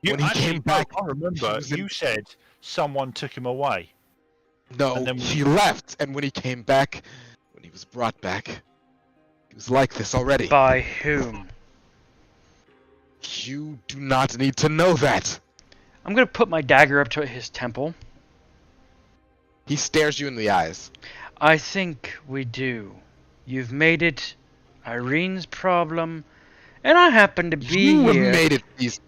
you When he actually, came back, I remember was in- you said someone took him away. No, and then he left, and when he came back, when he was brought back, he was like this already. By whom? You do not need to know that. I'm gonna put my dagger up to his temple. He stares you in the eyes. I think we do. You've made it Irene's problem, and I happen to be You have here. made it easy.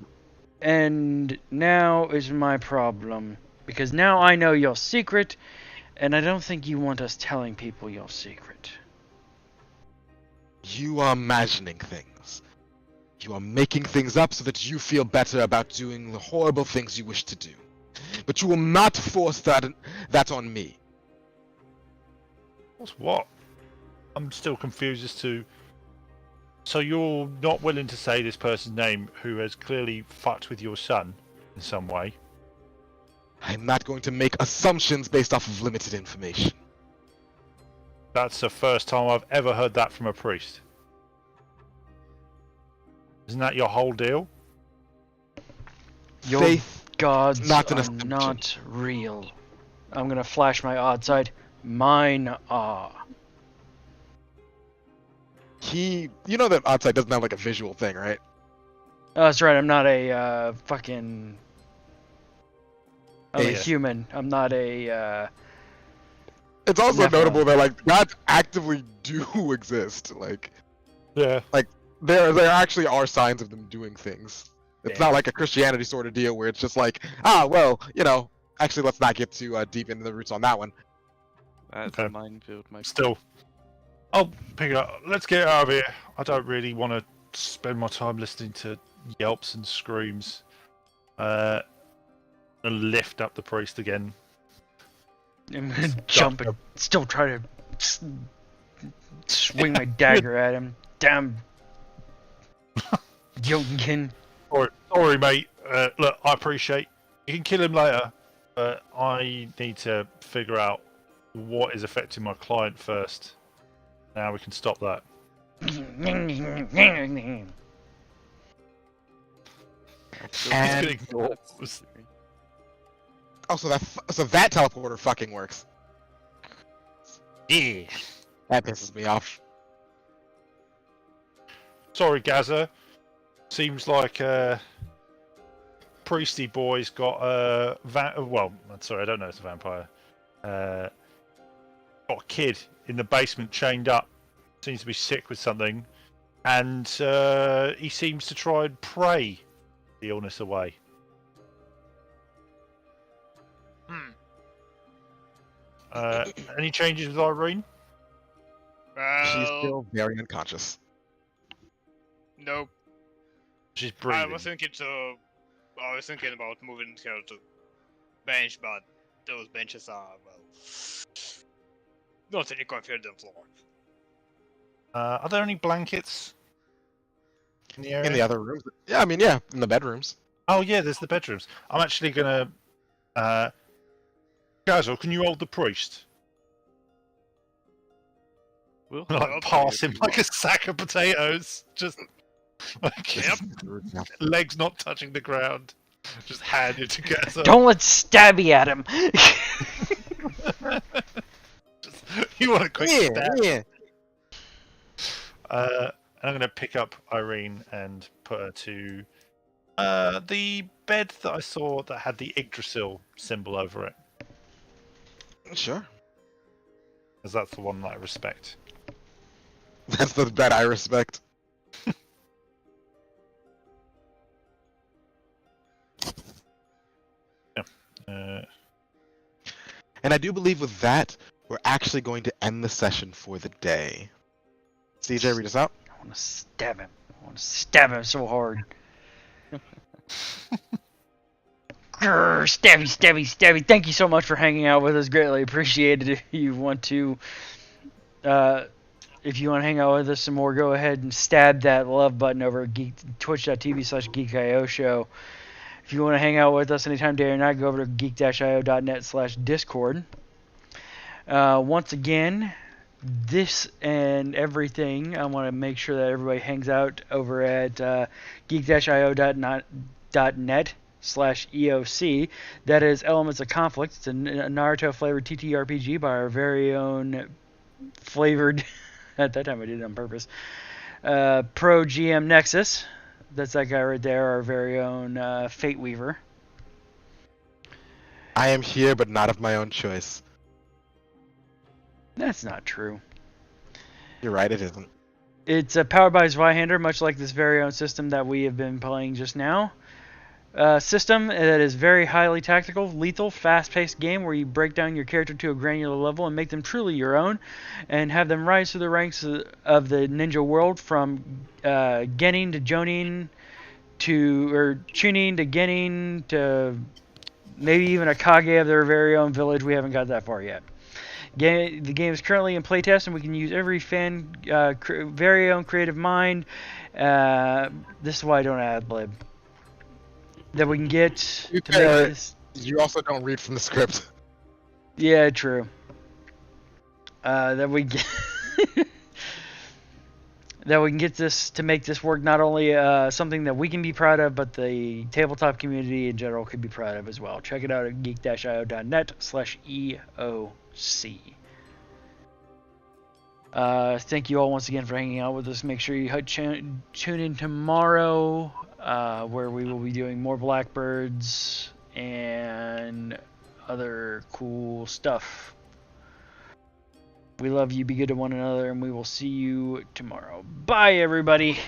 And now is my problem. Because now I know your secret, and I don't think you want us telling people your secret. You are imagining things. You are making things up so that you feel better about doing the horrible things you wish to do. But you will not force that on me. What's what? I'm still confused as to... So you're not willing to say this person's name who has clearly fucked with your son in some way? I'm not going to make assumptions based off of limited information. That's the first time I've ever heard that from a priest. Isn't that your whole deal? Your Faith, gods not an are assumption. not real. I'm gonna flash my odd side. Mine are. you know that outside doesn't have like a visual thing, right? Oh, that's right. I'm not a fucking. I'm a Yeah. human. I'm not a. It's also Definitely. notable that like gods actively do exist. Like Yeah. there actually are signs of them doing things. It's Yeah. not like a Christianity sort of deal where it's just like, ah, well, you know, actually let's not get too deep into the roots on that one. That's Okay. a minefield, my Still. I'll pick it up. Let's get out of here. I don't really want to spend my time listening to yelps and screams. And lift up the priest again. I'm gonna jump and still try to swing my dagger at him. Damn. Jotunkin. Sorry, mate. Look, I appreciate you can kill him later, but I need to figure out what is affecting my client first. Now we can stop that. And- He's gonna ignore- Oh, so that teleporter fucking works. Yeah. That pisses me off. Sorry, Gaza. Seems like Priesty boy's got a well, sorry, I don't know it's a vampire. Got a kid in the basement chained up. Seems to be sick with something, and he seems to try and pray the illness away. Any changes with Irene? She's Well, still very unconscious. nope. She's breathing. I was thinking about moving her to bench, but those benches are, well, not any confident floor. Are there any blankets in the area? In the other rooms? Yeah, I mean, yeah, in the bedrooms. Oh yeah, there's the bedrooms. I'm actually gonna. Gazel, can you hold the priest? We'll Like help you pass if him you like a want. sack of potatoes, just like Yep. legs not touching the ground, just hand it to Gazel. Don't let stabby at him. You want a quick stab? Yeah. And I'm gonna pick up Irene and put her to the bed that I saw that had the Yggdrasil symbol over it, Sure. because that's the one that I respect. That's the bed I respect. Uh, And I do believe with that, we're actually going to end the session for the day. CJ, read us out. I want to stab him. I want to stab him so hard. Grr, stabby, stabby, stabby. Thank you so much for hanging out with us. Greatly appreciated. If you want to, hang out with us some more, go ahead and stab that love button over at twitch.tv/geekio show. If you want to hang out with us anytime, day or night, go over to geek-io.net/discord. Once again, this and everything, I want to make sure that everybody hangs out over at geek-io.net/EOC. That is Elements of Conflict. It's a Naruto-flavored TTRPG by our very own flavored... At that time I did it on purpose. Pro GM Nexus. That's that guy right there, our very own Fate Weaver. I am here, but not of my own choice. That's not true. You're right, it isn't. It's powered by Zweihander, much like this very own system that we have been playing just now. system that is very highly tactical, lethal, fast-paced game where you break down your character to a granular level and make them truly your own, and have them rise through the ranks of the ninja world from Genin to Jonin or Chunin to Genin to maybe even a Kage of their very own village. We haven't got that far yet. The game is currently in playtest, and we can use every fan very own creative mind. This is why I don't ad-lib. That we can get to make this. You also don't read from the script. Yeah, true. That we get that we can get this to make this work not only something that we can be proud of, but the tabletop community in general could be proud of as well. Check it out at geek-io.net/EOC. Thank you all once again for hanging out with us. Make sure you tune in tomorrow, where we will be doing more Blackbirds and other cool stuff. We love you. Be good to one another, and we will see you tomorrow. Bye, everybody.